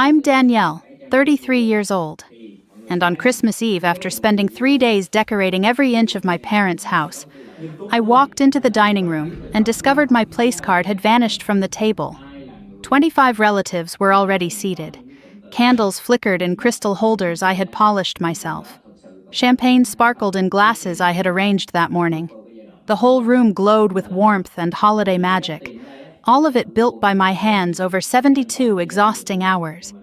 I'm Danielle, 33 years old, and on Christmas Eve, after spending 3 days decorating every inch of my parents' house, I walked into the dining room and discovered my place card had vanished from the table. 25 relatives were already seated. Candles flickered in crystal holders I had polished myself. Champagne sparkled in glasses I had arranged that morning. The whole room glowed with warmth and holiday magic, all of it built by my hands over 72 exhausting hours.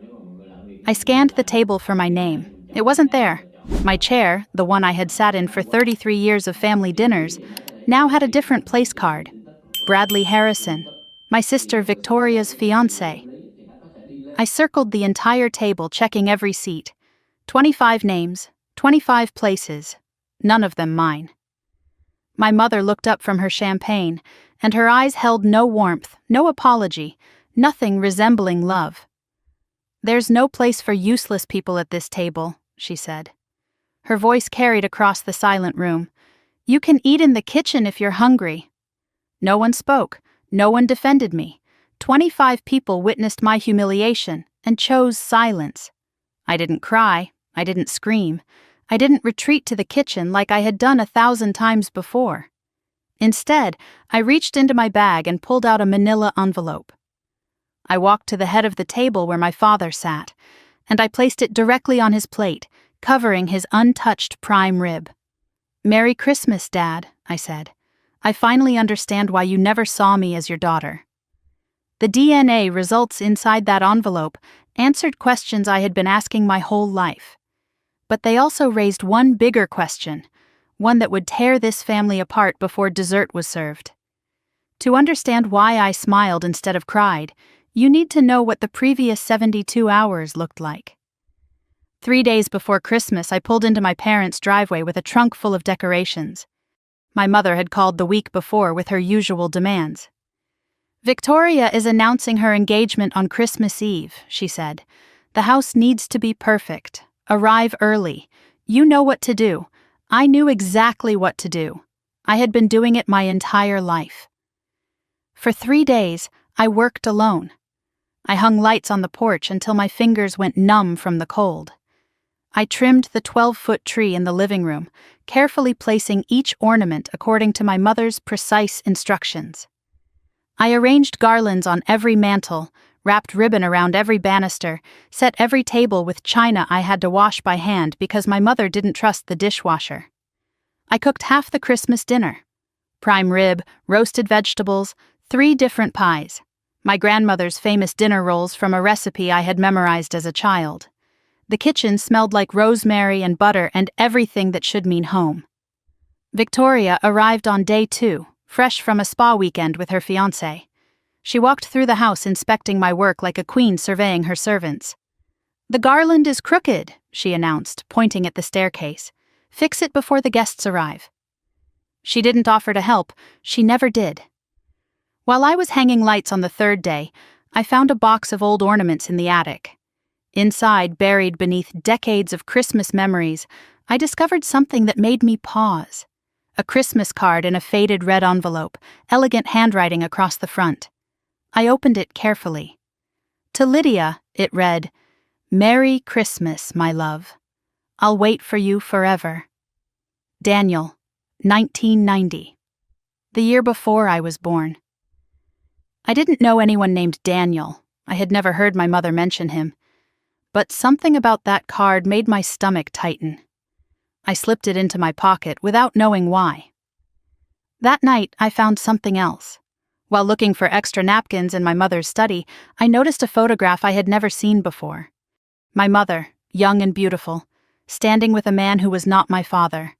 I scanned the table for my name. It wasn't there. My chair, the one I had sat in for 33 years of family dinners, now had a different place card. Bradley Harrison, my sister Victoria's fiancé. I circled the entire table, checking every seat. 25 names, 25 places, none of them mine. My mother looked up from her champagne, and her eyes held no warmth, no apology, nothing resembling love. "There's no place for useless people at this table," she said. Her voice carried across the silent room. "You can eat in the kitchen if you're hungry." No one spoke. No one defended me. 25 people witnessed my humiliation and chose silence. I didn't cry. I didn't scream. I didn't retreat to the kitchen like I had done 1,000 times before. Instead, I reached into my bag and pulled out a manila envelope. I walked to the head of the table where my father sat, and I placed it directly on his plate, covering his untouched prime rib. "Merry Christmas, Dad," I said. "I finally understand why you never saw me as your daughter." The DNA results inside that envelope answered questions I had been asking my whole life. But they also raised one bigger question, one that would tear this family apart before dessert was served. To understand why I smiled instead of cried, you need to know what the previous 72 hours looked like. 3 days before Christmas, I pulled into my parents' driveway with a trunk full of decorations. My mother had called the week before with her usual demands. "Victoria is announcing her engagement on Christmas Eve," she said. "The house needs to be perfect. Arrive early. You know what to do." I knew exactly what to do. I had been doing it my entire life. For 3 days, I worked alone. I hung lights on the porch until my fingers went numb from the cold. I trimmed the 12-foot tree in the living room, carefully placing each ornament according to my mother's precise instructions. I arranged garlands on every mantel, wrapped ribbon around every banister, set every table with china I had to wash by hand because my mother didn't trust the dishwasher. I cooked half the Christmas dinner. Prime rib, roasted vegetables, 3 different pies. My grandmother's famous dinner rolls from a recipe I had memorized as a child. The kitchen smelled like rosemary and butter and everything that should mean home. Victoria arrived on day 2, fresh from a spa weekend with her fiancé. She walked through the house inspecting my work like a queen surveying her servants. "The garland is crooked," she announced, pointing at the staircase. "Fix it before the guests arrive." She didn't offer to help. She never did. While I was hanging lights on the 3rd day, I found a box of old ornaments in the attic. Inside, buried beneath decades of Christmas memories, I discovered something that made me pause. A Christmas card in a faded red envelope, elegant handwriting across the front. I opened it carefully. To Lydia, it read, "Merry Christmas, my love. I'll wait for you forever. Daniel, 1990. The year before I was born. I didn't know anyone named Daniel. I had never heard my mother mention him. But something about that card made my stomach tighten. I slipped it into my pocket without knowing why. That night, I found something else. While looking for extra napkins in my mother's study, I noticed a photograph I had never seen before. My mother, young and beautiful, standing with a man who was not my father.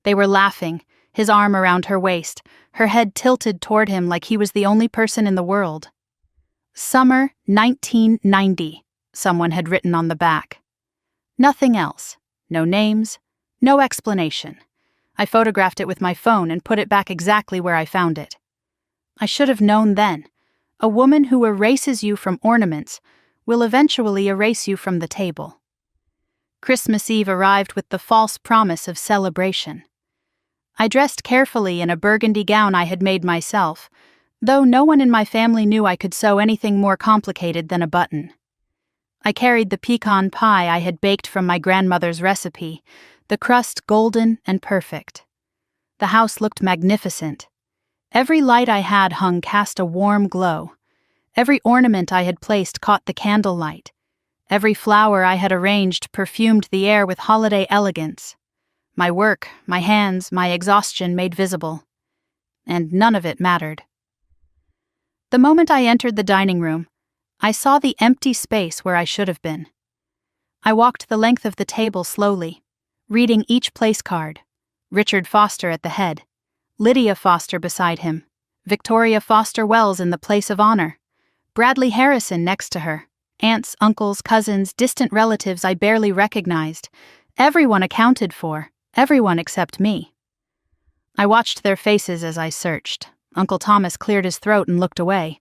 They were laughing, his arm around her waist, her head tilted toward him like he was the only person in the world. "Summer 1990, someone had written on the back. Nothing else. No names, no explanation. I photographed it with my phone and put it back exactly where I found it. I should have known then. A woman who erases you from ornaments will eventually erase you from the table. Christmas Eve arrived with the false promise of celebration. I dressed carefully in a burgundy gown I had made myself, though no one in my family knew I could sew anything more complicated than a button. I carried the pecan pie I had baked from my grandmother's recipe, the crust golden and perfect. The house looked magnificent. Every light I had hung cast a warm glow. Every ornament I had placed caught the candlelight. Every flower I had arranged perfumed the air with holiday elegance. My work, my hands, my exhaustion made visible. And none of it mattered. The moment I entered the dining room, I saw the empty space where I should have been. I walked the length of the table slowly, reading each place card. Richard Foster at the head, Lydia Foster beside him, Victoria Foster Wells in the place of honor, Bradley Harrison next to her, aunts, uncles, cousins, distant relatives I barely recognized, everyone accounted for, everyone except me. I watched their faces as I searched. Uncle Thomas cleared his throat and looked away.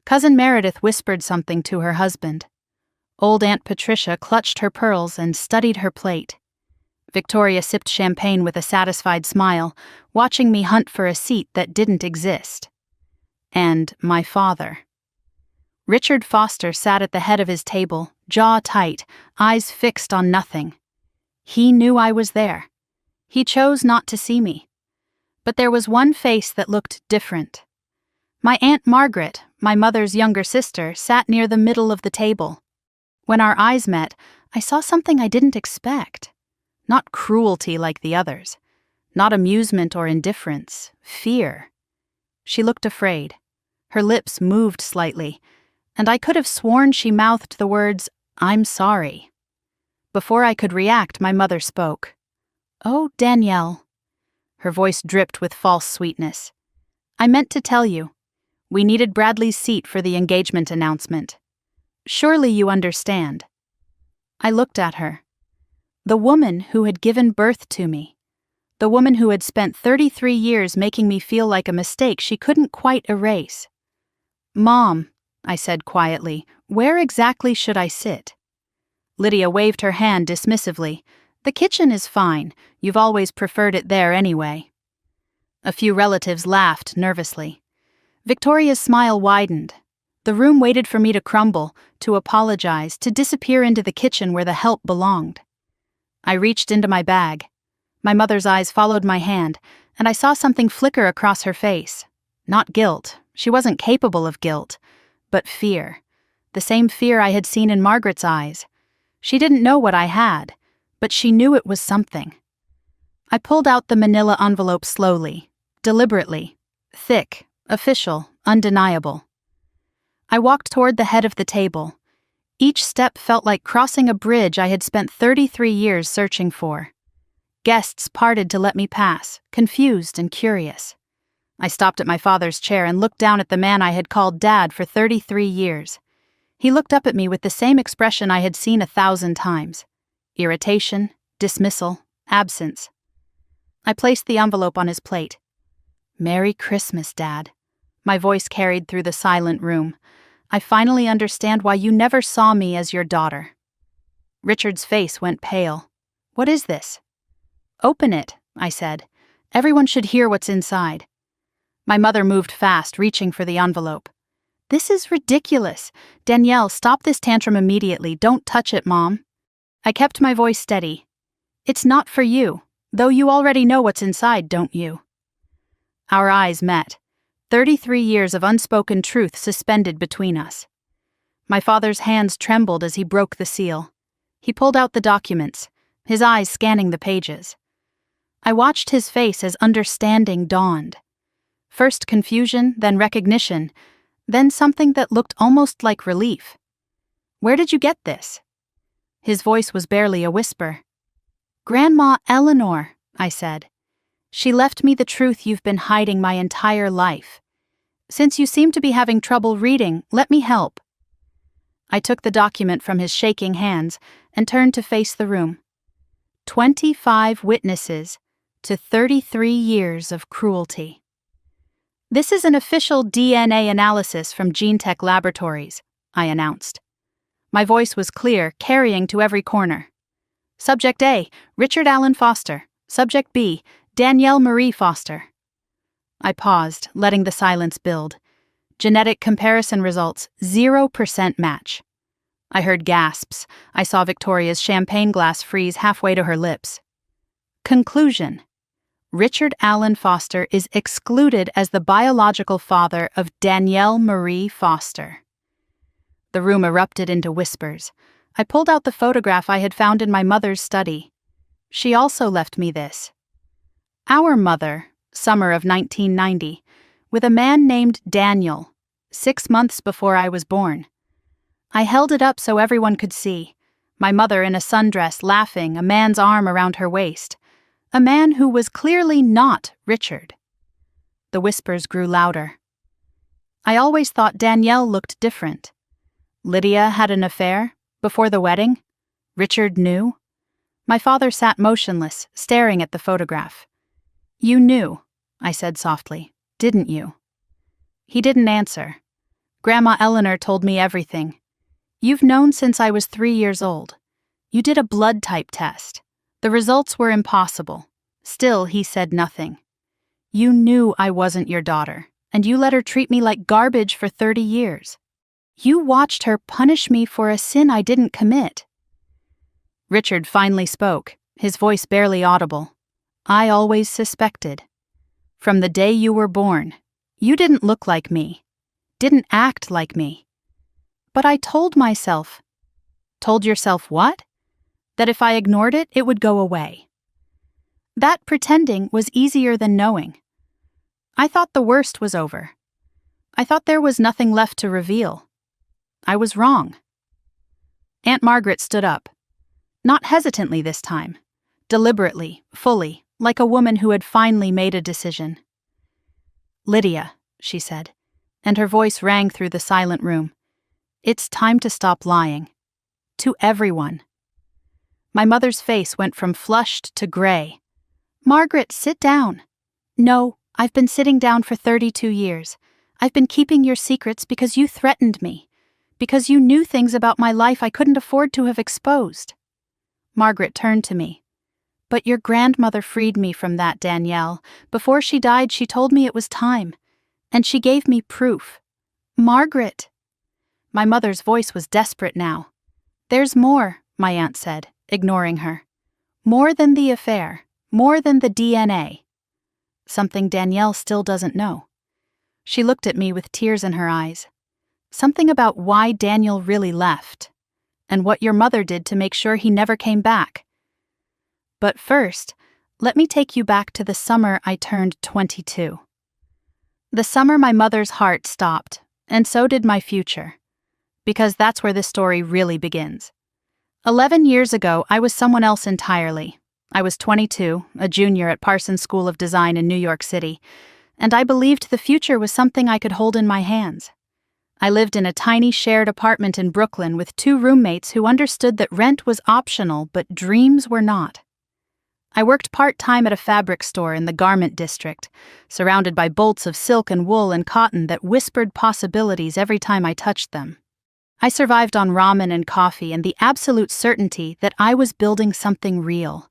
Cousin Meredith whispered something to her husband. Old Aunt Patricia clutched her pearls and studied her plate. Victoria sipped champagne with a satisfied smile, watching me hunt for a seat that didn't exist. And my father. Richard Foster sat at the head of his table, jaw tight, eyes fixed on nothing. He knew I was there. He chose not to see me. But there was one face that looked different. My Aunt Margaret, my mother's younger sister, sat near the middle of the table. When our eyes met, I saw something I didn't expect. Not cruelty like the others. Not amusement or indifference. Fear. She looked afraid. Her lips moved slightly, and I could have sworn she mouthed the words, "I'm sorry." Before I could react, my mother spoke. "Oh, Danielle." Her voice dripped with false sweetness. "I meant to tell you. We needed Bradley's seat for the engagement announcement. Surely you understand." I looked at her. The woman who had given birth to me. The woman who had spent 33 years making me feel like a mistake she couldn't quite erase. "Mom," I said quietly, "where exactly should I sit?" Lydia waved her hand dismissively. "The kitchen is fine. You've always preferred it there anyway." A few relatives laughed nervously. Victoria's smile widened. The room waited for me to crumble, to apologize, to disappear into the kitchen where the help belonged. I reached into my bag. My mother's eyes followed my hand, and I saw something flicker across her face. Not guilt. She wasn't capable of guilt. But fear. The same fear I had seen in Margaret's eyes. She didn't know what I had, but she knew it was something. I pulled out the manila envelope slowly, deliberately, thick, official, undeniable. I walked toward the head of the table. Each step felt like crossing a bridge I had spent 33 years searching for. Guests parted to let me pass, confused and curious. I stopped at my father's chair and looked down at the man I had called Dad for 33 years. He looked up at me with the same expression I had seen 1,000 times. Irritation, dismissal, absence. I placed the envelope on his plate. "Merry Christmas, Dad." My voice carried through the silent room. "I finally understand why you never saw me as your daughter." Richard's face went pale. "What is this?" "Open it," I said. "Everyone should hear what's inside." My mother moved fast, reaching for the envelope. "This is ridiculous. Danielle, stop this tantrum immediately. Don't touch it, Mom." I kept my voice steady. "It's not for you, though you already know what's inside, don't you?" Our eyes met. 33 years of unspoken truth suspended between us. My father's hands trembled as he broke the seal. He pulled out the documents, his eyes scanning the pages. I watched his face as understanding dawned. First confusion, then recognition, then something that looked almost like relief. "Where did you get this?" His voice was barely a whisper. "Grandma Eleanor," I said. "She left me the truth you've been hiding my entire life. Since you seem to be having trouble reading, let me help." I took the document from his shaking hands and turned to face the room. 25 witnesses to 33 years of cruelty. "This is an official DNA analysis from GeneTech Laboratories," I announced. My voice was clear, carrying to every corner. Subject A, Richard Allen Foster. Subject B, Danielle Marie Foster. I paused, letting the silence build. Genetic comparison results, 0% match. I heard gasps. I saw Victoria's champagne glass freeze halfway to her lips. Conclusion: Richard Allen Foster is excluded as the biological father of Danielle Marie Foster. The room erupted into whispers. I pulled out the photograph I had found in my mother's study. She also left me this. Our mother, summer of 1990, with a man named Daniel, 6 months before I was born. I held it up so everyone could see. My mother in a sundress laughing, a man's arm around her waist. A man who was clearly not Richard. The whispers grew louder. I always thought Danielle looked different. Lydia had an affair? Before the wedding? Richard knew? My father sat motionless, staring at the photograph. You knew, I said softly, didn't you? He didn't answer. Grandma Eleanor told me everything. You've known since I was 3 years old. You did a blood type test. The results were impossible. Still, he said nothing. You knew I wasn't your daughter, and you let her treat me like garbage for 30 years. You watched her punish me for a sin I didn't commit. Richard finally spoke, his voice barely audible. I always suspected. From the day you were born, you didn't look like me, didn't act like me. But I told myself. Told yourself what? That if I ignored it, it would go away. That pretending was easier than knowing. I thought the worst was over. I thought there was nothing left to reveal. I was wrong. Aunt Margaret stood up. Not hesitantly this time. Deliberately, fully, like a woman who had finally made a decision. Lydia, she said, and her voice rang through the silent room. It's time to stop lying. To everyone. My mother's face went from flushed to gray. Margaret, sit down. No, I've been sitting down for 32 years. I've been keeping your secrets because you threatened me. Because you knew things about my life I couldn't afford to have exposed. Margaret turned to me. But your grandmother freed me from that, Danielle. Before she died, she told me it was time. And she gave me proof. Margaret! My mother's voice was desperate now. There's more, my aunt said, ignoring her. More than the affair. More than the DNA. Something Danielle still doesn't know. She looked at me with tears in her eyes. Something about why Daniel really left, and what your mother did to make sure he never came back. But first, let me take you back to the summer I turned 22. The summer my mother's heart stopped, and so did my future. Because that's where this story really begins. 11 years ago, I was someone else entirely. I was 22, a junior at Parsons School of Design in New York City, and I believed the future was something I could hold in my hands. I lived in a tiny shared apartment in Brooklyn with 2 roommates who understood that rent was optional, but dreams were not. I worked part-time at a fabric store in the garment district, surrounded by bolts of silk and wool and cotton that whispered possibilities every time I touched them. I survived on ramen and coffee and the absolute certainty that I was building something real.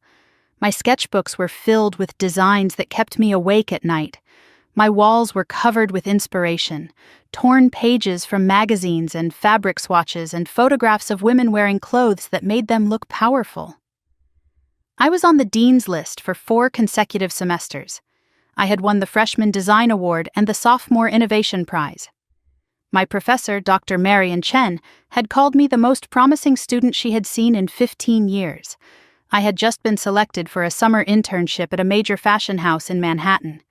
My sketchbooks were filled with designs that kept me awake at night. My walls were covered with inspiration, torn pages from magazines and fabric swatches and photographs of women wearing clothes that made them look powerful. I was on the dean's list for 4 consecutive semesters. I had won the Freshman Design Award and the Sophomore Innovation Prize. My professor, Dr. Marion Chen, had called me the most promising student she had seen in 15 years. I had just been selected for a summer internship at a major fashion house in Manhattan.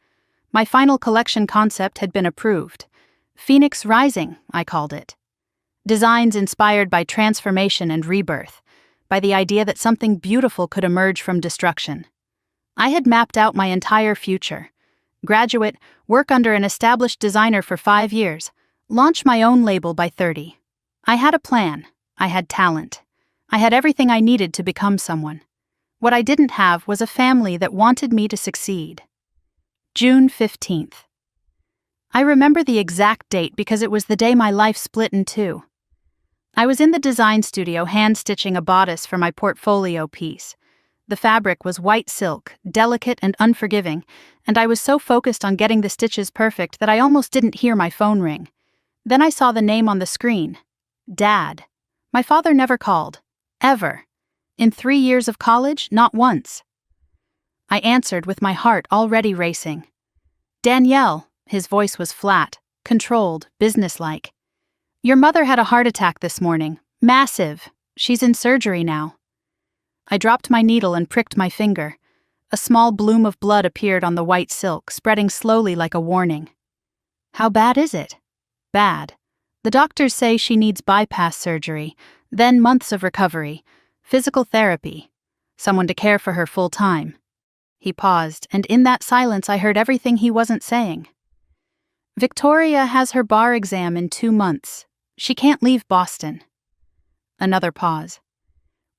My final collection concept had been approved. Phoenix Rising, I called it. Designs inspired by transformation and rebirth, by the idea that something beautiful could emerge from destruction. I had mapped out my entire future. Graduate, work under an established designer for 5 years, launch my own label by 30. I had a plan. I had talent. I had everything I needed to become someone. What I didn't have was a family that wanted me to succeed. June 15th. I remember the exact date because it was the day my life split in 2. I was in the design studio hand-stitching a bodice for my portfolio piece. The fabric was white silk, delicate and unforgiving, and I was so focused on getting the stitches perfect that I almost didn't hear my phone ring. Then I saw the name on the screen. Dad. My father never called. Ever. In 3 years of college, not once. I answered with my heart already racing. Danielle, his voice was flat, controlled, businesslike. Your mother had a heart attack this morning. Massive. She's in surgery now. I dropped my needle and pricked my finger. A small bloom of blood appeared on the white silk, spreading slowly like a warning. How bad is it? Bad. The doctors say she needs bypass surgery, then months of recovery, physical therapy, someone to care for her full time. He paused, and in that silence I heard everything he wasn't saying. Victoria has her bar exam in 2 months. She can't leave Boston. Another pause.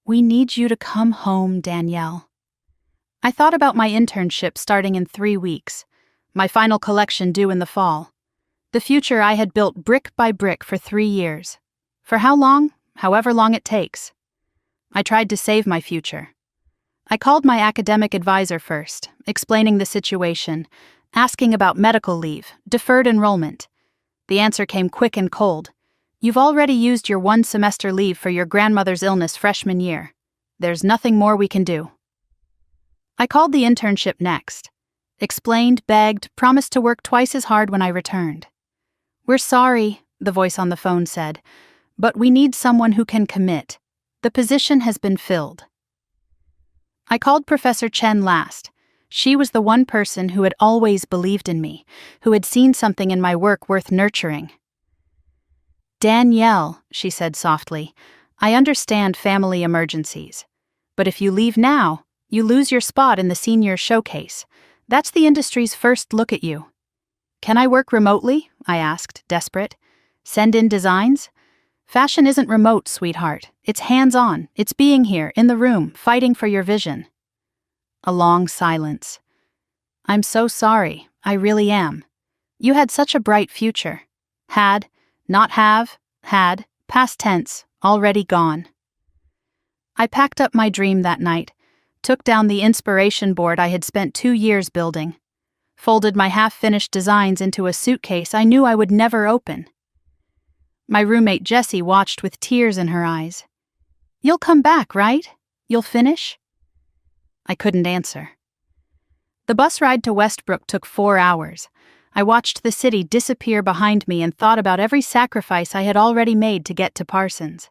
We need you to come home, Danielle. I thought about my internship starting in 3 weeks, my final collection due in the fall. The future I had built brick by brick for 3 years. For how long? However long it takes. I tried to save my future. I called my academic advisor first, explaining the situation, asking about medical leave, deferred enrollment. The answer came quick and cold. You've already used your 1 semester leave for your grandmother's illness freshman year. There's nothing more we can do. I called the internship next. Explained, begged, promised to work twice as hard when I returned. We're sorry, the voice on the phone said, but we need someone who can commit. The position has been filled. I called Professor Chen last. She was the one person who had always believed in me, who had seen something in my work worth nurturing. Danielle, she said softly, I understand family emergencies. But if you leave now, you lose your spot in the senior showcase. That's the industry's first look at you. Can I work remotely? I asked, desperate. Send in designs? Fashion isn't remote, sweetheart. It's hands-on. It's being here, in the room, fighting for your vision. A long silence. I'm so sorry. I really am. You had such a bright future. Had, not have, had, past tense, already gone. I packed up my dream that night, took down the inspiration board I had spent 2 years building, folded my half-finished designs into a suitcase I knew I would never open. My roommate Jessie watched with tears in her eyes. You'll come back, right? You'll finish? I couldn't answer. The bus ride to Westbrook took 4 hours. I watched the city disappear behind me and thought about every sacrifice I had already made to get to Parsons.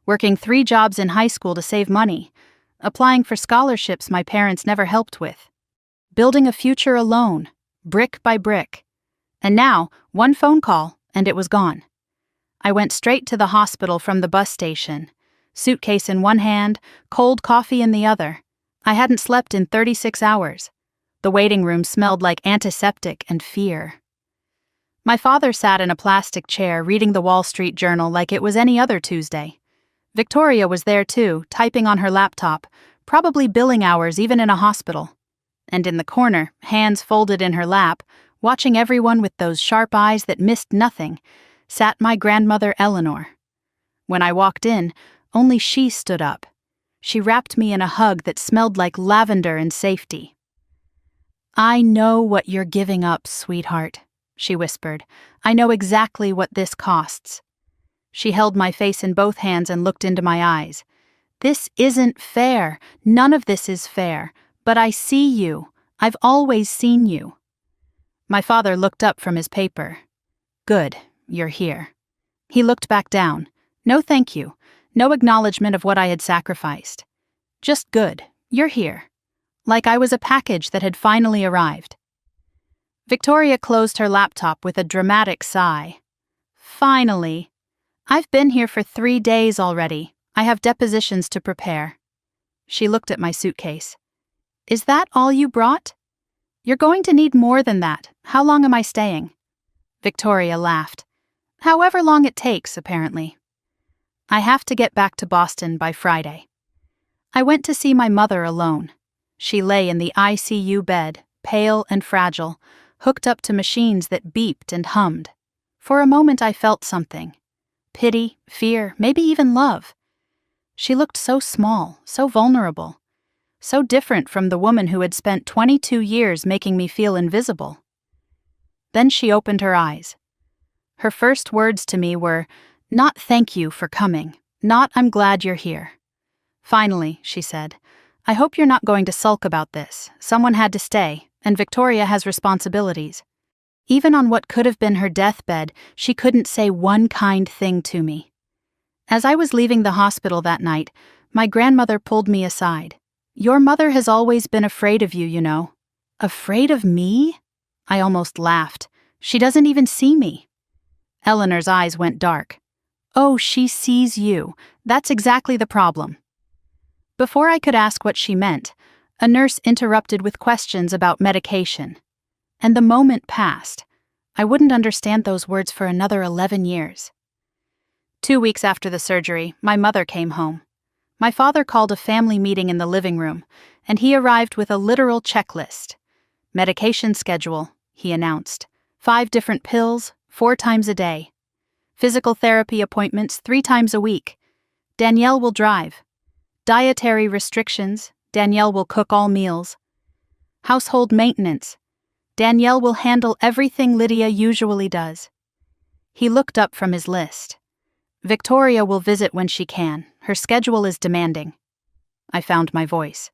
Working 3 jobs in high school to save money, applying for scholarships my parents never helped with, building a future alone, brick by brick. And now, 1 phone call, and it was gone. I went straight to the hospital from the bus station, suitcase in one hand, cold coffee in the other. I hadn't slept in 36 hours. The waiting room smelled like antiseptic and fear. My father sat in a plastic chair reading the Wall Street Journal like it was any other Tuesday. Victoria was there too, typing on her laptop, probably billing hours even in a hospital. And in the corner, hands folded in her lap, watching everyone with those sharp eyes that missed nothing, sat my grandmother Eleanor. When I walked in, only she stood up. She wrapped me in a hug that smelled like lavender and safety. I know what you're giving up, sweetheart, she whispered. I know exactly what this costs. She held my face in both hands and looked into my eyes. This isn't fair. None of this is fair. But I see you. I've always seen you. My father looked up from his paper. Good. You're here. He looked back down. No thank you. No acknowledgement of what I had sacrificed. Just good. You're here. Like I was a package that had finally arrived. Victoria closed her laptop with a dramatic sigh. Finally. I've been here for 3 days already. I have depositions to prepare. She looked at my suitcase. Is that all you brought? You're going to need more than that. How long am I staying? Victoria laughed. However long it takes, apparently. I have to get back to Boston by Friday. I went to see my mother alone. She lay in the ICU bed, pale and fragile, hooked up to machines that beeped and hummed. For a moment I felt something. Pity, fear, maybe even love. She looked so small, so vulnerable, so different from the woman who had spent 22 years making me feel invisible. Then she opened her eyes. Her first words to me were, "Not thank you for coming. Not, I'm glad you're here. Finally, she said. I hope you're not going to sulk about this. Someone had to stay, and Victoria has responsibilities. Even on what could have been her deathbed, she couldn't say one kind thing to me. As I was leaving the hospital that night, my grandmother pulled me aside. Your mother has always been afraid of you, you know. Afraid of me? I almost laughed. She doesn't even see me. Eleanor's eyes went dark. Oh, she sees you. That's exactly the problem. Before I could ask what she meant, a nurse interrupted with questions about medication. And the moment passed. I wouldn't understand those words for another 11 years. 2 weeks after the surgery, my mother came home. My father called a family meeting in the living room, and he arrived with a literal checklist. Medication schedule, he announced. 5 different pills, 4 times a day. Physical therapy appointments 3 times a week. Danielle will drive. Dietary restrictions, Danielle will cook all meals. Household maintenance, Danielle will handle everything Lydia usually does. He looked up from his list. Victoria will visit when she can. Her schedule is demanding. I found my voice.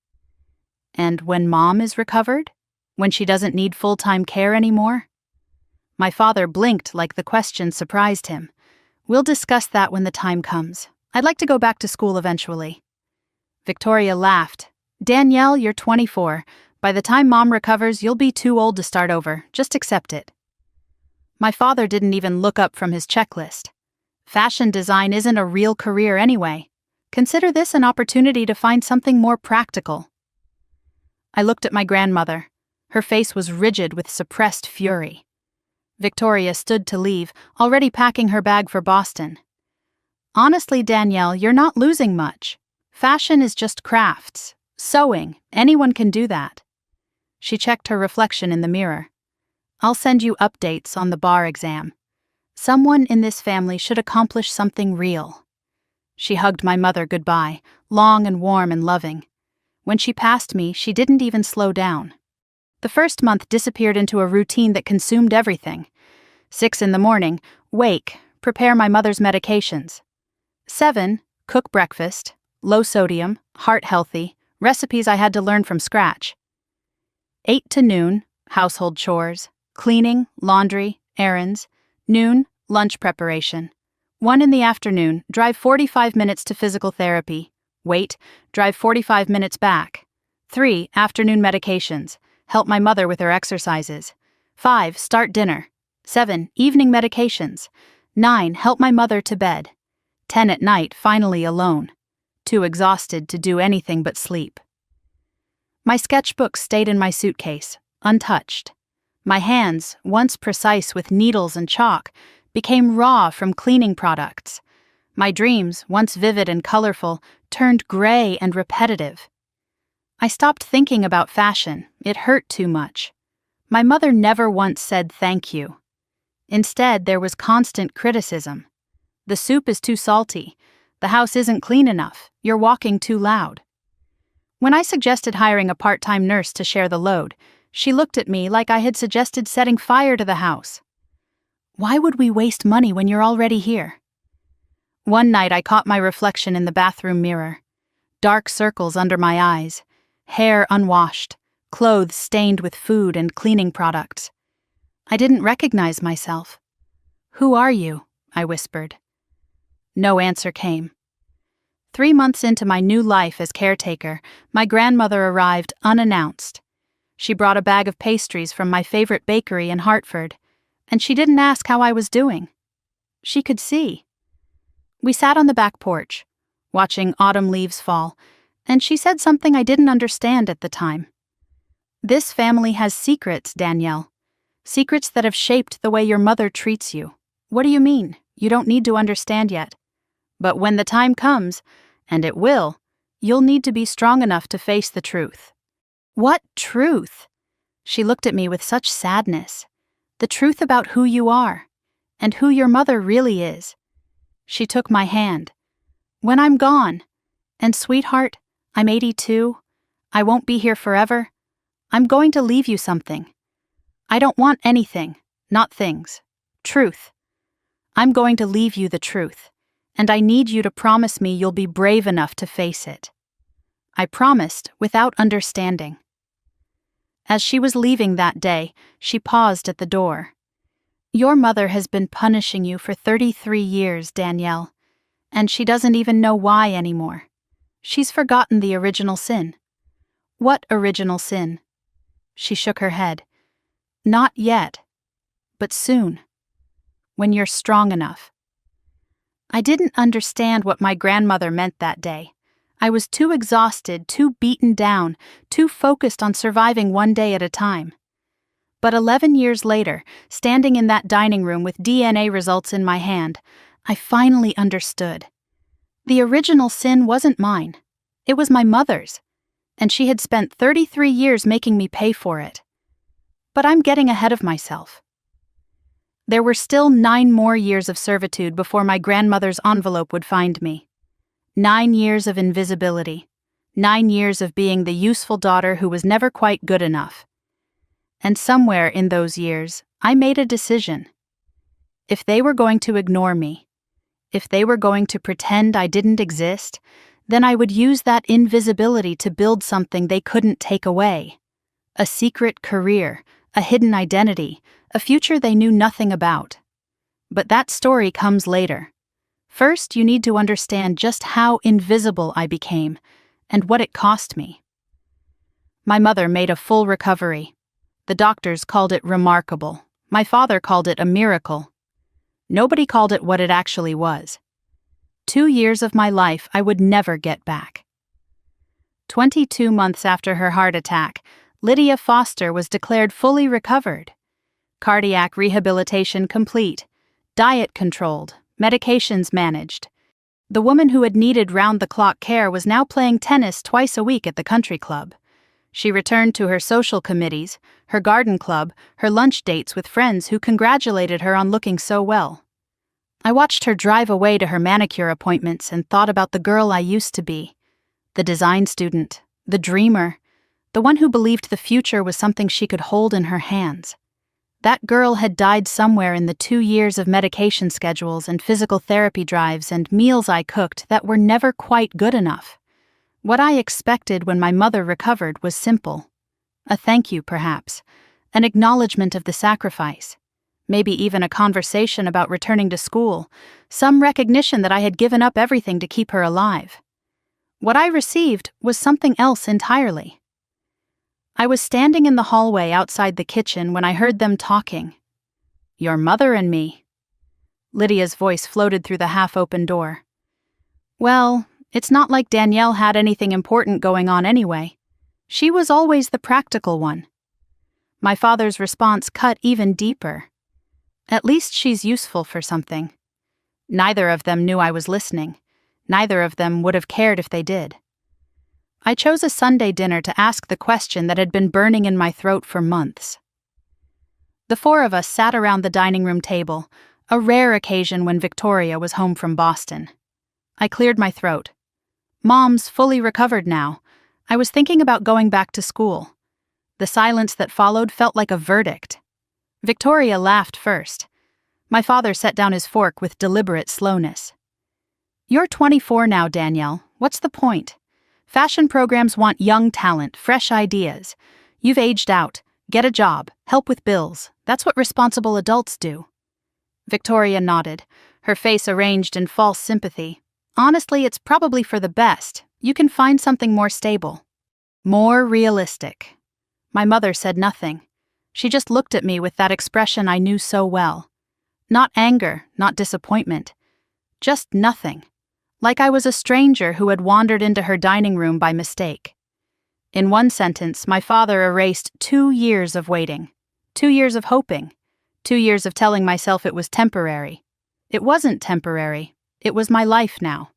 And when Mom is recovered? When she doesn't need full-time care anymore? My father blinked like the question surprised him. We'll discuss that when the time comes. I'd like to go back to school eventually. Victoria laughed. Danielle, you're 24. By the time Mom recovers, you'll be too old to start over. Just accept it. My father didn't even look up from his checklist. Fashion design isn't a real career anyway. Consider this an opportunity to find something more practical. I looked at my grandmother. Her face was rigid with suppressed fury. Victoria stood to leave, already packing her bag for Boston. Honestly, Danielle, you're not losing much. Fashion is just crafts. Sewing, anyone can do that. She checked her reflection in the mirror. I'll send you updates on the bar exam. Someone in this family should accomplish something real. She hugged my mother goodbye, long and warm and loving. When she passed me, she didn't even slow down. The first month disappeared into a routine that consumed everything. 6 a.m, wake, prepare my mother's medications. 7, cook breakfast, low sodium, heart healthy, recipes I had to learn from scratch. 8 to noon, household chores, cleaning, laundry, errands. Noon, lunch preparation. 1 in the afternoon, drive 45 minutes to physical therapy. Wait, drive 45 minutes back. 3, afternoon medications. Help my mother with her exercises. 5, start dinner. 7, evening medications. 9, help my mother to bed. 10 at night, finally alone. Too exhausted to do anything but sleep. My sketchbook stayed in my suitcase, untouched. My hands, once precise with needles and chalk, became raw from cleaning products. My dreams, once vivid and colorful, turned gray and repetitive. I stopped thinking about fashion. It hurt too much. My mother never once said thank you. Instead, there was constant criticism. The soup is too salty. The house isn't clean enough. You're walking too loud. When I suggested hiring a part-time nurse to share the load, she looked at me like I had suggested setting fire to the house. Why would we waste money when you're already here? One night I caught my reflection in the bathroom mirror. Dark circles under my eyes, hair unwashed, clothes stained with food and cleaning products. I didn't recognize myself. Who are you? I whispered. No answer came. 3 months into my new life as caretaker, my grandmother arrived unannounced. She brought a bag of pastries from my favorite bakery in Hartford, and she didn't ask how I was doing. She could see. We sat on the back porch, watching autumn leaves fall, and she said something I didn't understand at the time. This family has secrets, Danielle. Secrets that have shaped the way your mother treats you. What do you mean? You don't need to understand yet. But when the time comes, and it will, you'll need to be strong enough to face the truth. What truth? She looked at me with such sadness. The truth about who you are, and who your mother really is. She took my hand. When I'm gone, and sweetheart, I'm 82, I won't be here forever, I'm going to leave you something. I don't want anything, not things. Truth. I'm going to leave you the truth. and I need you to promise me you'll be brave enough to face it." I promised without understanding. As she was leaving that day, she paused at the door. "Your mother has been punishing you for 33 years, Danielle, and she doesn't even know why anymore. She's forgotten the original sin." "What original sin?" She shook her head. "Not yet, but soon. When you're strong enough." I didn't understand what my grandmother meant that day. I was too exhausted, too beaten down, too focused on surviving one day at a time. But 11 years later, standing in that dining room with DNA results in my hand, I finally understood. The original sin wasn't mine. It was my mother's, and she had spent 33 years making me pay for it. But I'm getting ahead of myself. There were still 9 more years of servitude before my grandmother's envelope would find me. 9 years of invisibility. 9 years of being the useful daughter who was never quite good enough. And somewhere in those years, I made a decision. If they were going to ignore me, if they were going to pretend I didn't exist, then I would use that invisibility to build something they couldn't take away. A secret career, a hidden identity, a future they knew nothing about. But that story comes later. First, you need to understand just how invisible I became and what it cost me. My mother made a full recovery. The doctors called it remarkable. My father called it a miracle. Nobody called it what it actually was. 2 years of my life I would never get back. 22 months after her heart attack, Lydia Foster was declared fully recovered. Cardiac rehabilitation complete, diet controlled, medications managed. The woman who had needed round-the-clock care was now playing tennis twice a week at the country club. She returned to her social committees, her garden club, her lunch dates with friends who congratulated her on looking so well. I watched her drive away to her manicure appointments and thought about the girl I used to be. The design student, the dreamer, the one who believed the future was something she could hold in her hands. That girl had died somewhere in the 2 years of medication schedules and physical therapy drives and meals I cooked that were never quite good enough. What I expected when my mother recovered was simple. A thank you, perhaps. An acknowledgement of the sacrifice. Maybe even a conversation about returning to school. Some recognition that I had given up everything to keep her alive. What I received was something else entirely. I was standing in the hallway outside the kitchen when I heard them talking. "Your mother and me." Lydia's voice floated through the half-open door. "Well, it's not like Danielle had anything important going on anyway. She was always the practical one." My father's response cut even deeper. "At least she's useful for something." Neither of them knew I was listening. Neither of them would have cared if they did. I chose a Sunday dinner to ask the question that had been burning in my throat for months. The 4 of us sat around the dining room table, a rare occasion when Victoria was home from Boston. I cleared my throat. "Mom's fully recovered now. I was thinking about going back to school." The silence that followed felt like a verdict. Victoria laughed first. My father set down his fork with deliberate slowness. "You're 24 now, Danielle. What's the point? Fashion programs want young talent, fresh ideas. You've aged out. Get a job. Help with bills. That's what responsible adults do." Victoria nodded, her face arranged in false sympathy. "Honestly, it's probably for the best. You can find something more stable. More realistic." My mother said nothing. She just looked at me with that expression I knew so well. Not anger, not disappointment. Just nothing. Like I was a stranger who had wandered into her dining room by mistake. In one sentence, my father erased 2 years of waiting, 2 years of hoping, 2 years of telling myself it was temporary. It wasn't temporary. It was my life now.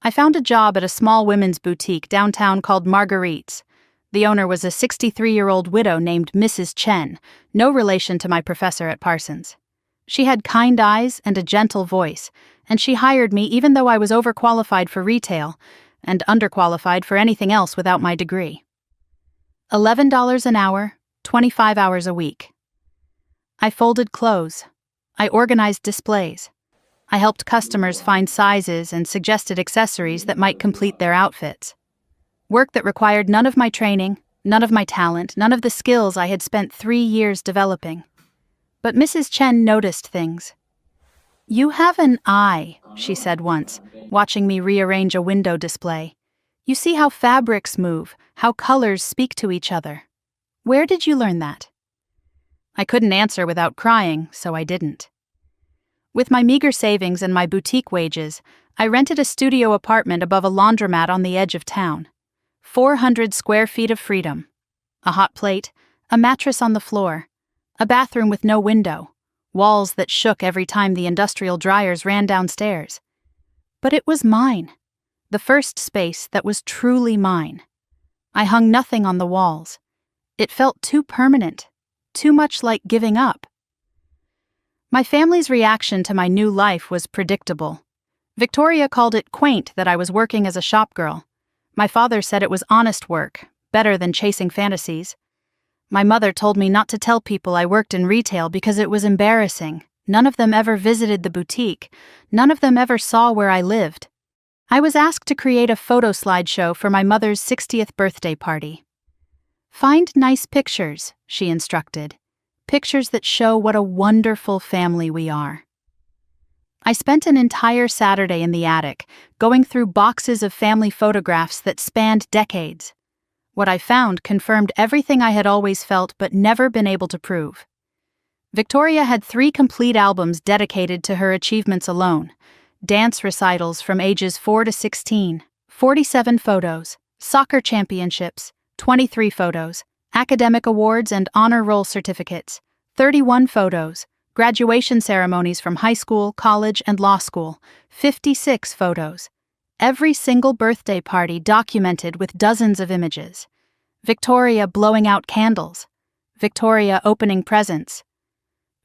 I found a job at a small women's boutique downtown called Marguerite's. The owner was a 63-year-old widow named Mrs. Chen, no relation to my professor at Parsons. She had kind eyes and a gentle voice, and she hired me even though I was overqualified for retail and underqualified for anything else without my degree. $11 an hour, 25 hours a week. I folded clothes. I organized displays. I helped customers find sizes and suggested accessories that might complete their outfits. Work that required none of my training, none of my talent, none of the skills I had spent 3 years developing. But Mrs. Chen noticed things. "You have an eye," she said once, watching me rearrange a window display. "You see how fabrics move, how colors speak to each other. Where did you learn that?" I couldn't answer without crying, so I didn't. With my meager savings and my boutique wages, I rented a studio apartment above a laundromat on the edge of town. 400 square feet of freedom. A hot plate, a mattress on the floor, a bathroom with no window, walls that shook every time the industrial dryers ran downstairs. But it was mine. The first space that was truly mine. I hung nothing on the walls. It felt too permanent, too much like giving up. My family's reaction to my new life was predictable. Victoria called it quaint that I was working as a shop girl. My father said it was honest work, better than chasing fantasies. My mother told me not to tell people I worked in retail because it was embarrassing. None of them ever visited the boutique. None of them ever saw where I lived. I was asked to create a photo slideshow for my mother's 60th birthday party. "Find nice pictures," she instructed. "Pictures that show what a wonderful family we are." I spent an entire Saturday in the attic, going through boxes of family photographs that spanned decades. What I found confirmed everything I had always felt but never been able to prove. Victoria had 3 complete albums dedicated to her achievements alone. Dance recitals from ages 4 to 16, 47 photos, soccer championships, 23 photos, academic awards and honor roll certificates, 31 photos, graduation ceremonies from high school, college, and law school, 56 photos. Every single birthday party documented with dozens of images. Victoria blowing out candles. Victoria opening presents.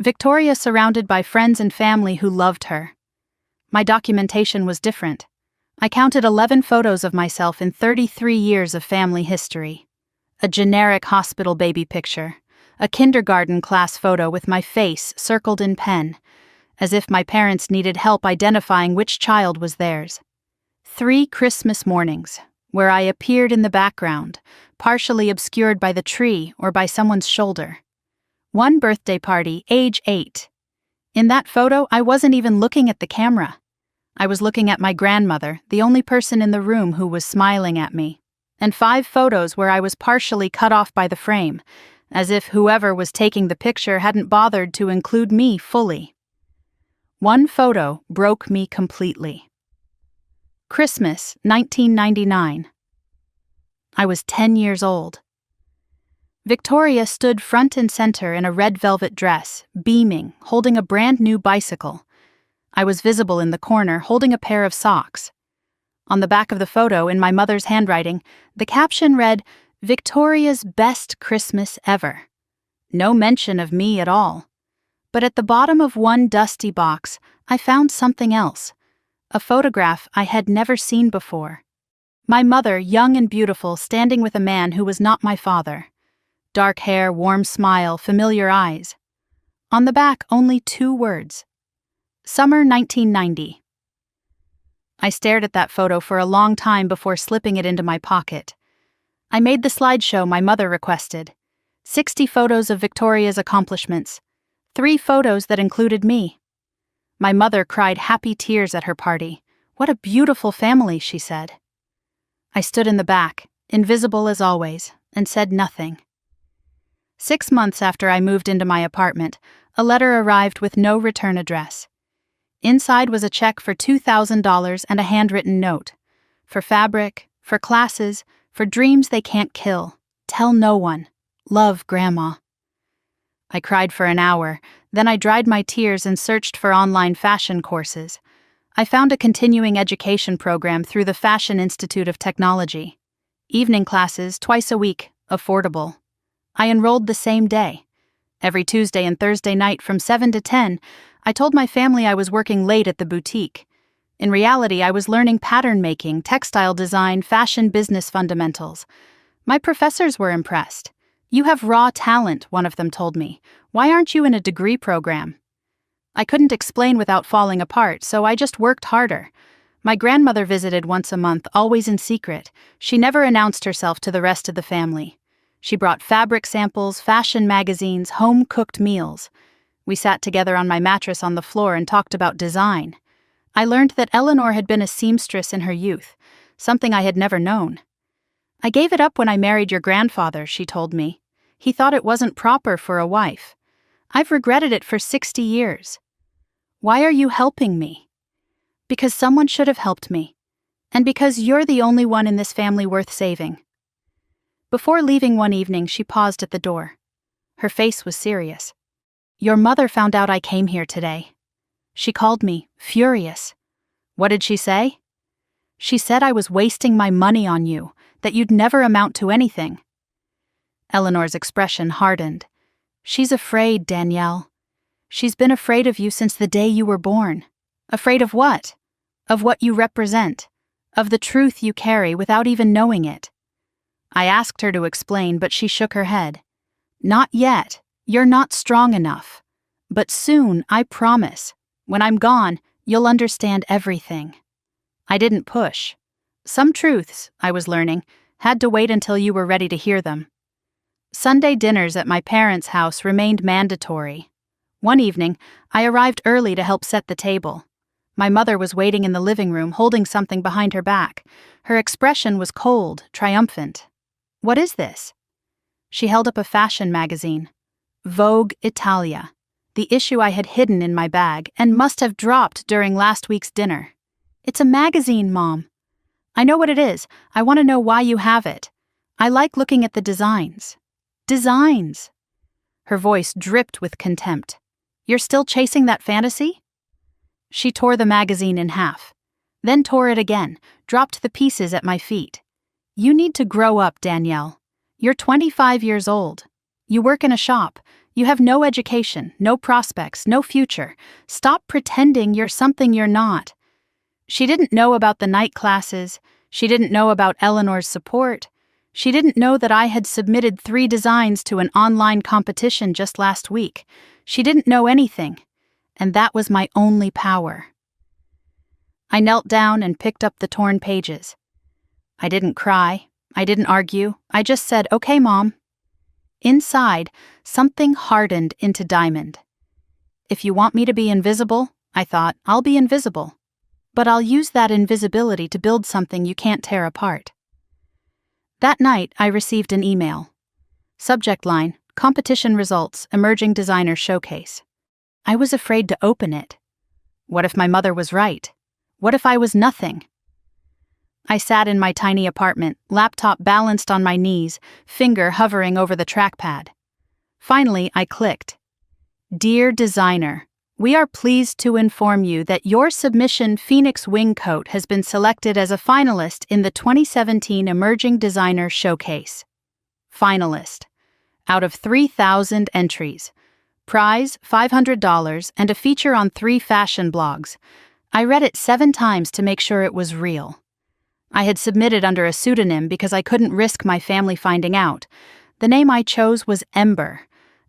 Victoria surrounded by friends and family who loved her. My documentation was different. I counted 11 photos of myself in 33 years of family history. A generic hospital baby picture. A kindergarten class photo with my face circled in pen, as if my parents needed help identifying which child was theirs. 3 Christmas mornings, where I appeared in the background, partially obscured by the tree or by someone's shoulder. 1 birthday party, age 8. In that photo, I wasn't even looking at the camera. I was looking at my grandmother, the only person in the room who was smiling at me. And 5 photos where I was partially cut off by the frame, as if whoever was taking the picture hadn't bothered to include me fully. 1 photo broke me completely. Christmas, 1999. I was 10 years old. Victoria stood front and center in a red velvet dress, beaming, holding a brand new bicycle. I was visible in the corner, holding a pair of socks. On the back of the photo, in my mother's handwriting, the caption read, "Victoria's best Christmas ever." No mention of me at all. But at the bottom of one dusty box, I found something else. A photograph I had never seen before. My mother, young and beautiful, standing with a man who was not my father. Dark hair, warm smile, familiar eyes. On the back, only 2 words. Summer 1990. I stared at that photo for a long time before slipping it into my pocket. I made the slideshow my mother requested. 60 photos of Victoria's accomplishments. 3 photos that included me. My mother cried happy tears at her party. "What a beautiful family," she said. I stood in the back, invisible as always, and said nothing. 6 months after I moved into my apartment, a letter arrived with no return address. Inside was a check for $2,000 and a handwritten note. For fabric, for classes, for dreams they can't kill. Tell no one. Love, Grandma. I cried for an hour, then I dried my tears and searched for online fashion courses. I found a continuing education program through the Fashion Institute of Technology. Evening classes, twice a week, affordable. I enrolled the same day. Every Tuesday and Thursday night from 7 to 10, I told my family I was working late at the boutique. In reality, I was learning pattern making, textile design, fashion business fundamentals. My professors were impressed. "You have raw talent," one of them told me. "Why aren't you in a degree program?" I couldn't explain without falling apart, so I just worked harder. My grandmother visited once a month, always in secret. She never announced herself to the rest of the family. She brought fabric samples, fashion magazines, home-cooked meals. We sat together on my mattress on the floor and talked about design. I learned that Eleanor had been a seamstress in her youth, something I had never known. I gave it up when I married your grandfather, she told me. He thought it wasn't proper for a wife. I've regretted it for 60 years. Why are you helping me? Because someone should have helped me. And because you're the only one in this family worth saving. Before leaving one evening, she paused at the door. Her face was serious. Your mother found out I came here today. She called me, furious. What did she say? She said I was wasting my money on you, that you'd never amount to anything. Eleanor's expression hardened. She's afraid, Danielle. She's been afraid of you since the day you were born. Afraid of what? Of what you represent. Of the truth you carry without even knowing it. I asked her to explain, but she shook her head. Not yet. You're not strong enough. But soon, I promise. When I'm gone, you'll understand everything. I didn't push. Some truths, I was learning, had to wait until you were ready to hear them. Sunday dinners at my parents' house remained mandatory. One evening, I arrived early to help set the table. My mother was waiting in the living room, holding something behind her back. Her expression was cold, triumphant. What is this? She held up a fashion magazine. Vogue Italia, the issue I had hidden in my bag and must have dropped during last week's dinner. It's a magazine, Mom. I know what it is. I want to know why you have it. I like looking at the designs. Designs! Her voice dripped with contempt. You're still chasing that fantasy? She tore the magazine in half, then tore it again, dropped the pieces at my feet. You need to grow up, Danielle. You're 25 years old. You work in a shop. You have no education, no prospects, no future. Stop pretending you're something you're not. She didn't know about the night classes. She didn't know about Eleanor's support. She didn't know that I had submitted 3 designs to an online competition just last week. She didn't know anything. And that was my only power. I knelt down and picked up the torn pages. I didn't cry. I didn't argue. I just said, okay, Mom. Inside, something hardened into diamond. If you want me to be invisible, I thought, I'll be invisible. But I'll use that invisibility to build something you can't tear apart. That night, I received an email. Subject line, competition results, emerging designer showcase. I was afraid to open it. What if my mother was right? What if I was nothing? I sat in my tiny apartment, laptop balanced on my knees, finger hovering over the trackpad. Finally, I clicked. Dear designer, we are pleased to inform you that your submission Phoenix Wing Coat has been selected as a finalist in the 2017 Emerging Designer Showcase. Finalist. Out of 3,000 entries. Prize, $500, and a feature on 3 fashion blogs. I read it 7 times to make sure it was real. I had submitted under a pseudonym because I couldn't risk my family finding out. The name I chose was Ember,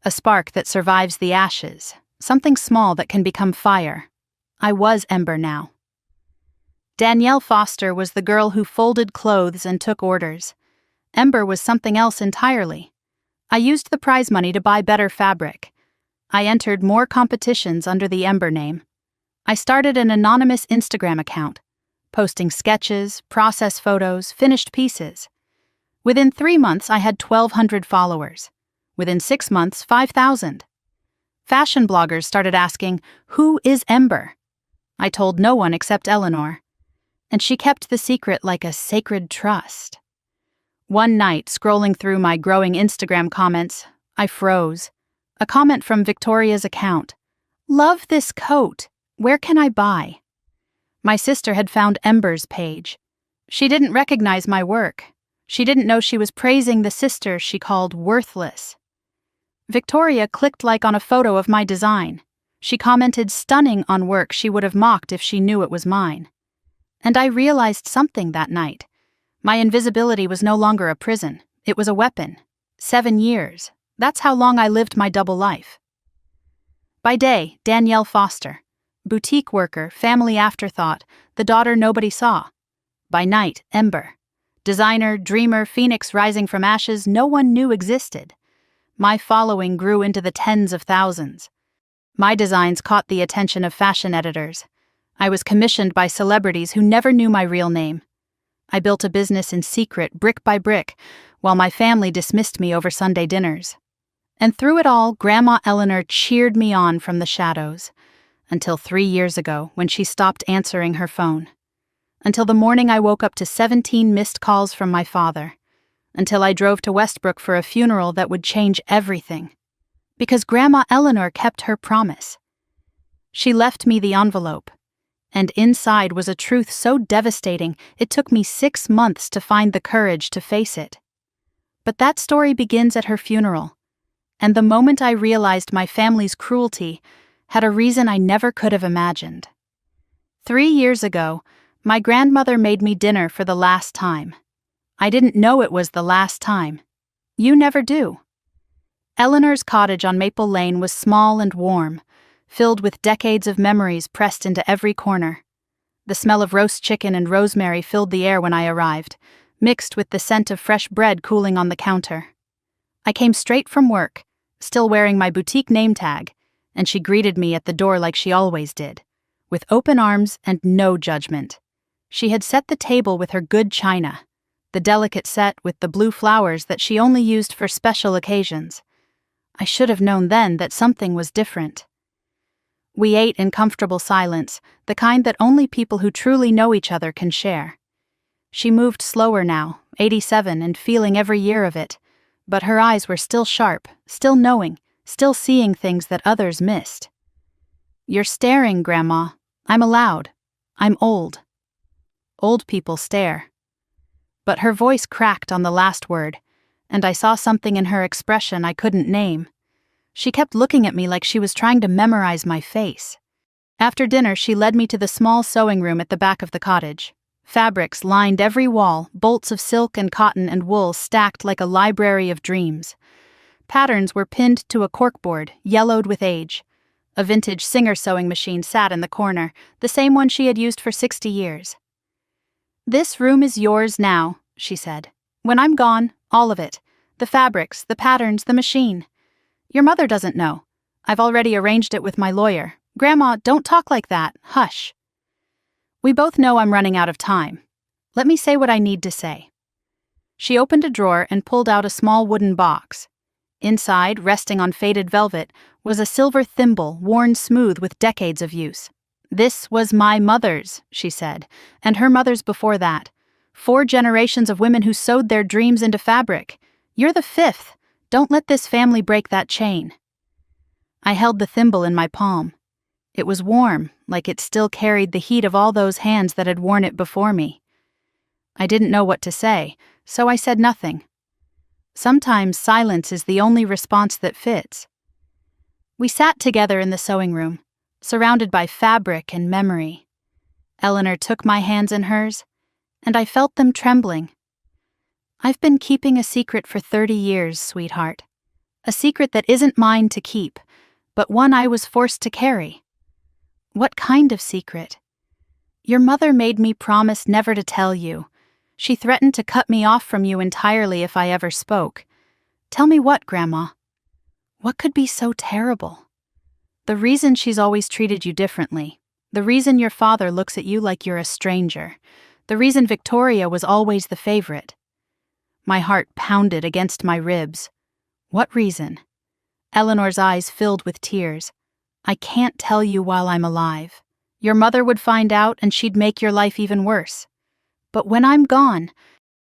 a spark that survives the ashes, something small that can become fire. I was Ember now. Danielle Foster was the girl who folded clothes and took orders. Ember was something else entirely. I used the prize money to buy better fabric. I entered more competitions under the Ember name. I started an anonymous Instagram account, posting sketches, process photos, finished pieces. Within 3 months, I had 1,200 followers. Within 6 months, 5,000. Fashion bloggers started asking, who is Ember? I told no one except Eleanor. And she kept the secret like a sacred trust. One night, scrolling through my growing Instagram comments, I froze. A comment from Victoria's account. Love this coat. Where can I buy? My sister had found Ember's page. She didn't recognize my work. She didn't know she was praising the sister she called worthless. Victoria clicked like on a photo of my design. She commented stunning on work she would have mocked if she knew it was mine. And I realized something that night. My invisibility was no longer a prison. It was a weapon. 7 years. That's how long I lived my double life. By day, Danielle Foster. Boutique worker, family afterthought, the daughter nobody saw. By night, Ember. Designer, dreamer, phoenix rising from ashes no one knew existed. My following grew into the tens of thousands. My designs caught the attention of fashion editors. I was commissioned by celebrities who never knew my real name. I built a business in secret, brick by brick, while my family dismissed me over Sunday dinners. And through it all, Grandma Eleanor cheered me on from the shadows. Until 3 years ago, when she stopped answering her phone. Until the morning I woke up to 17 missed calls from my father. Until I drove to Westbrook for a funeral that would change everything. Because Grandma Eleanor kept her promise. She left me the envelope. And inside was a truth so devastating it took me 6 months to find the courage to face it. But that story begins at her funeral. And the moment I realized my family's cruelty had a reason I never could have imagined. 3 years ago, my grandmother made me dinner for the last time. I didn't know it was the last time. You never do. Eleanor's cottage on Maple Lane was small and warm, filled with decades of memories pressed into every corner. The smell of roast chicken and rosemary filled the air when I arrived, mixed with the scent of fresh bread cooling on the counter. I came straight from work, still wearing my boutique name tag, and she greeted me at the door like she always did, with open arms and no judgment. She had set the table with her good china, the delicate set with the blue flowers that she only used for special occasions. I should have known then that something was different. We ate in comfortable silence, the kind that only people who truly know each other can share. She moved slower now, 87 and feeling every year of it, but her eyes were still sharp, still knowing, still seeing things that others missed. You're staring, Grandma. I'm allowed. I'm old. Old people stare. But her voice cracked on the last word, and I saw something in her expression I couldn't name. She kept looking at me like she was trying to memorize my face. After dinner, she led me to the small sewing room at the back of the cottage. Fabrics lined every wall, bolts of silk and cotton and wool stacked like a library of dreams. Patterns were pinned to a corkboard, yellowed with age. A vintage Singer sewing machine sat in the corner, the same one she had used for 60 years. "This room is yours now," she said. "When I'm gone, all of it. The fabrics, the patterns, the machine. Your mother doesn't know. I've already arranged it with my lawyer. Grandma, don't talk like that. Hush. We both know I'm running out of time. Let me say what I need to say." She opened a drawer and pulled out a small wooden box. Inside, resting on faded velvet, was a silver thimble worn smooth with decades of use. "This was my mother's," she said, "and her mother's before that. 4 generations of women who sewed their dreams into fabric. You're the 5th. Don't let this family break that chain." I held the thimble in my palm. It was warm, like it still carried the heat of all those hands that had worn it before me. I didn't know what to say, so I said nothing. Sometimes silence is the only response that fits. We sat together in the sewing room, surrounded by fabric and memory. Eleanor took my hands in hers, and I felt them trembling. "I've been keeping a secret for 30 years, sweetheart. A secret that isn't mine to keep, but one I was forced to carry." "What kind of secret?" "Your mother made me promise never to tell you. She threatened to cut me off from you entirely if I ever spoke." "Tell me what, Grandma?" "What could be so terrible?" "The reason she's always treated you differently. The reason your father looks at you like you're a stranger. The reason Victoria was always the favorite." My heart pounded against my ribs. "What reason?" Eleanor's eyes filled with tears. "I can't tell you while I'm alive. Your mother would find out and she'd make your life even worse. But when I'm gone,"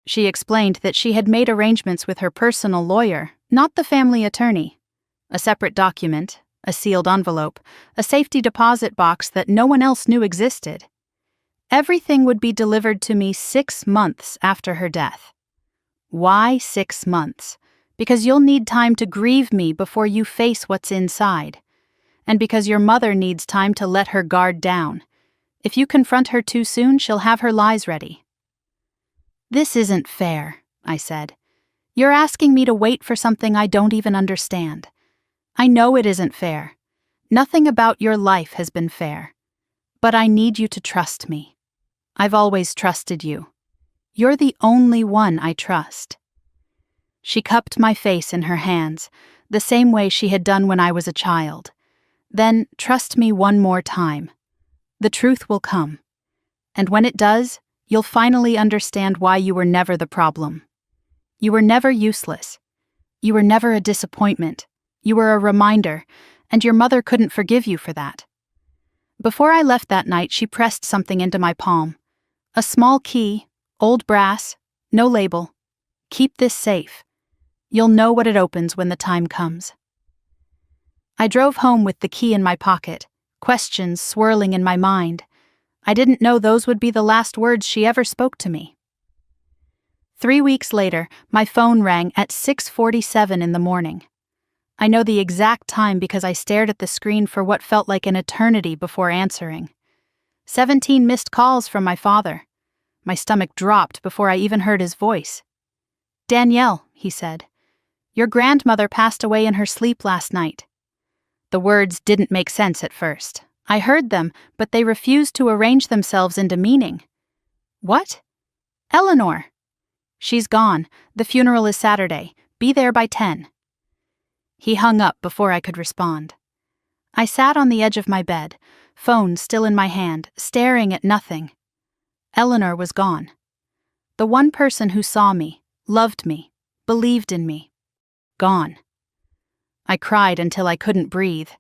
she explained that she had made arrangements with her personal lawyer, not the family attorney. A separate document, a sealed envelope, a safety deposit box that no one else knew existed. Everything would be delivered to me 6 months after her death. Why 6 months? Because you'll need time to grieve me before you face what's inside. And because your mother needs time to let her guard down. If you confront her too soon, she'll have her lies ready. "This isn't fair," I said. "You're asking me to wait for something I don't even understand. I know it isn't fair. Nothing about your life has been fair. But I need you to trust me. I've always trusted you. You're the only one I trust." She cupped my face in her hands, the same way she had done when I was a child. "Then trust me one more time. The truth will come. And when it does, you'll finally understand why you were never the problem. You were never useless. You were never a disappointment. You were a reminder, and your mother couldn't forgive you for that." Before I left that night, she pressed something into my palm. A small key, old brass, no label. "Keep this safe. You'll know what it opens when the time comes." I drove home with the key in my pocket, questions swirling in my mind. I didn't know those would be the last words she ever spoke to me. 3 weeks later, my phone rang at 6:47 in the morning. I know the exact time because I stared at the screen for what felt like an eternity before answering. 17 missed calls from my father. My stomach dropped before I even heard his voice. "Danielle," he said, "your grandmother passed away in her sleep last night." The words didn't make sense at first. I heard them, but they refused to arrange themselves into meaning. "What?" "Eleanor." "She's gone. The funeral is Saturday. Be there by 10. He hung up before I could respond. I sat on the edge of my bed, phone still in my hand, staring at nothing. Eleanor was gone. The one person who saw me, loved me, believed in me. Gone. I cried until I couldn't breathe.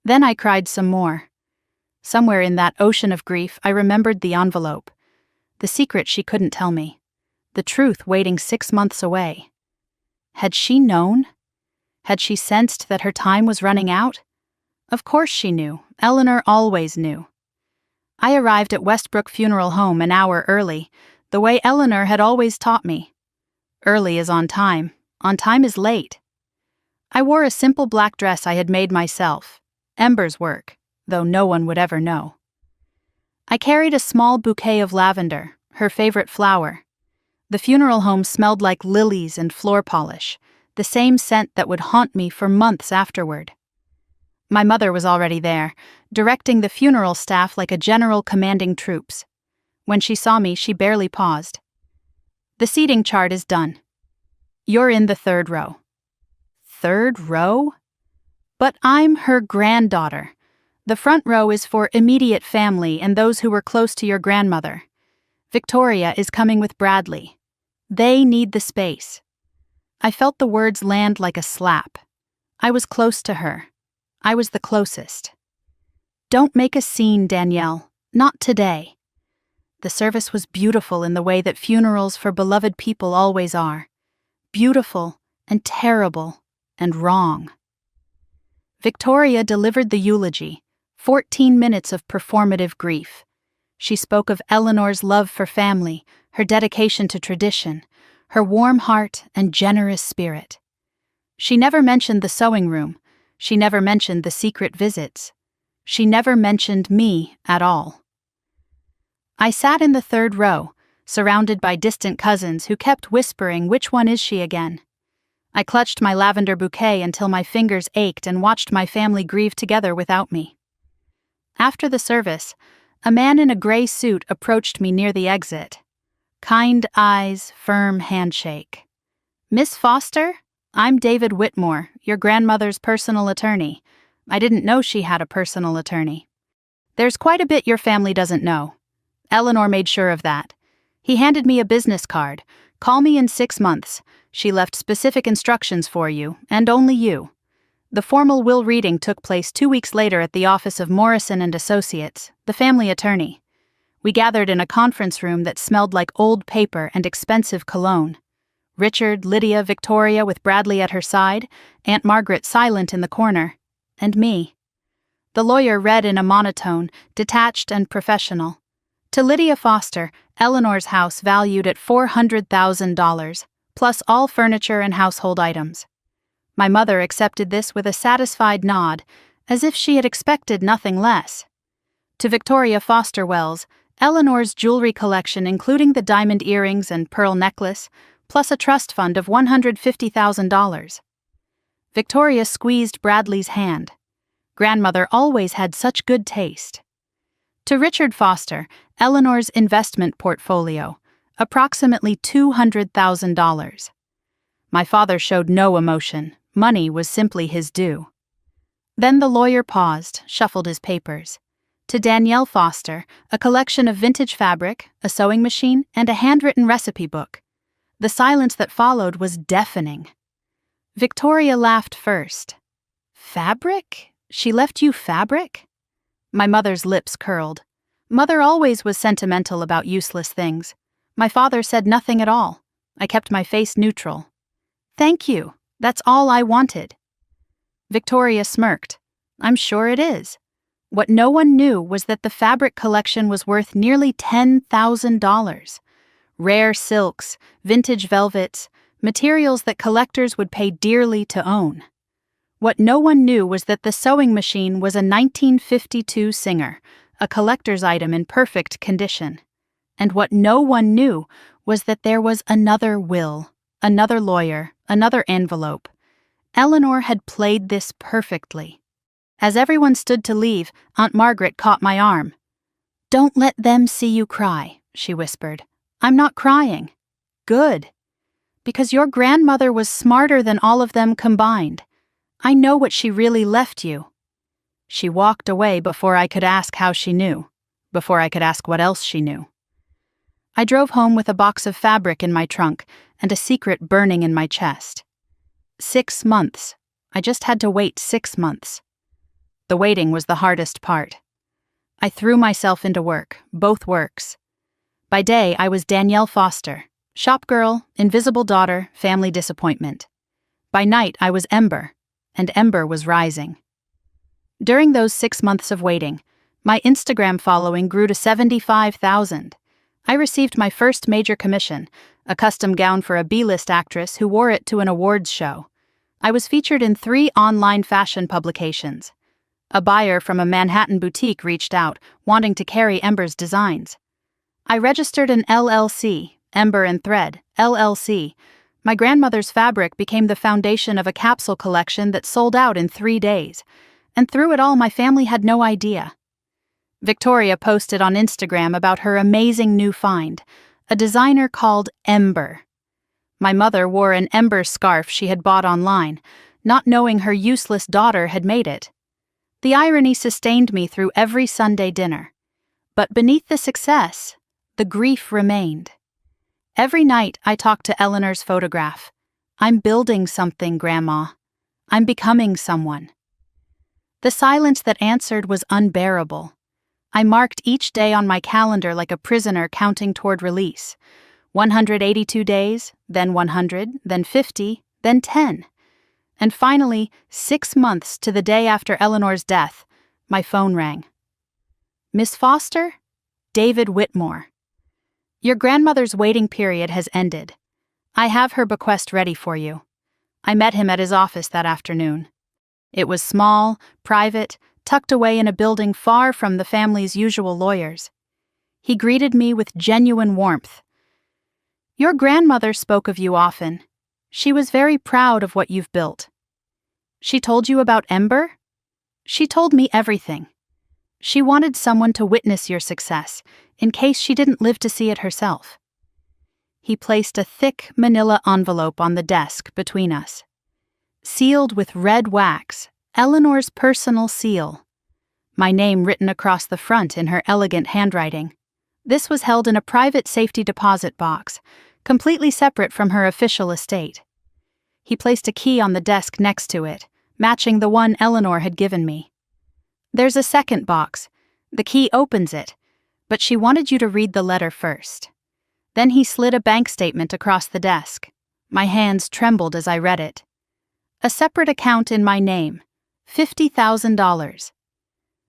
Then I cried some more. Somewhere in that ocean of grief, I remembered the envelope. The secret she couldn't tell me. The truth waiting 6 months away. Had she known? Had she sensed that her time was running out? Of course she knew. Eleanor always knew. I arrived at Westbrook Funeral Home an hour early, the way Eleanor had always taught me. Early is on time is late. I wore a simple black dress I had made myself, Ember's work, though no one would ever know. I carried a small bouquet of lavender, her favorite flower. The funeral home smelled like lilies and floor polish, the same scent that would haunt me for months afterward. My mother was already there, directing the funeral staff like a general commanding troops. When she saw me, she barely paused. "The seating chart is done. You're in the 3rd row." 3rd row? But I'm her granddaughter. The front row is for immediate family and those who were close to your grandmother. Victoria is coming with Bradley. They need the space. I felt the words land like a slap. I was close to her. I was the closest. "Don't make a scene, Danielle. Not today." The service was beautiful in the way that funerals for beloved people always are. Beautiful and terrible and wrong. Victoria delivered the eulogy, 14 minutes of performative grief. She spoke of Eleanor's love for family, her dedication to tradition, her warm heart and generous spirit. She never mentioned the sewing room. She never mentioned the secret visits. She never mentioned me at all. I sat in the 3rd row, surrounded by distant cousins who kept whispering, "Which one is she again?" I clutched my lavender bouquet until my fingers ached and watched my family grieve together without me. After the service, a man in a gray suit approached me near the exit. Kind eyes, firm handshake. "Miss Foster? I'm David Whitmore, your grandmother's personal attorney. I didn't know she had a personal attorney. There's quite a bit your family doesn't know. Eleanor made sure of that. He handed me a business card. Call me in 6 months. She left specific instructions for you, and only you." The formal will reading took place 2 weeks later at the office of Morrison and Associates, the family attorney. We gathered in a conference room that smelled like old paper and expensive cologne. Richard, Lydia, Victoria with Bradley at her side, Aunt Margaret silent in the corner, and me. The lawyer read in a monotone, detached and professional. To Lydia Foster, Eleanor's house valued at $400,000, plus all furniture and household items. My mother accepted this with a satisfied nod, as if she had expected nothing less. To Victoria Foster Wells, Eleanor's jewelry collection, including the diamond earrings and pearl necklace, plus a trust fund of $150,000. Victoria squeezed Bradley's hand. Grandmother always had such good taste. To Richard Foster, Eleanor's investment portfolio, approximately $200,000. My father showed no emotion. Money was simply his due. Then the lawyer paused, shuffled his papers. To Danielle Foster, a collection of vintage fabric, a sewing machine, and a handwritten recipe book. The silence that followed was deafening. Victoria laughed first. Fabric? She left you fabric? My mother's lips curled. Mother always was sentimental about useless things. My father said nothing at all. I kept my face neutral. Thank you. That's all I wanted. Victoria smirked. I'm sure it is. What no one knew was that the fabric collection was worth nearly $10,000. Rare silks, vintage velvets, materials that collectors would pay dearly to own. What no one knew was that the sewing machine was a 1952 Singer, a collector's item in perfect condition. And what no one knew was that there was another will, another lawyer, another envelope. Eleanor had played this perfectly. As everyone stood to leave, Aunt Margaret caught my arm. Don't let them see you cry, she whispered. I'm not crying. Good. Because your grandmother was smarter than all of them combined. I know what she really left you. She walked away before I could ask how she knew, before I could ask what else she knew. I drove home with a box of fabric in my trunk and a secret burning in my chest. 6 months. I just had to wait 6 months. The waiting was the hardest part. I threw myself into work, both works. By day, I was Danielle Foster, shop girl, invisible daughter, family disappointment. By night, I was Ember, and Ember was rising. During those 6 months of waiting, my Instagram following grew to 75,000. I received my first major commission, a custom gown for a B-list actress who wore it to an awards show. I was featured in 3 online fashion publications. A buyer from a Manhattan boutique reached out, wanting to carry Ember's designs. I registered an LLC, Ember and Thread, LLC. My grandmother's fabric became the foundation of a capsule collection that sold out in 3 days. And through it all, my family had no idea. Victoria posted on Instagram about her amazing new find, a designer called Ember. My mother wore an Ember scarf she had bought online, not knowing her useless daughter had made it. The irony sustained me through every Sunday dinner. But beneath the success, the grief remained. Every night I talked to Eleanor's photograph. I'm building something, Grandma. I'm becoming someone. The silence that answered was unbearable. I marked each day on my calendar like a prisoner counting toward release. 182 days, then 100, then 50, then 10. And finally, 6 months to the day after Eleanor's death, my phone rang. Miss Foster? David Whitmore. Your grandmother's waiting period has ended. I have her bequest ready for you. I met him at his office that afternoon. It was small, private, tucked away in a building far from the family's usual lawyers. He greeted me with genuine warmth. Your grandmother spoke of you often. She was very proud of what you've built. She told you about Ember? She told me everything. She wanted someone to witness your success, in case she didn't live to see it herself. He placed a thick manila envelope on the desk between us. Sealed with red wax, Eleanor's personal seal. My name written across the front in her elegant handwriting. This was held in a private safety deposit box, completely separate from her official estate. He placed a key on the desk next to it, matching the one Eleanor had given me. There's a second box. The key opens it, but she wanted you to read the letter first. Then he slid a bank statement across the desk. My hands trembled as I read it. A separate account in my name, $50,000.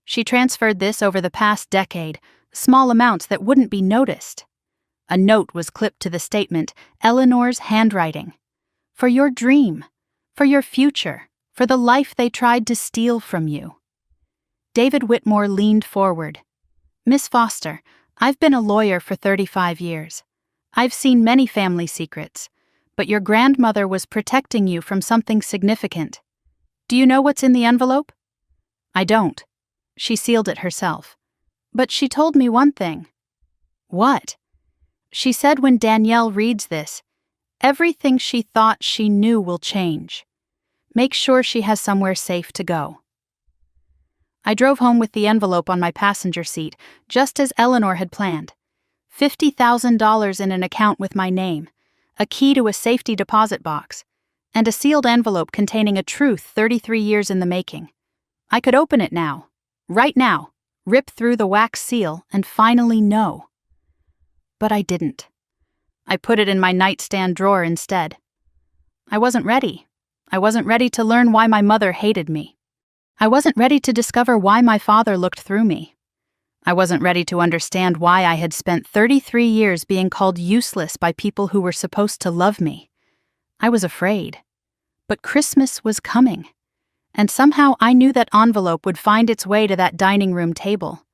She transferred this over the past decade, small amounts that wouldn't be noticed. A note was clipped to the statement, Eleanor's handwriting. For your dream, for your future, for the life they tried to steal from you. David Whitmore leaned forward. Miss Foster, I've been a lawyer for 35 years. I've seen many family secrets, but your grandmother was protecting you from something significant. Do you know what's in the envelope? I don't. She sealed it herself. But she told me one thing. What? She said when Danielle reads this, everything she thought she knew will change. Make sure she has somewhere safe to go. I drove home with the envelope on my passenger seat, just as Eleanor had planned. $50,000 in an account with my name, a key to a safety deposit box, and a sealed envelope containing a truth 33 years in the making. I could open it now, right now, rip through the wax seal, and finally know. But I didn't. I put it in my nightstand drawer instead. I wasn't ready. I wasn't ready to learn why my mother hated me. I wasn't ready to discover why my father looked through me. I wasn't ready to understand why I had spent 33 years being called useless by people who were supposed to love me. I was afraid. But Christmas was coming. And somehow I knew that envelope would find its way to that dining room table.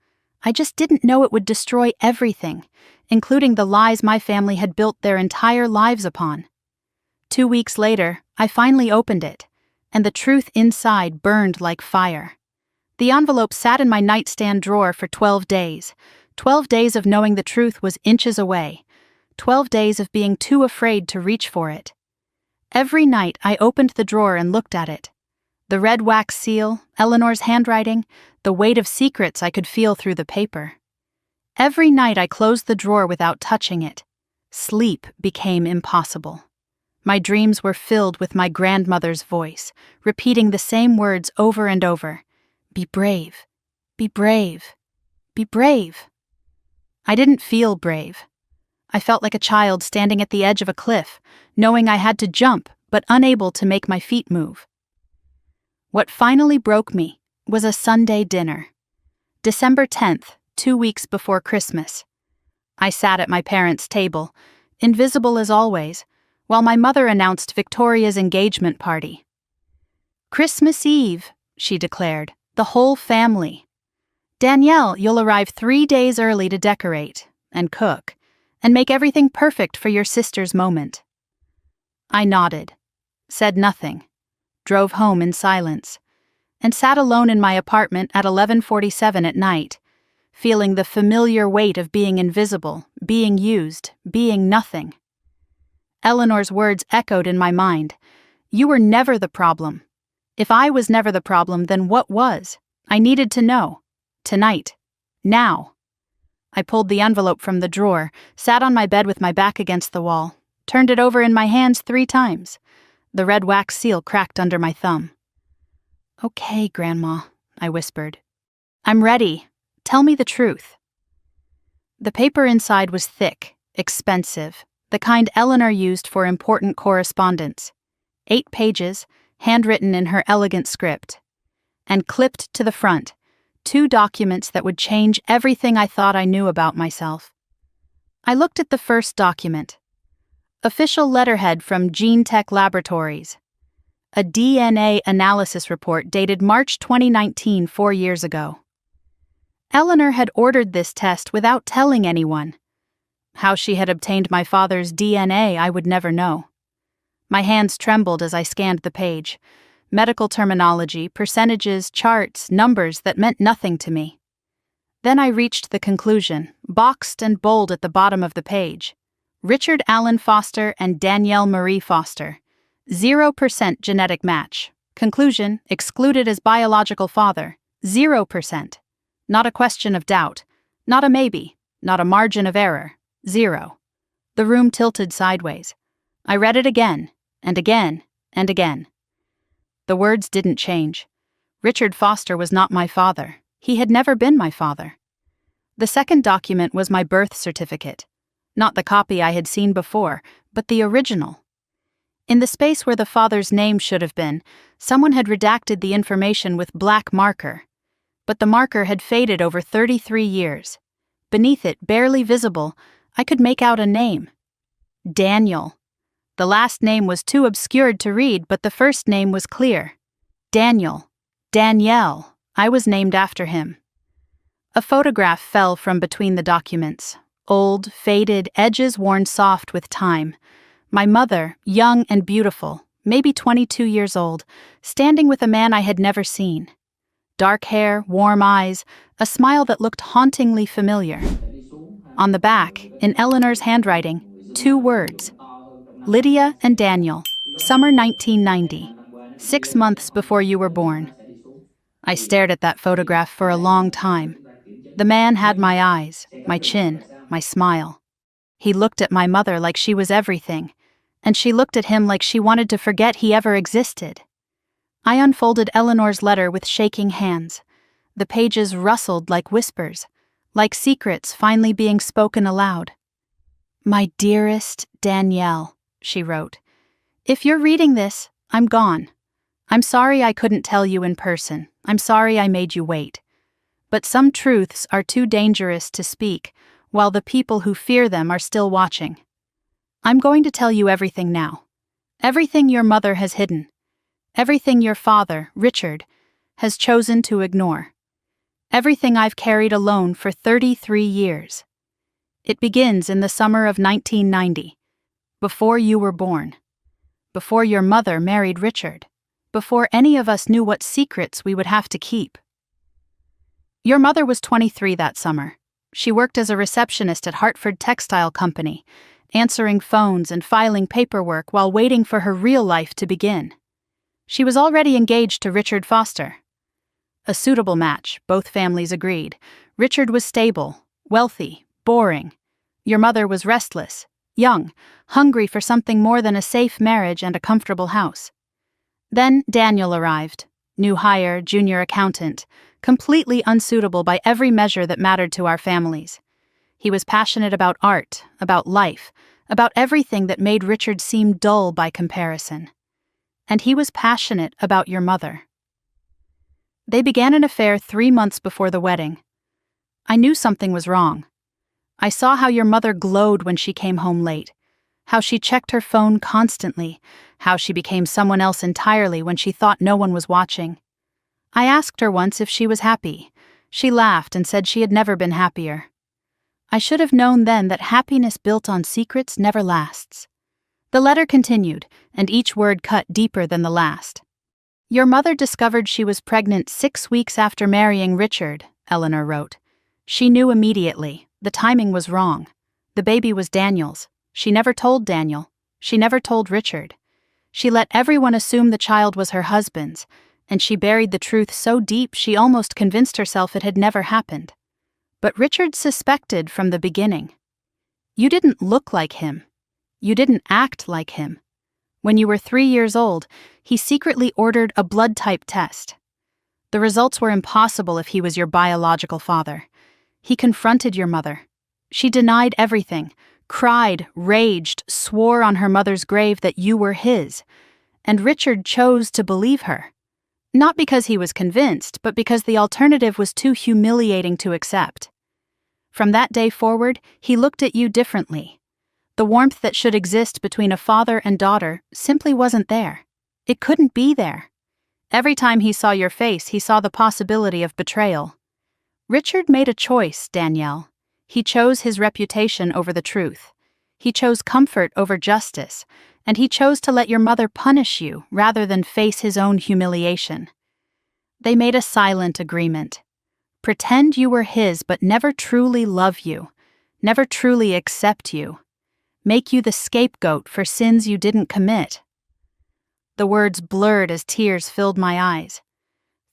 I just didn't know it would destroy everything, including the lies my family had built their entire lives upon. 2 weeks later, I finally opened it, and the truth inside burned like fire. The envelope sat in my nightstand drawer for 12 days. 12 days of knowing the truth was inches away. 12 days of being too afraid to reach for it. Every night I opened the drawer and looked at it. The red wax seal, Eleanor's handwriting, the weight of secrets I could feel through the paper. Every night I closed the drawer without touching it. Sleep became impossible. My dreams were filled with my grandmother's voice, repeating the same words over and over. Be brave. Be brave. Be brave. I didn't feel brave. I felt like a child standing at the edge of a cliff, knowing I had to jump, but unable to make my feet move. What finally broke me was a Sunday dinner. December 10th, 2 weeks before Christmas. I sat at my parents' table, invisible as always, while my mother announced Victoria's engagement party. Christmas Eve, she declared, the whole family. Danielle, you'll arrive 3 days early to decorate, and cook, and make everything perfect for your sister's moment. I nodded, said nothing, drove home in silence, and sat alone in my apartment at 11:47 at night, feeling the familiar weight of being invisible, being used, being nothing. Eleanor's words echoed in my mind. You were never the problem. If I was never the problem, then what was? I needed to know. Tonight. Now. I pulled the envelope from the drawer, sat on my bed with my back against the wall, turned it over in my hands 3 times. The red wax seal cracked under my thumb. Okay, Grandma, I whispered. I'm ready. Tell me the truth. The paper inside was thick, expensive, the kind Eleanor used for important correspondence. 8 pages, handwritten in her elegant script. And clipped to the front, 2 documents that would change everything I thought I knew about myself. I looked at the first document. Official letterhead from Gene Tech Laboratories. A DNA analysis report dated March 2019, 4 years ago. Eleanor had ordered this test without telling anyone. How she had obtained my father's DNA, I would never know. My hands trembled as I scanned the page. Medical terminology, percentages, charts, numbers that meant nothing to me. Then I reached the conclusion, boxed and bold at the bottom of the page. Richard Allen Foster and Danielle Marie Foster. 0% genetic match. Conclusion, excluded as biological father. 0%. Not a question of doubt. Not a maybe. Not a margin of error. 0. The room tilted sideways. I read it again, and again, and again. The words didn't change. Richard Foster was not my father. He had never been my father. The second document was my birth certificate. Not the copy I had seen before, but the original. In the space where the father's name should have been, someone had redacted the information with black marker. But the marker had faded over 33 years. Beneath it, barely visible, I could make out a name. Daniel. The last name was too obscured to read, but the first name was clear. Daniel. Danielle. I was named after him. A photograph fell from between the documents. Old, faded, edges worn soft with time. My mother, young and beautiful, maybe 22 years old, standing with a man I had never seen. dark hair, warm eyes, a smile that looked hauntingly familiar. On the back, in Eleanor's handwriting, 2 words: Lydia and Daniel, summer 1990, 6 months before you were born. I stared at that photograph for a long time. The man had my eyes, my chin, my smile. He looked at my mother like she was everything, and she looked at him like she wanted to forget he ever existed. I unfolded Eleanor's letter with shaking hands. The pages rustled like whispers, like secrets finally being spoken aloud. "My dearest Danielle," she wrote, "if you're reading this, I'm gone. I'm sorry I couldn't tell you in person. I'm sorry I made you wait. But some truths are too dangerous to speak, while the people who fear them are still watching. I'm going to tell you everything now. Everything your mother has hidden. Everything your father, Richard, has chosen to ignore. Everything I've carried alone for 33 years. It begins in the summer of 1990, before you were born, before your mother married Richard, before any of us knew what secrets we would have to keep. Your mother was 23 that summer. She worked as a receptionist at Hartford Textile Company, answering phones and filing paperwork while waiting for her real life to begin. She was already engaged to Richard Foster. A suitable match, both families agreed. Richard was stable, wealthy, boring. Your mother was restless, young, hungry for something more than a safe marriage and a comfortable house. Then Daniel arrived, new hire, junior accountant, completely unsuitable by every measure that mattered to our families. He was passionate about art, about life, about everything that made Richard seem dull by comparison. And he was passionate about your mother. They began an affair 3 months before the wedding. I knew something was wrong. I saw how your mother glowed when she came home late, how she checked her phone constantly, how she became someone else entirely when she thought no one was watching. I asked her once if she was happy. She laughed and said she had never been happier. I should have known then that happiness built on secrets never lasts. The letter continued, and each word cut deeper than the last. Your mother discovered she was pregnant 6 weeks after marrying Richard, Eleanor wrote. She knew immediately. The timing was wrong. The baby was Daniel's. She never told Daniel. She never told Richard. She let everyone assume the child was her husband's, and she buried the truth so deep she almost convinced herself it had never happened. But Richard suspected from the beginning. You didn't look like him. You didn't act like him. When you were 3 years old, he secretly ordered a blood type test. The results were impossible if he was your biological father. He confronted your mother. She denied everything, cried, raged, swore on her mother's grave that you were his. And Richard chose to believe her. Not because he was convinced, but because the alternative was too humiliating to accept. From that day forward, he looked at you differently. The warmth that should exist between a father and daughter simply wasn't there. It couldn't be there. Every time he saw your face, he saw the possibility of betrayal. Richard made a choice, Danielle. He chose his reputation over the truth. He chose comfort over justice, and he chose to let your mother punish you rather than face his own humiliation. They made a silent agreement. Pretend you were his but never truly love you, never truly accept you. Make you the scapegoat for sins you didn't commit. The words blurred as tears filled my eyes.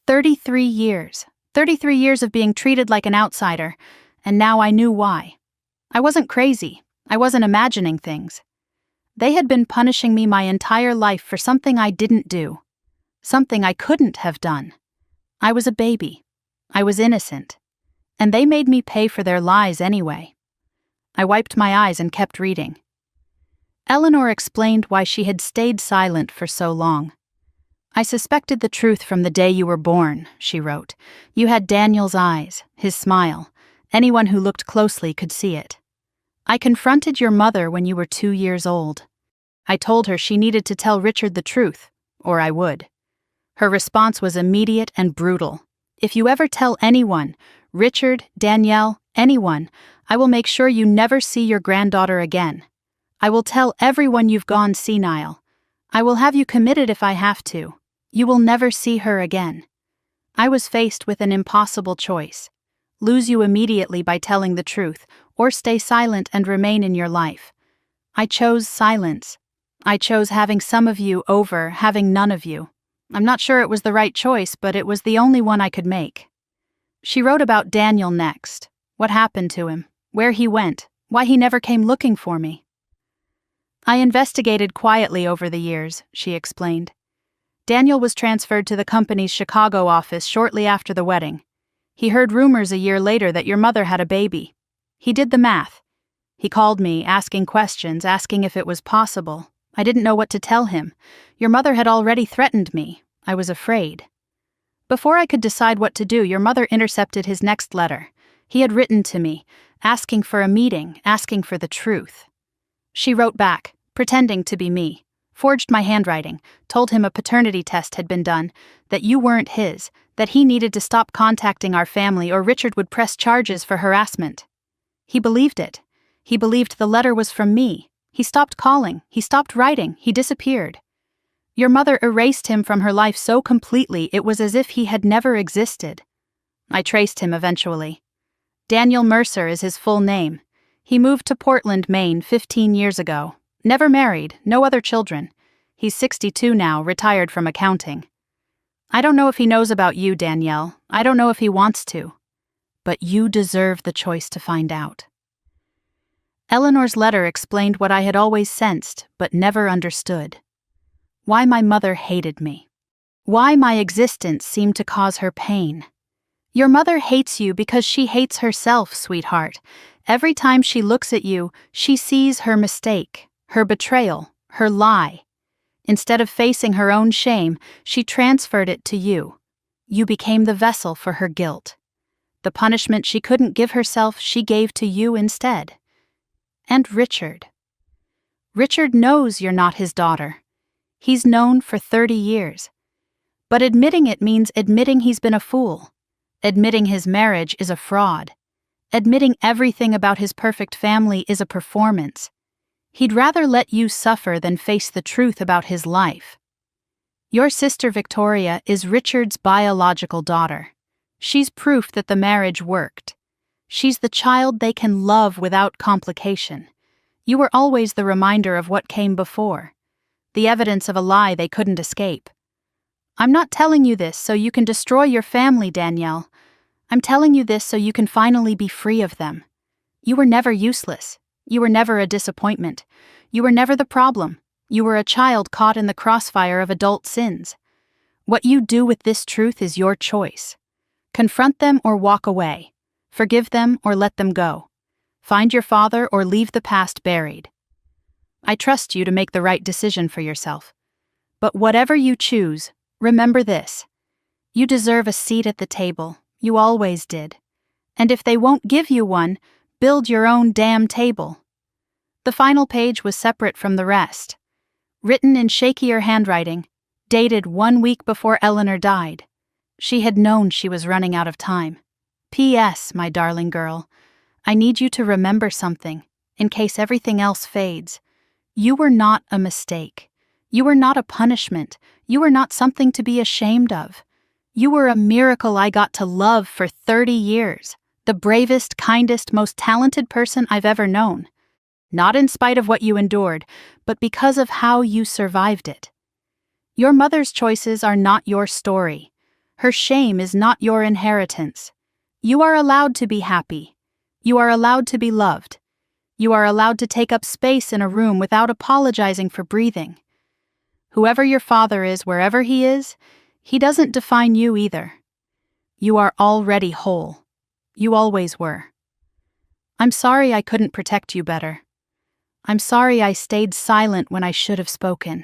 33 years. 33 years of being treated like an outsider, and now I knew why. I wasn't crazy. I wasn't imagining things. They had been punishing me my entire life for something I didn't do, something I couldn't have done. I was a baby. I was innocent. And they made me pay for their lies anyway. I wiped my eyes and kept reading. Eleanor explained why she had stayed silent for so long. I suspected the truth from the day you were born, she wrote. You had Daniel's eyes, his smile. Anyone who looked closely could see it. I confronted your mother when you were 2 years old. I told her she needed to tell Richard the truth, or I would. Her response was immediate and brutal. If you ever tell anyone, Richard, Danielle, anyone, I will make sure you never see your granddaughter again. I will tell everyone you've gone senile. I will have you committed if I have to. You will never see her again. I was faced with an impossible choice: lose you immediately by telling the truth, or stay silent and remain in your life. I chose silence. I chose having some of you over having none of you. I'm not sure it was the right choice, but it was the only one I could make. She wrote about Daniel next. What happened to him, where he went, why he never came looking for me. I investigated quietly over the years, she explained. Daniel was transferred to the company's Chicago office shortly after the wedding. He heard rumors a year later that your mother had a baby. He did the math. He called me, asking questions, asking if it was possible. I didn't know what to tell him. Your mother had already threatened me. I was afraid. Before I could decide what to do, your mother intercepted his next letter. He had written to me, asking for a meeting, asking for the truth. She wrote back, pretending to be me, forged my handwriting, told him a paternity test had been done, that you weren't his, that he needed to stop contacting our family or Richard would press charges for harassment. He believed it. He believed the letter was from me. He stopped calling, he stopped writing, he disappeared. Your mother erased him from her life so completely it was as if he had never existed. I traced him eventually. Daniel Mercer is his full name. He moved to Portland, Maine 15 years ago. Never married, no other children. He's 62 now, retired from accounting. I don't know if he knows about you, Danielle. I don't know if he wants to. But you deserve the choice to find out. Eleanor's letter explained what I had always sensed, but never understood. Why my mother hated me. Why my existence seemed to cause her pain. Your mother hates you because she hates herself, sweetheart. Every time she looks at you, she sees her mistake, her betrayal, her lie. Instead of facing her own shame, she transferred it to you. You became the vessel for her guilt. The punishment she couldn't give herself, she gave to you instead. And Richard. Richard knows you're not his daughter. He's known for 30 years. But admitting it means admitting he's been a fool. Admitting his marriage is a fraud. Admitting everything about his perfect family is a performance. He'd rather let you suffer than face the truth about his life. Your sister Victoria is Richard's biological daughter. She's proof that the marriage worked. She's the child they can love without complication. You were always the reminder of what came before. The evidence of a lie they couldn't escape. I'm not telling you this so you can destroy your family, Danielle. I'm telling you this so you can finally be free of them. You were never useless. You were never a disappointment. You were never the problem. You were a child caught in the crossfire of adult sins. What you do with this truth is your choice. Confront them or walk away. Forgive them or let them go. Find your father or leave the past buried. I trust you to make the right decision for yourself. But whatever you choose, remember this. You deserve a seat at the table. You always did. And if they won't give you one, build your own damn table. The final page was separate from the rest. Written in shakier handwriting, dated 1 week before Eleanor died. She had known she was running out of time. P.S., my darling girl, I need you to remember something, in case everything else fades. You were not a mistake. You were not a punishment. You were not something to be ashamed of. You were a miracle I got to love for 30 years. The bravest, kindest, most talented person I've ever known. Not in spite of what you endured, but because of how you survived it. Your mother's choices are not your story. Her shame is not your inheritance. You are allowed to be happy. You are allowed to be loved. You are allowed to take up space in a room without apologizing for breathing. Whoever your father is, wherever he is, he doesn't define you either. You are already whole. You always were. I'm sorry I couldn't protect you better. I'm sorry I stayed silent when I should have spoken.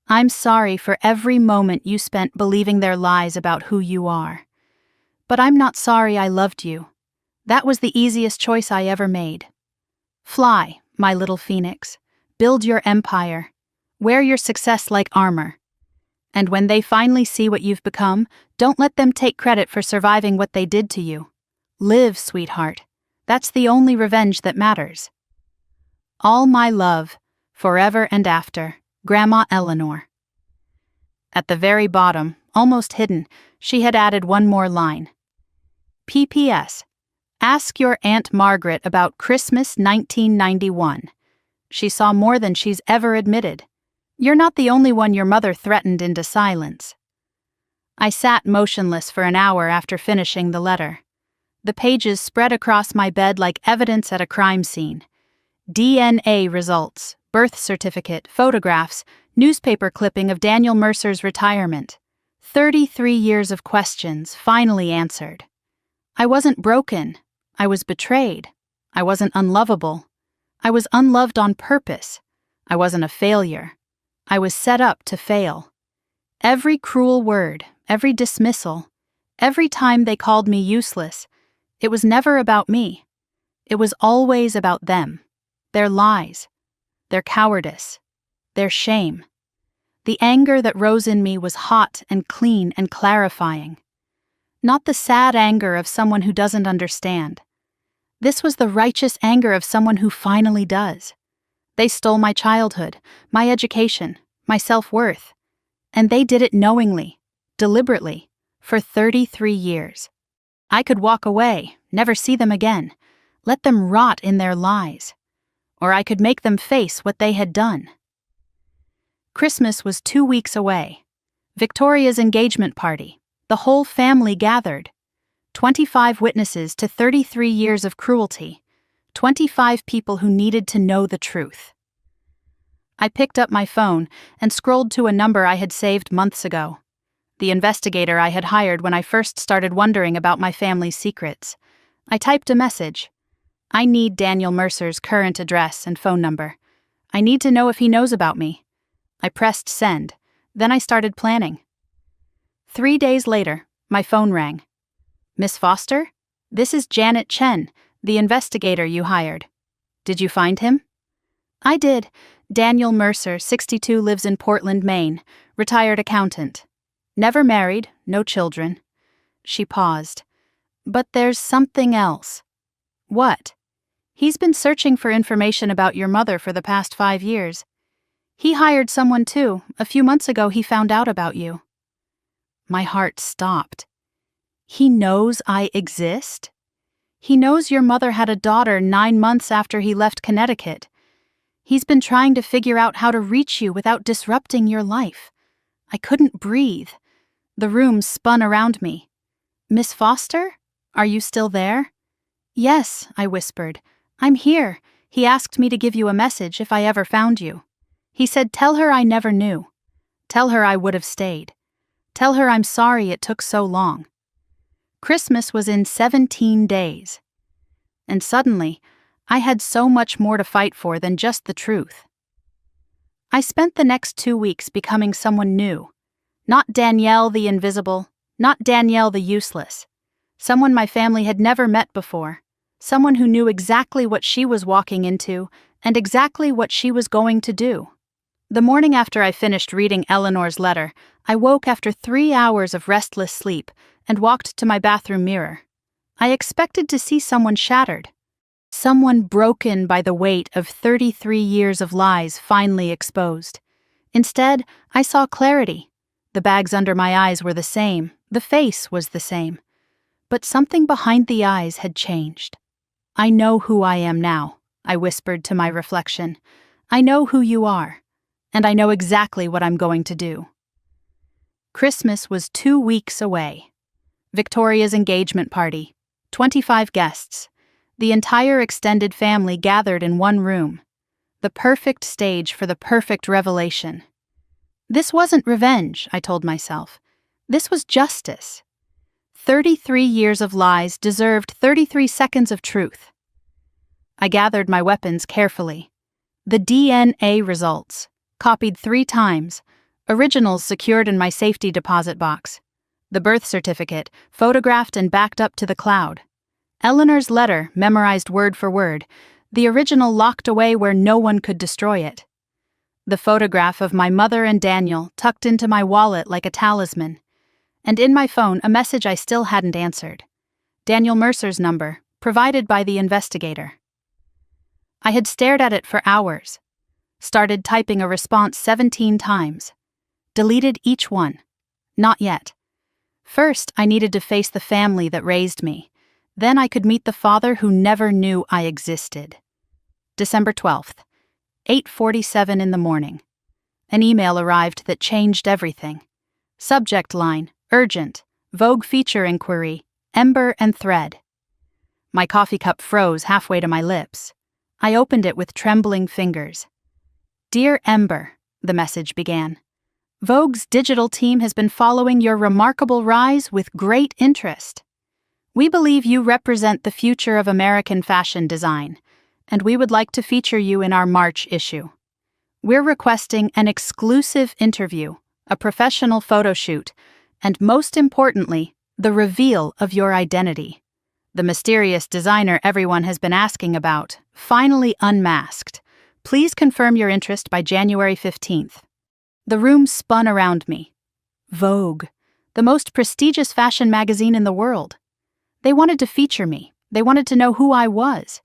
I'm sorry for every moment you spent believing their lies about who you are. But I'm not sorry I loved you. That was the easiest choice I ever made. Fly, my little phoenix. Build your empire. Wear your success like armor. And when they finally see what you've become, don't let them take credit for surviving what they did to you. Live, sweetheart. That's the only revenge that matters. All my love, forever and after, Grandma Eleanor. At the very bottom, almost hidden, She had added one more line. P.P.S. Ask your Aunt Margaret about Christmas 1991. She saw more than she's ever admitted. You're not the only one your mother threatened into silence. I sat motionless for an hour after finishing the letter. The pages spread across my bed like evidence at a crime scene. DNA results, birth certificate, photographs, newspaper clipping of Daniel Mercer's retirement. 33 years of questions finally answered. I wasn't broken. I was betrayed. I wasn't unlovable. I was unloved on purpose. I wasn't a failure. I was set up to fail. Every cruel word, every dismissal, every time they called me useless, it was never about me. It was always about them, their lies, their cowardice, their shame. The anger that rose in me was hot and clean and clarifying. Not the sad anger of someone who doesn't understand. This was the righteous anger of someone who finally does. They stole my childhood, my education, my self-worth, and they did it knowingly, deliberately, for 33 years. I could walk away, never see them again, let them rot in their lies. Or I could make them face what they had done. Christmas was 2 weeks away. Victoria's engagement party. The whole family gathered. 25 witnesses to 33 years of cruelty. 25 people who needed to know the truth. I picked up my phone and scrolled to a number I had saved months ago. The investigator I had hired when I first started wondering about my family's secrets. I typed a message. I need Daniel Mercer's current address and phone number. I need to know if he knows about me. I pressed send. Then I started planning. 3 days later, my phone rang. Miss Foster? This is Janet Chen, the investigator you hired. Did you find him? I did. Daniel Mercer, 62, lives in Portland, Maine, retired accountant. Never married, no children. She paused. But there's something else. What? He's been searching for information about your mother for the past 5 years. He hired someone too. A few months ago he found out about you. My heart stopped. He knows I exist? He knows your mother had a daughter 9 months after he left Connecticut. He's been trying to figure out how to reach you without disrupting your life. I couldn't breathe. The room spun around me. Miss Foster? Are you still there? Yes, I whispered. I'm here. He asked me to give you a message if I ever found you. He said, tell her I never knew. Tell her I would have stayed. Tell her I'm sorry it took so long. Christmas was in 17 days. And suddenly, I had so much more to fight for than just the truth. I spent the next 2 weeks becoming someone new. Not Danielle the invisible, not Danielle the useless. Someone my family had never met before. Someone who knew exactly what she was walking into and exactly what she was going to do. The morning after I finished reading Eleanor's letter, I woke after 3 hours of restless sleep and walked to my bathroom mirror. I expected to see someone shattered. Someone broken by the weight of 33 years of lies finally exposed. Instead, I saw clarity. The bags under my eyes were the same. The face was the same. But something behind the eyes had changed. I know who I am now, I whispered to my reflection. I know who you are, and I know exactly what I'm going to do. Christmas was 2 weeks away. Victoria's engagement party. 25 guests. The entire extended family gathered in one room. The perfect stage for the perfect revelation. This wasn't revenge, I told myself. This was justice. 33 years of lies deserved 33 seconds of truth. I gathered my weapons carefully. The DNA results, copied 3 times, originals secured in my safety deposit box. The birth certificate, photographed and backed up to the cloud. Eleanor's letter, memorized word for word, the original locked away where no one could destroy it. The photograph of my mother and Daniel tucked into my wallet like a talisman. And in my phone, a message I still hadn't answered. Daniel Mercer's number, provided by the investigator. I had stared at it for hours. Started typing a response 17 times. Deleted each one. Not yet. First, I needed to face the family that raised me. Then I could meet the father who never knew I existed. December 12th, 8:47 in the morning. An email arrived that changed everything. Subject line, urgent, Vogue feature inquiry, Ember and Thread. My coffee cup froze halfway to my lips. I opened it with trembling fingers. Dear Ember, the message began. Vogue's digital team has been following your remarkable rise with great interest. We believe you represent the future of American fashion design, and we would like to feature you in our March issue. We're requesting an exclusive interview, a professional photo shoot, and most importantly, the reveal of your identity. The mysterious designer everyone has been asking about, finally unmasked. Please confirm your interest by January 15th. The room spun around me. Vogue, the most prestigious fashion magazine in the world. They wanted to feature me. They wanted to know who I was.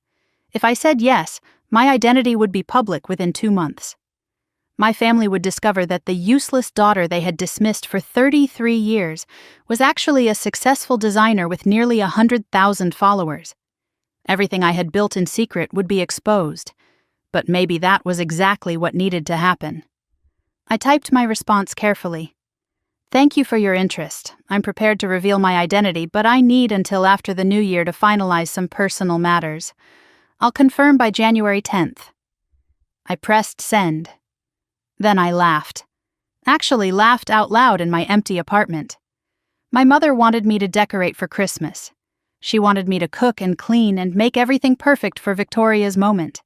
If I said yes, my identity would be public within 2 months. My family would discover that the useless daughter they had dismissed for 33 years was actually a successful designer with nearly 100,000 followers. Everything I had built in secret would be exposed, but maybe that was exactly what needed to happen. I typed my response carefully. Thank you for your interest. I'm prepared to reveal my identity, but I need until after the new year to finalize some personal matters. I'll confirm by January 10th. I pressed send. Then I laughed. Actually laughed out loud in my empty apartment. My mother wanted me to decorate for Christmas. She wanted me to cook and clean and make everything perfect for Victoria's moment.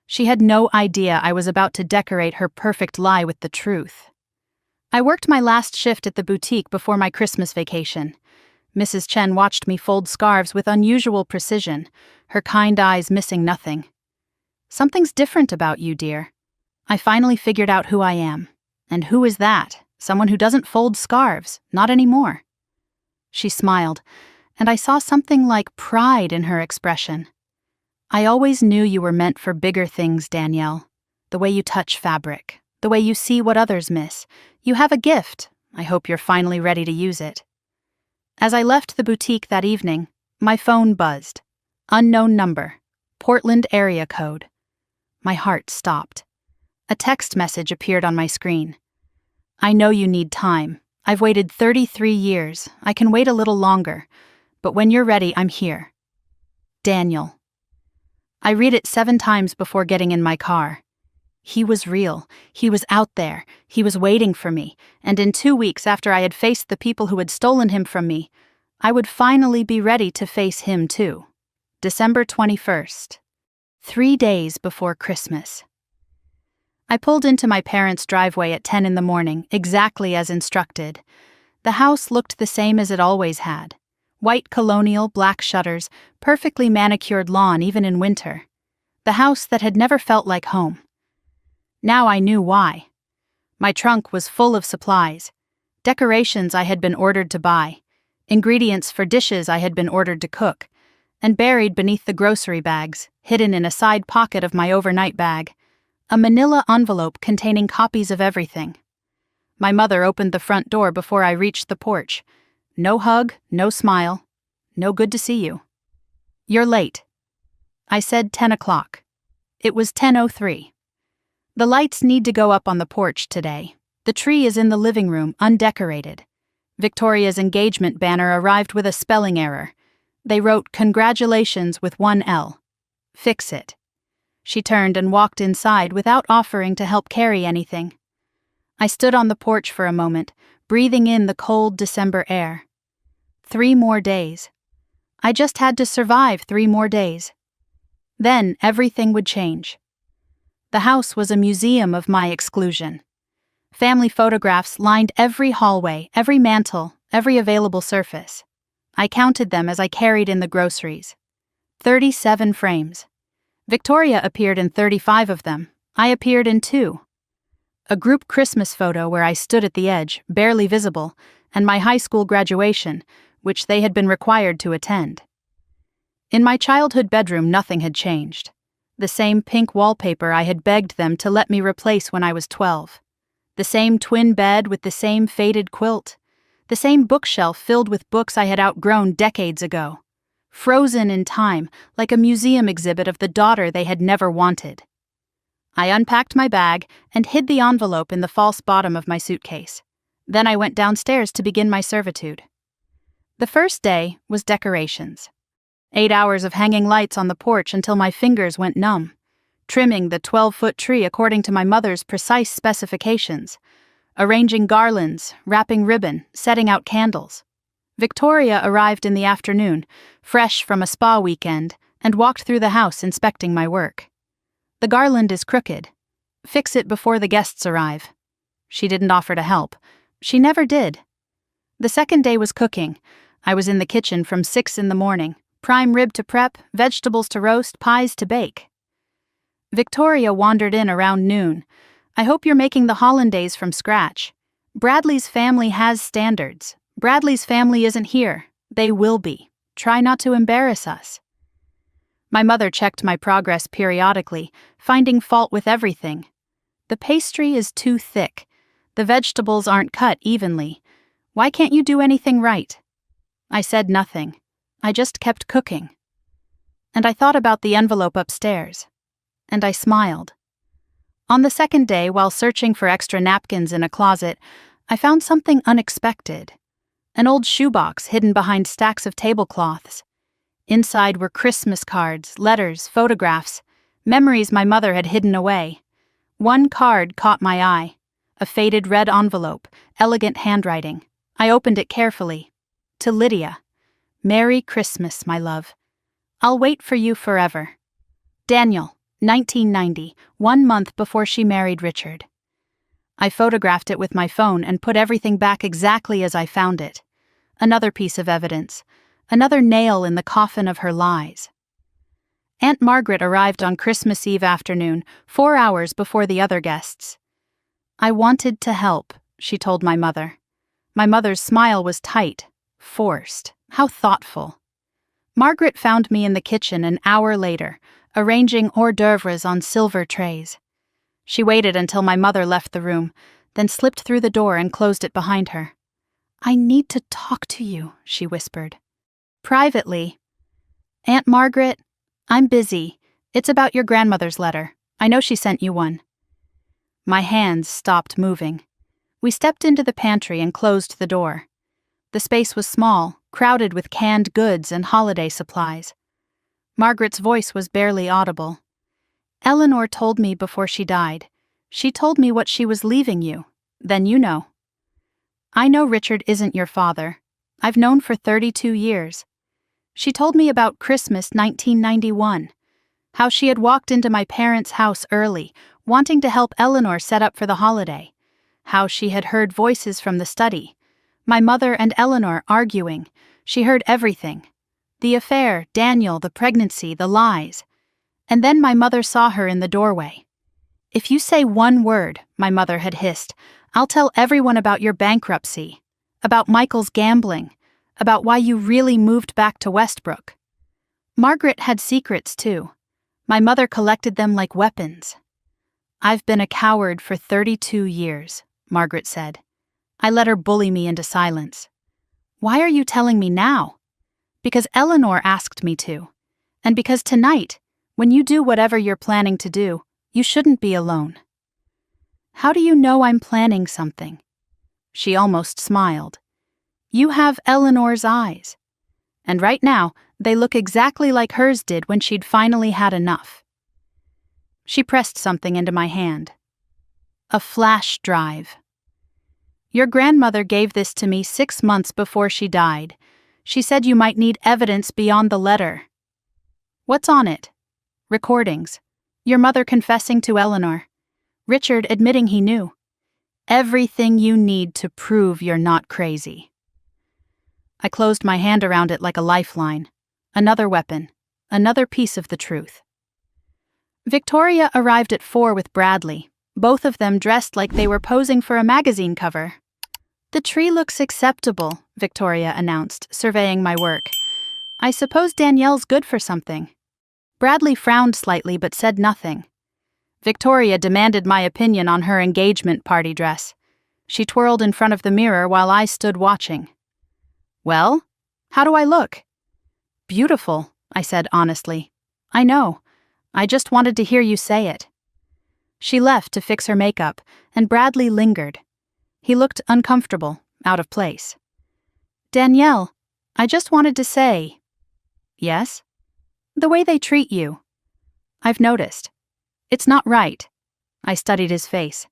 She had no idea I was about to decorate her perfect lie with the truth. I worked my last shift at the boutique before my Christmas vacation. Mrs. Chen watched me fold scarves with unusual precision, her kind eyes missing nothing. Something's different about you, dear. I finally figured out who I am. And who is that? Someone who doesn't fold scarves, not anymore. She smiled, and I saw something like pride in her expression. I always knew you were meant for bigger things, Danielle. The way you touch fabric, the way you see what others miss. You have a gift. I hope you're finally ready to use it. As I left the boutique that evening, my phone buzzed. Unknown number. Portland area code. My heart stopped. A text message appeared on my screen. I know you need time. I've waited 33 years. I can wait a little longer. But when you're ready, I'm here. Daniel. I read it 7 times before getting in my car. He was real. He was out there. He was waiting for me. And in 2 weeks after I had faced the people who had stolen him from me, I would finally be ready to face him too. December 21st. 3 days before Christmas. I pulled into my parents' driveway at 10 in the morning, exactly as instructed. The house looked the same as it always had. White colonial, black shutters, perfectly manicured lawn even in winter. The house that had never felt like home. Now I knew why. My trunk was full of supplies. Decorations I had been ordered to buy. Ingredients for dishes I had been ordered to cook. And buried beneath the grocery bags, hidden in a side pocket of my overnight bag, a manila envelope containing copies of everything. My mother opened the front door before I reached the porch. No hug, no smile, no good to see you. You're late. I said 10 o'clock. It was 10:03. The lights need to go up on the porch today. The tree is in the living room, undecorated. Victoria's engagement banner arrived with a spelling error. They wrote congratulations with 1 L. Fix it. She turned and walked inside without offering to help carry anything. I stood on the porch for a moment, breathing in the cold December air. 3 more days. I just had to survive 3 more days. Then everything would change. The house was a museum of my exclusion. Family photographs lined every hallway, every mantel, every available surface. I counted them as I carried in the groceries. 37 frames. Victoria appeared in 35 of them. I appeared in 2. A group Christmas photo where I stood at the edge, barely visible, and my high school graduation, which they had been required to attend. In my childhood bedroom, nothing had changed. The same pink wallpaper I had begged them to let me replace when I was 12. The same twin bed with the same faded quilt. The same bookshelf filled with books I had outgrown decades ago. Frozen in time, like a museum exhibit of the daughter they had never wanted. I unpacked my bag and hid the envelope in the false bottom of my suitcase. Then I went downstairs to begin my servitude. The first day was decorations. 8 hours of hanging lights on the porch until my fingers went numb, trimming the 12-foot tree according to my mother's precise specifications, arranging garlands, wrapping ribbon, setting out candles. Victoria arrived in the afternoon, fresh from a spa weekend, and walked through the house inspecting my work. The garland is crooked. Fix it before the guests arrive. She didn't offer to help. She never did. The second day was cooking. I was in the kitchen from 6 in the morning, prime rib to prep, vegetables to roast, pies to bake. Victoria wandered in around noon. I hope you're making the hollandaise from scratch. Bradley's family has standards. Bradley's family isn't here. They will be. Try not to embarrass us. My mother checked my progress periodically, finding fault with everything. The pastry is too thick. The vegetables aren't cut evenly. Why can't you do anything right? I said nothing. I just kept cooking. And I thought about the envelope upstairs. And I smiled. On the second day, while searching for extra napkins in a closet, I found something unexpected. An old shoebox hidden behind stacks of tablecloths. Inside were Christmas cards, letters, photographs, memories my mother had hidden away. One card caught my eye. A faded red envelope, elegant handwriting. I opened it carefully. To Lydia. Merry Christmas, my love. I'll wait for you forever. Daniel, 1990, 1 month before she married Richard. I photographed it with my phone and put everything back exactly as I found it. Another piece of evidence. Another nail in the coffin of her lies. Aunt Margaret arrived on Christmas Eve afternoon, 4 hours before the other guests. I wanted to help, she told my mother. My mother's smile was tight, forced. How thoughtful. Margaret found me in the kitchen an hour later, arranging hors d'oeuvres on silver trays. She waited until my mother left the room, then slipped through the door and closed it behind her. I need to talk to you, she whispered. Privately. Aunt Margaret, I'm busy. It's about your grandmother's letter. I know she sent you one. My hands stopped moving. We stepped into the pantry and closed the door. The space was small, crowded with canned goods and holiday supplies. Margaret's voice was barely audible. Eleanor told me before she died. She told me what she was leaving you. Then you know. I know Richard isn't your father. I've known for 32 years. She told me about Christmas 1991, how she had walked into my parents' house early, wanting to help Eleanor set up for the holiday, how she had heard voices from the study, my mother and Eleanor arguing. She heard everything. The affair, Daniel, the pregnancy, the lies. And then my mother saw her in the doorway. If you say one word, my mother had hissed, I'll tell everyone about your bankruptcy, about Michael's gambling, about why you really moved back to Westbrook. Margaret had secrets too. My mother collected them like weapons. I've been a coward for 32 years, Margaret said. I let her bully me into silence. Why are you telling me now? Because Eleanor asked me to. And because tonight, when you do whatever you're planning to do, you shouldn't be alone. How do you know I'm planning something? She almost smiled. You have Eleanor's eyes. And right now, they look exactly like hers did when she'd finally had enough. She pressed something into my hand. A flash drive. Your grandmother gave this to me 6 months before she died. She said you might need evidence beyond the letter. What's on it? Recordings. Your mother confessing to Eleanor. Richard admitting he knew. Everything you need to prove you're not crazy. I closed my hand around it like a lifeline. Another weapon. Another piece of the truth. Victoria arrived at 4 with Bradley, both of them dressed like they were posing for a magazine cover. The tree looks acceptable, Victoria announced, surveying my work. I suppose Danielle's good for something. Bradley frowned slightly but said nothing. Victoria demanded my opinion on her engagement party dress. She twirled in front of the mirror while I stood watching. "Well, how do I look?" "Beautiful," I said honestly. "I know. I just wanted to hear you say it." She left to fix her makeup, and Bradley lingered. He looked uncomfortable, out of place. "Danielle, I just wanted to say..." "Yes?" "The way they treat you. I've noticed. It's not right." I studied his face.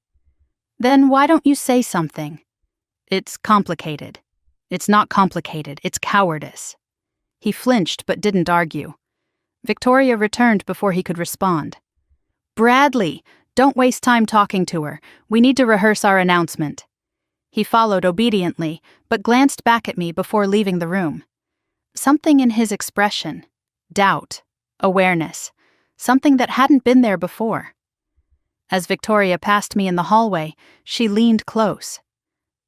"Then why don't you say something?" "It's complicated." "It's not complicated, it's cowardice." He flinched but didn't argue. Victoria returned before he could respond. "Bradley, don't waste time talking to her. We need to rehearse our announcement." He followed obediently, but glanced back at me before leaving the room. Something in his expression, doubt, awareness, something that hadn't been there before. As Victoria passed me in the hallway, she leaned close.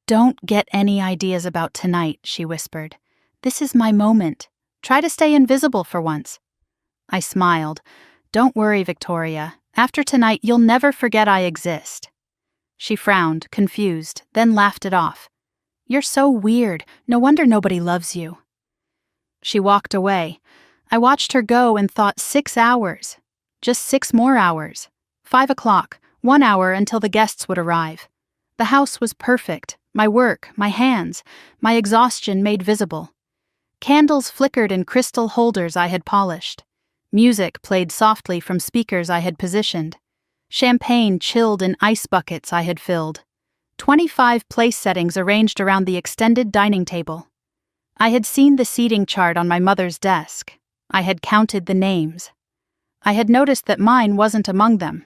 "Don't get any ideas about tonight," she whispered. "This is my moment. Try to stay invisible for once." I smiled. "Don't worry, Victoria. After tonight, you'll never forget I exist." She frowned, confused, then laughed it off. "You're so weird. No wonder nobody loves you." She walked away. I watched her go and thought 6 hours. Just 6 more hours. 5 o'clock, 1 hour until the guests would arrive. The house was perfect. My work, my hands, my exhaustion made visible. Candles flickered in crystal holders I had polished. Music played softly from speakers I had positioned. Champagne chilled in ice buckets I had filled. 25 place settings arranged around the extended dining table. I had seen the seating chart on my mother's desk. I had counted the names. I had noticed that mine wasn't among them.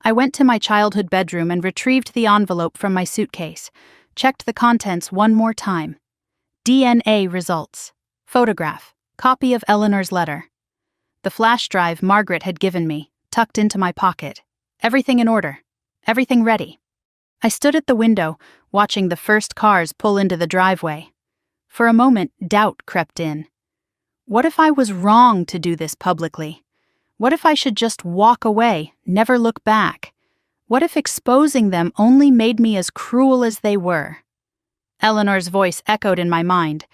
I went to my childhood bedroom and retrieved the envelope from my suitcase, checked the contents one more time. DNA results. Photograph. Copy of Eleanor's letter. The flash drive Margaret had given me, tucked into my pocket. Everything in order. Everything ready. I stood at the window, watching the first cars pull into the driveway. For a moment, doubt crept in. What if I was wrong to do this publicly? What if I should just walk away, never look back? What if exposing them only made me as cruel as they were? Eleanor's voice echoed in my mind.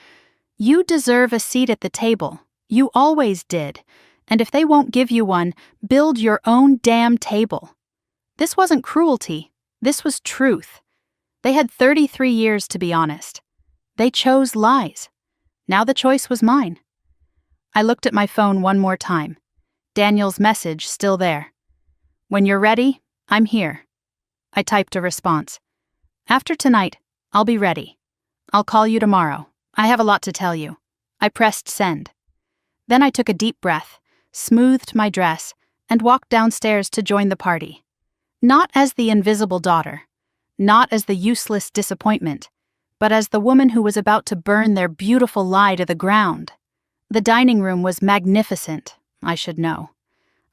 "You deserve a seat at the table. You always did. And if they won't give you one, build your own damn table." This wasn't cruelty. This was truth. They had 33 years to be honest. They chose lies. Now the choice was mine. I looked at my phone one more time. Daniel's message still there. "When you're ready, I'm here." I typed a response. "After tonight, I'll be ready. I'll call you tomorrow. I have a lot to tell you." I pressed send. Then I took a deep breath, smoothed my dress, and walked downstairs to join the party. Not as the invisible daughter, not as the useless disappointment, but as the woman who was about to burn their beautiful lie to the ground. The dining room was magnificent, I should know.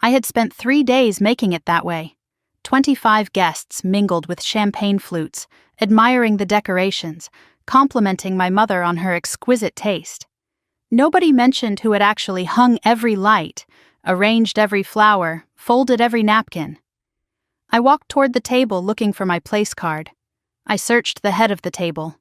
I had spent 3 days making it that way. 25 guests mingled with champagne flutes, admiring the decorations, complimenting my mother on her exquisite taste. Nobody mentioned who had actually hung every light, arranged every flower, folded every napkin. I walked toward the table looking for my place card. I searched the head of the table.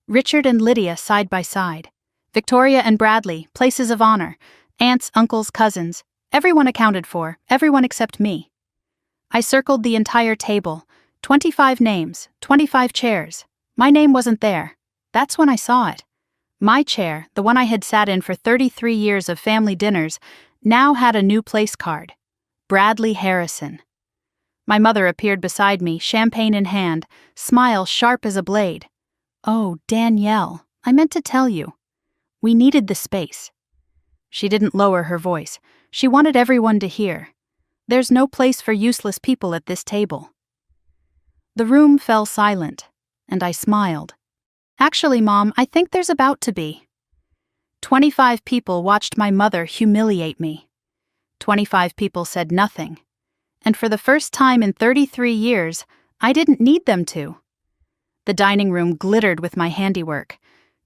Richard and Lydia side by side. Victoria and Bradley, places of honor. Aunts, uncles, cousins. Everyone accounted for, everyone except me. I circled the entire table. 25 names, 25 chairs. My name wasn't there. That's when I saw it. My chair, the one I had sat in for 33 years of family dinners, now had a new place card. Bradley Harrison. My mother appeared beside me, champagne in hand, smile sharp as a blade. "Oh, Danielle, I meant to tell you. We needed the space." She didn't lower her voice. She wanted everyone to hear. "There's no place for useless people at this table." The room fell silent, and I smiled. "Actually, Mom, I think there's about to be." 25 people watched my mother humiliate me. 25 people said nothing. And for the first time in 33 years, I didn't need them to. The dining room glittered with my handiwork.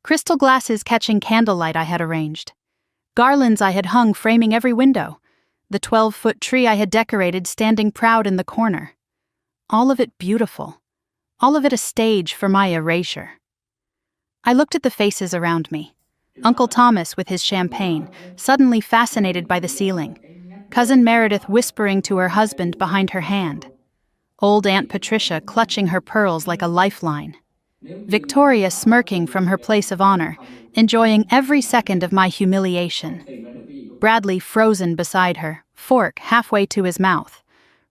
Crystal glasses catching candlelight I had arranged. Garlands I had hung framing every window. The 12-foot tree I had decorated standing proud in the corner. All of it beautiful. all of it a stage for my erasure. I looked at the faces around me. Uncle Thomas with his champagne, suddenly fascinated by the ceiling. Cousin Meredith whispering to her husband behind her hand. Old Aunt Patricia clutching her pearls like a lifeline. Victoria smirking from her place of honor, enjoying every second of my humiliation. Bradley frozen beside her, fork halfway to his mouth.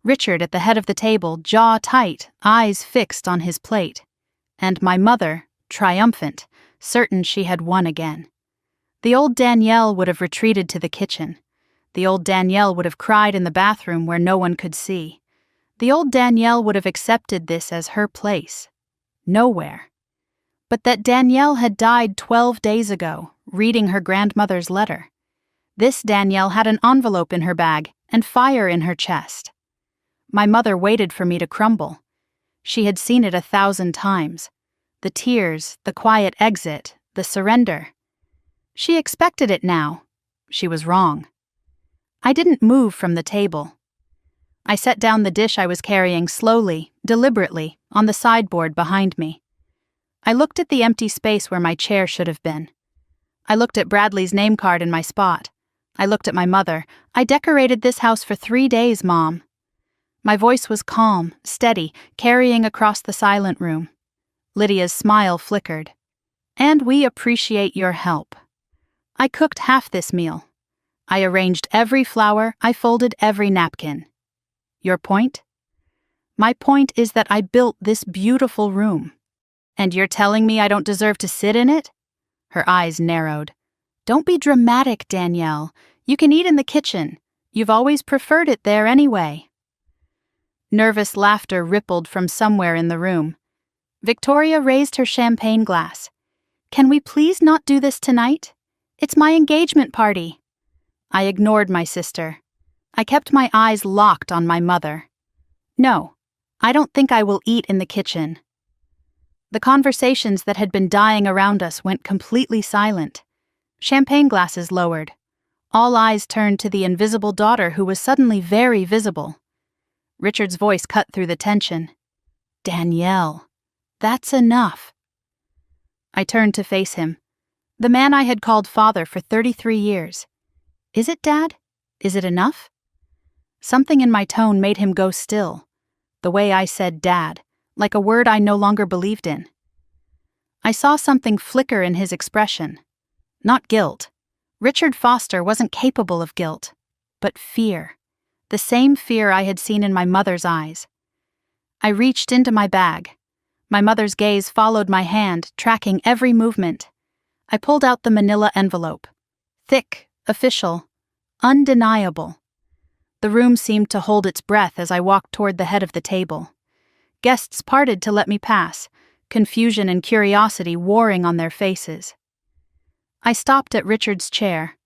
Richard at the head of the table, jaw tight, eyes fixed on his plate. And my mother, triumphant, certain she had won again. The old Danielle would have retreated to the kitchen. The old Danielle would have cried in the bathroom where no one could see. The old Danielle would have accepted this as her place. Nowhere. But that Danielle had died 12 days ago, reading her grandmother's letter. This Danielle had an envelope in her bag and fire in her chest. My mother waited for me to crumble. She had seen it 1,000 times. The tears, the quiet exit, the surrender. She expected it now. She was wrong. I didn't move from the table. I set down the dish I was carrying slowly, deliberately, on the sideboard behind me. I looked at the empty space where my chair should have been. I looked at Bradley's name card in my spot. I looked at my mother. I decorated this house for 3 days, Mom. My voice was calm, steady, carrying across the silent room. Lydia's smile flickered. And we appreciate your help. I cooked half this meal. I arranged every flower, I folded every napkin. Your point? My point is that I built this beautiful room. And you're telling me I don't deserve to sit in it? Her eyes narrowed. Don't be dramatic, Danielle. You can eat in the kitchen. You've always preferred it there anyway. Nervous laughter rippled from somewhere in the room. Victoria raised her champagne glass. Can we please not do this tonight? It's my engagement party. I ignored my sister. I kept my eyes locked on my mother. No, I don't think I will eat in the kitchen. The conversations that had been dying around us went completely silent. Champagne glasses lowered. All eyes turned to the invisible daughter who was suddenly very visible. Richard's voice cut through the tension. Danielle, that's enough. I turned to face him. The man I had called father for 33 years. Is it, Dad? Is it enough? Something in my tone made him go still. The way I said Dad, like a word I no longer believed in. I saw something flicker in his expression. Not guilt. Richard Foster wasn't capable of guilt. But fear. The same fear I had seen in my mother's eyes. I reached into my bag. My mother's gaze followed my hand, tracking every movement. I pulled out the manila envelope. Thick, official, undeniable. The room seemed to hold its breath as I walked toward the head of the table. Guests parted to let me pass, confusion and curiosity warring on their faces. I stopped at Richard's chair,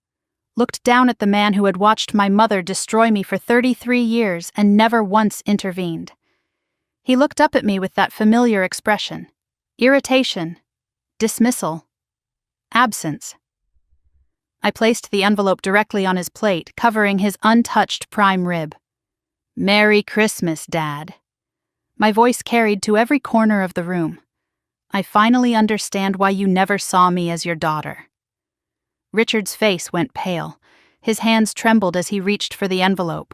looked down at the man who had watched my mother destroy me for 33 years and never once intervened. He looked up at me with that familiar expression. Irritation. Dismissal. Absence. I placed the envelope directly on his plate, covering his untouched prime rib. Merry Christmas, Dad. My voice carried to every corner of the room. I finally understand why you never saw me as your daughter. Richard's face went pale. His hands trembled as he reached for the envelope.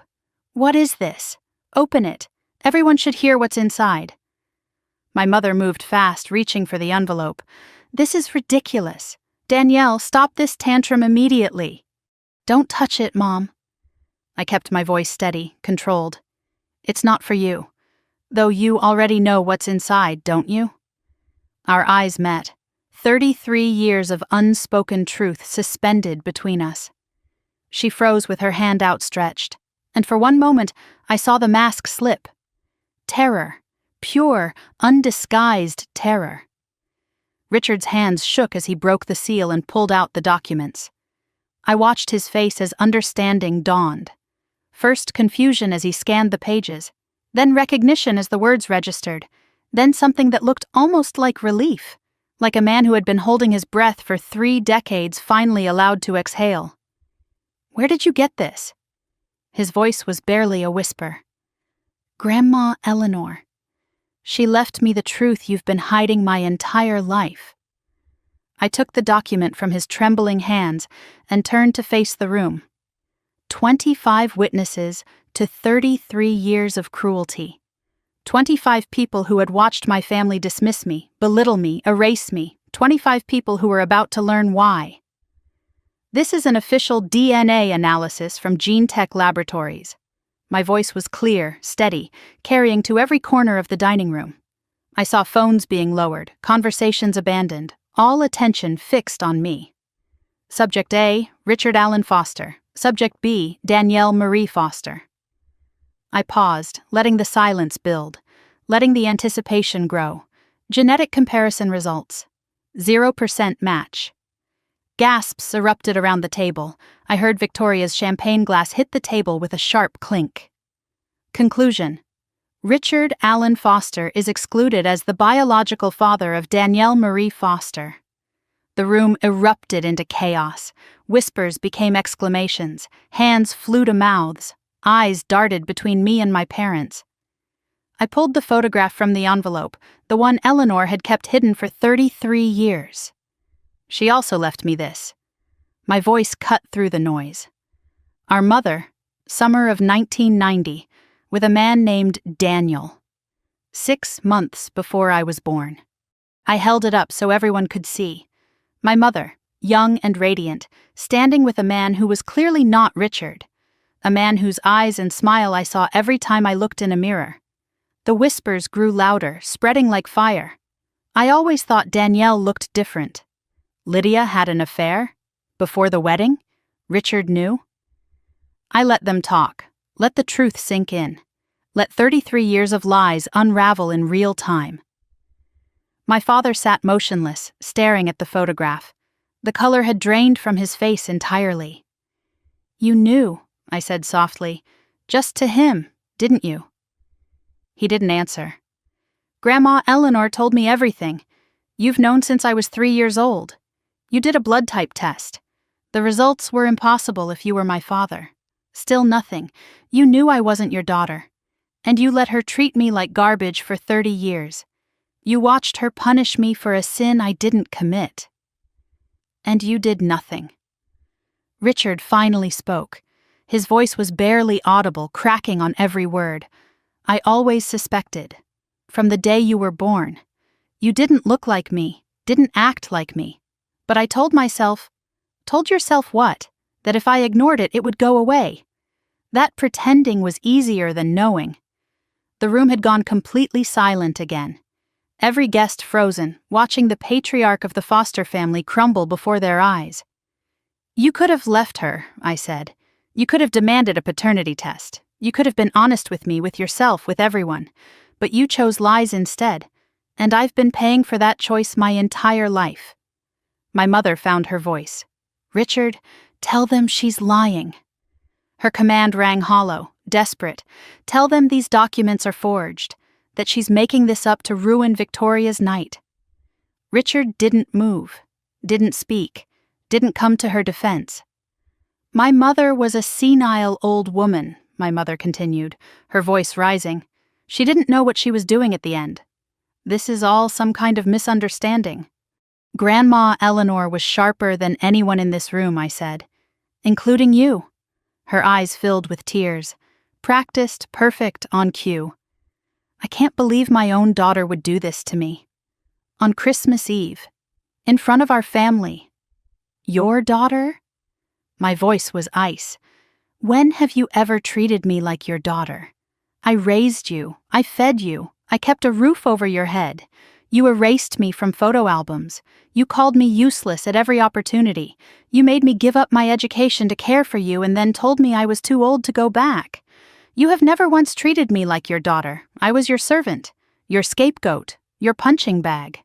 What is this? Open it. Everyone should hear what's inside. My mother moved fast, reaching for the envelope. This is ridiculous. Danielle, stop this tantrum immediately. Don't touch it, Mom. I kept my voice steady, controlled. It's not for you. Though you already know what's inside, don't you? Our eyes met. 33 years of unspoken truth suspended between us. She froze with her hand outstretched, and for one moment I saw the mask slip. Terror. Pure, undisguised terror. Richard's hands shook as he broke the seal and pulled out the documents. I watched his face as understanding dawned. First confusion as he scanned the pages, then recognition as the words registered, then something that looked almost like relief, like a man who had been holding his breath for 3 decades finally allowed to exhale. Where did you get this? His voice was barely a whisper. Grandma Eleanor. She left me the truth you've been hiding my entire life." I took the document from his trembling hands and turned to face the room. 25 witnesses to 33 years of cruelty. 25 people who had watched my family dismiss me, belittle me, erase me. 25 people who were about to learn why. "This is an official DNA analysis from Gene Tech Laboratories." My voice was clear, steady, carrying to every corner of the dining room. I saw phones being lowered, conversations abandoned, all attention fixed on me. Subject A, Richard Allen Foster. Subject B, Danielle Marie Foster. I paused, letting the silence build, letting the anticipation grow. Genetic comparison results. 0% match. Gasps erupted around the table. I heard Victoria's champagne glass hit the table with a sharp clink. Conclusion: Richard Allen Foster is excluded as the biological father of Danielle Marie Foster. The room erupted into chaos. Whispers became exclamations. Hands flew to mouths. Eyes darted between me and my parents. I pulled the photograph from the envelope, the one Eleanor had kept hidden for 33 years. She also left me this. My voice cut through the noise. Our mother, summer of 1990, with a man named Daniel. 6 months before I was born. I held it up so everyone could see. My mother, young and radiant, standing with a man who was clearly not Richard. A man whose eyes and smile I saw every time I looked in a mirror. The whispers grew louder, spreading like fire. I always thought Danielle looked different. Lydia had an affair? Before the wedding? Richard knew? I let them talk. Let the truth sink in. Let 33 years of lies unravel in real time. My father sat motionless, staring at the photograph. The color had drained from his face entirely. "You knew," I said softly, "just to him, didn't you?" He didn't answer. "Grandma Eleanor told me everything. You've known since I was 3 years old. You did a blood type test. The results were impossible if you were my father. Still nothing. You knew I wasn't your daughter. And you let her treat me like garbage for 30 years. You watched her punish me for a sin I didn't commit. And you did nothing." Richard finally spoke. His voice was barely audible, cracking on every word. "I always suspected. From the day you were born. You didn't look like me, didn't act like me. But I told myself—" "Told yourself what? That if I ignored it, it would go away. That pretending was easier than knowing." The room had gone completely silent again. Every guest frozen, watching the patriarch of the Foster family crumble before their eyes. "You could have left her," I said. "You could have demanded a paternity test. You could have been honest with me, with yourself, with everyone. But you chose lies instead, and I've been paying for that choice my entire life." My mother found her voice. "Richard, tell them she's lying." Her command rang hollow, desperate. "Tell them these documents are forged, that she's making this up to ruin Victoria's night." Richard didn't move, didn't speak, didn't come to her defense. "My mother was a senile old woman," my mother continued, her voice rising. "She didn't know what she was doing at the end. This is all some kind of misunderstanding." "Grandma Eleanor was sharper than anyone in this room," I said. "Including you." Her eyes filled with tears. Practiced, perfect, on cue. "I can't believe my own daughter would do this to me. On Christmas Eve. In front of our family. Your daughter?" My voice was ice. "When have you ever treated me like your daughter? I raised you. I fed you. I kept a roof over your head. You erased me from photo albums. You called me useless at every opportunity. You made me give up my education to care for you and then told me I was too old to go back. You have never once treated me like your daughter. I was your servant, your scapegoat, your punching bag."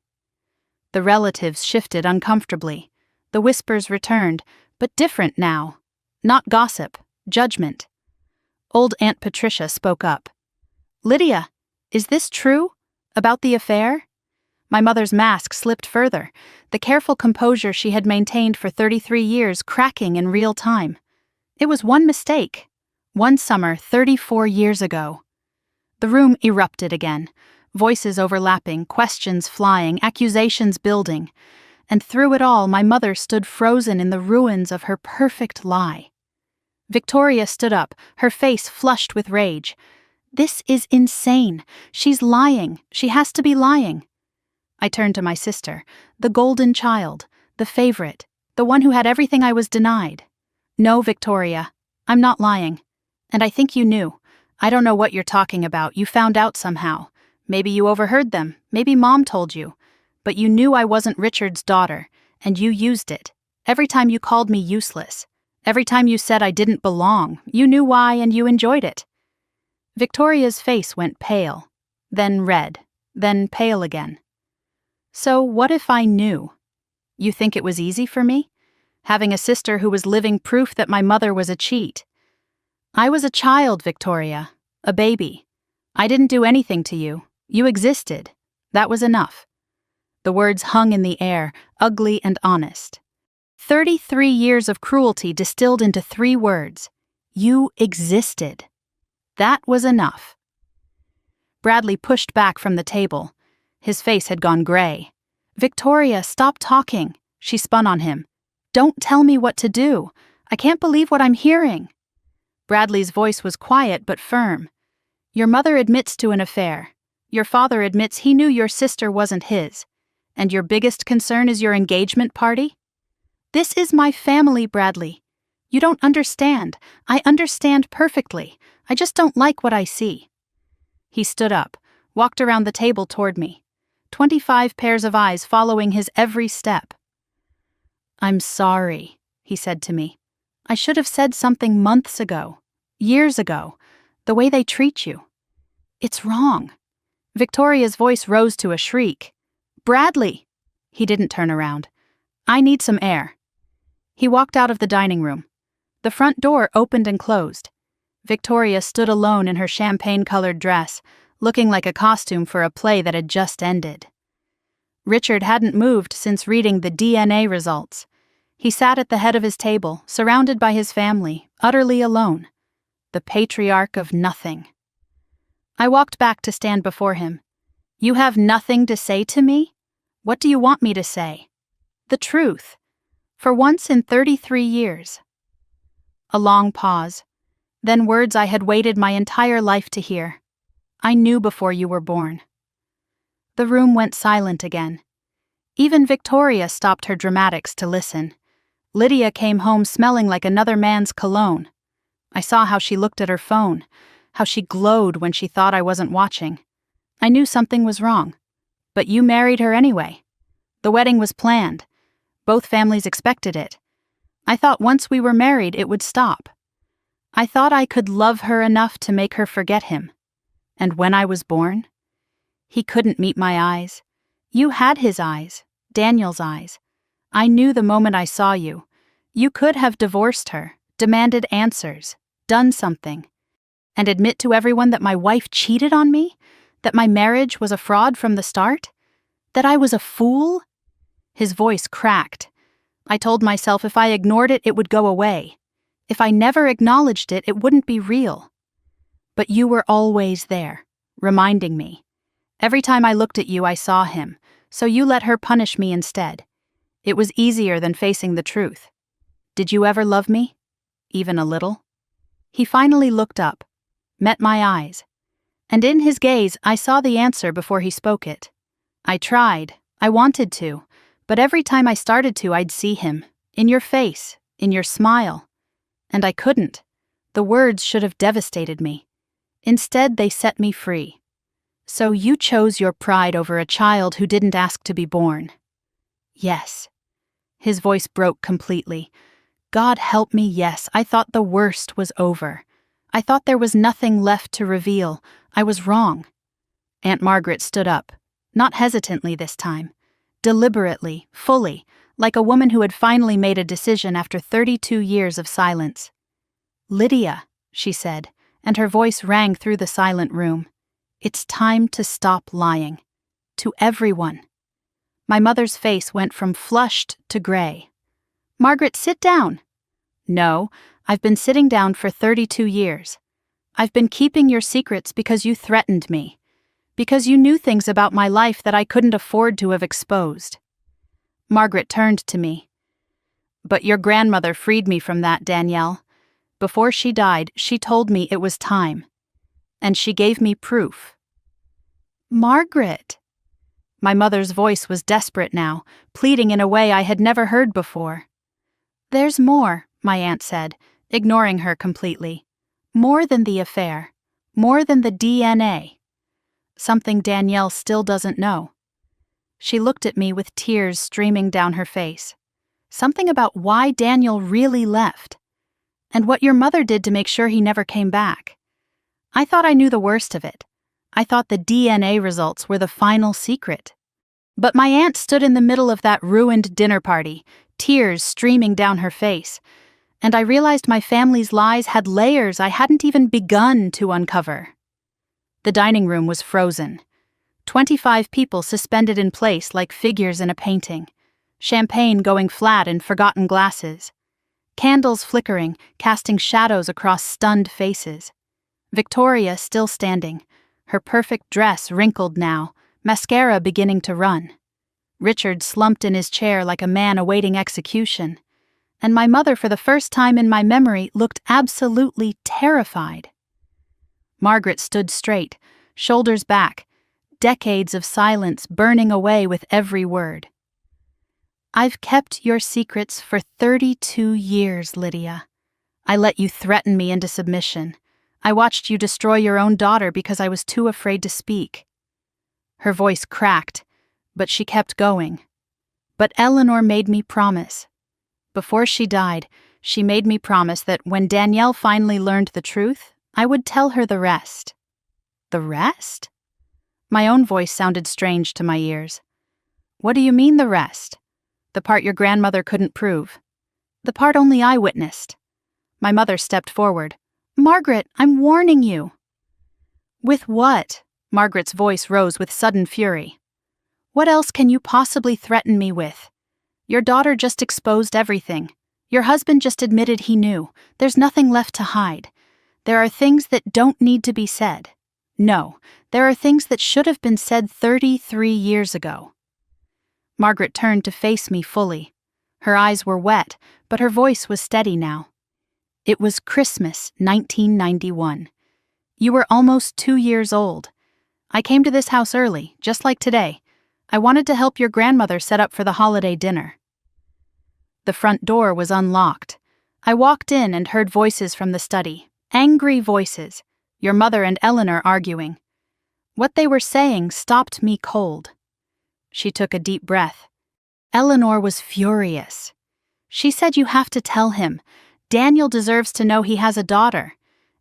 The relatives shifted uncomfortably. The whispers returned, but different now. Not gossip, judgment. Old Aunt Patricia spoke up. "Lydia, is this true? About the affair?" My mother's mask slipped further, the careful composure she had maintained for 33 years cracking in real time. It was one mistake. One summer 34 years ago. The room erupted again. Voices overlapping, questions flying, accusations building. And through it all, my mother stood frozen in the ruins of her perfect lie. Victoria stood up, her face flushed with rage. "This is insane. She's lying. She has to be lying." I turned to my sister, the golden child, the favorite, the one who had everything I was denied. "No, Victoria, I'm not lying. And I think you knew. I don't know what you're talking about. You found out somehow. Maybe you overheard them. Maybe Mom told you. But you knew I wasn't Richard's daughter, and you used it. Every time you called me useless. Every time you said I didn't belong, you knew why and you enjoyed it." Victoria's face went pale, then red, then pale again. "So what if I knew? You think it was easy for me? Having a sister who was living proof that my mother was a cheat. I was a child, Victoria, a baby. I didn't do anything to you. You existed. That was enough." The words hung in the air, ugly and honest. 33 years of cruelty distilled into 3 words. You existed. That was enough. Bradley pushed back from the table. His face had gone gray. "Victoria, stop talking," she spun on him. "Don't tell me what to do. I can't believe what I'm hearing." Bradley's voice was quiet but firm. "Your mother admits to an affair. Your father admits he knew your sister wasn't his. And your biggest concern is your engagement party? This is my family, Bradley. You don't understand. I understand perfectly. I just don't like what I see." He stood up, walked around the table toward me, 25 pairs of eyes following his every step. "I'm sorry," he said to me. "I should have said something months ago, years ago, the way they treat you. It's wrong." Victoria's voice rose to a shriek. "Bradley!" He didn't turn around. "I need some air." He walked out of the dining room. The front door opened and closed. Victoria stood alone in her champagne-colored dress, looking like a costume for a play that had just ended. Richard hadn't moved since reading the DNA results. He sat at the head of his table, surrounded by his family, utterly alone. The patriarch of nothing. I walked back to stand before him. "You have nothing to say to me? What do you want me to say?" "The truth. For once in 33 years. A long pause. Then words I had waited my entire life to hear. "I knew before you were born." The room went silent again. Even Victoria stopped her dramatics to listen. Lydia came home smelling like another man's cologne. I saw how she looked at her phone, how she glowed when she thought I wasn't watching. I knew something was wrong. But you married her anyway. The wedding was planned. Both families expected it. I thought once we were married it would stop. I thought I could love her enough to make her forget him. And when I was born, he couldn't meet my eyes. You had his eyes, Daniel's eyes. I knew the moment I saw you. You could have divorced her, demanded answers, done something, and admit to everyone that my wife cheated on me, that my marriage was a fraud from the start, that I was a fool. His voice cracked. I told myself if I ignored it, it would go away. If I never acknowledged it, it wouldn't be real. But you were always there, reminding me. Every time I looked at you, I saw him, so you let her punish me instead. It was easier than facing the truth. Did you ever love me? Even a little? He finally looked up, met my eyes, and in his gaze I saw the answer before he spoke it. I tried, I wanted to, but every time I started to, I'd see him, in your face, in your smile. And I couldn't. The words should have devastated me. Instead, they set me free. So you chose your pride over a child who didn't ask to be born. Yes. His voice broke completely. God help me, yes, I thought the worst was over. I thought there was nothing left to reveal. I was wrong. Aunt Margaret stood up, not hesitantly this time, deliberately, fully, like a woman who had finally made a decision after 32 years of silence. "Lydia," she said, and her voice rang through the silent room. "It's time to stop lying. To everyone." My mother's face went from flushed to gray. "Margaret, sit down." "No, I've been sitting down for 32 years. I've been keeping your secrets because you threatened me. because you knew things about my life that I couldn't afford to have exposed. Margaret turned to me. But your grandmother freed me from that, Danielle. Before she died, she told me it was time. And she gave me proof. Margaret! My mother's voice was desperate now, pleading in a way I had never heard before. There's more, my aunt said, ignoring her completely. More than the affair. More than the DNA. Something Danielle still doesn't know. She looked at me with tears streaming down her face. Something about why Daniel really left. And what your mother did to make sure he never came back. I thought I knew the worst of it. I thought the DNA results were the final secret. But my aunt stood in the middle of that ruined dinner party, tears streaming down her face, and I realized my family's lies had layers I hadn't even begun to uncover. The dining room was frozen. 25 people suspended in place like figures in a painting, champagne going flat in forgotten glasses, candles flickering, casting shadows across stunned faces. Victoria still standing, her perfect dress wrinkled now, mascara beginning to run. Richard slumped in his chair like a man awaiting execution, and my mother for the first time in my memory looked absolutely terrified. Margaret stood straight, shoulders back, decades of silence burning away with every word. I've kept your secrets for 32 years, Lydia. I let you threaten me into submission. I watched you destroy your own daughter because I was too afraid to speak. Her voice cracked, but she kept going. But Eleanor made me promise. Before she died, she made me promise that when Danielle finally learned the truth, I would tell her the rest. The rest? My own voice sounded strange to my ears. What do you mean, the rest? The part your grandmother couldn't prove. The part only I witnessed. My mother stepped forward. Margaret, I'm warning you. With what? Margaret's voice rose with sudden fury. What else can you possibly threaten me with? Your daughter just exposed everything. Your husband just admitted he knew. There's nothing left to hide. There are things that don't need to be said. No, there are things that should have been said 33 years ago. Margaret turned to face me fully. Her eyes were wet, but her voice was steady now. It was Christmas, 1991. You were almost 2 years old. I came to this house early, just like today. I wanted to help your grandmother set up for the holiday dinner. The front door was unlocked. I walked in and heard voices from the study, angry voices, your mother and Eleanor arguing. What they were saying stopped me cold. She took a deep breath. Eleanor was furious. She said you have to tell him. Daniel deserves to know he has a daughter.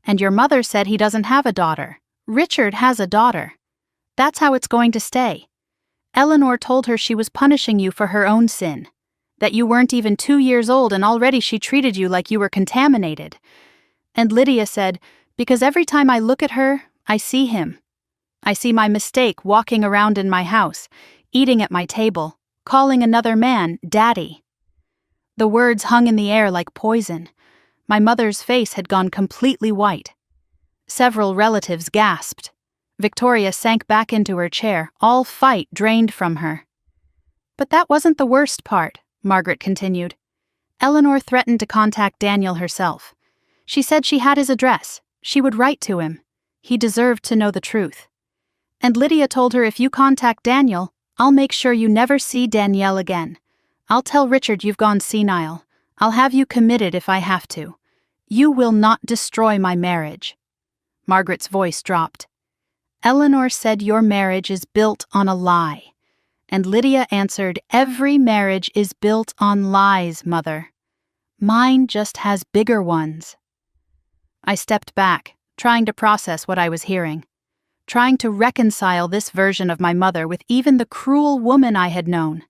And your mother said he doesn't have a daughter. Richard has a daughter. That's how it's going to stay. Eleanor told her she was punishing you for her own sin. That you weren't even 2 years old and already she treated you like you were contaminated. And Lydia said, because every time I look at her, I see him. I see my mistake walking around in my house, eating at my table, calling another man Daddy. The words hung in the air like poison. My mother's face had gone completely white. Several relatives gasped. Victoria sank back into her chair, all fight drained from her. But that wasn't the worst part, Margaret continued. Eleanor threatened to contact Daniel herself. She said she had his address. She would write to him. He deserved to know the truth. And Lydia told her if you contact Daniel, I'll make sure you never see Danielle again. I'll tell Richard you've gone senile. I'll have you committed if I have to. You will not destroy my marriage. Margaret's voice dropped. Eleanor said your marriage is built on a lie. And Lydia answered, every marriage is built on lies, Mother. Mine just has bigger ones. I stepped back, trying to process what I was hearing. Trying to reconcile this version of my mother with even the cruel woman I had known.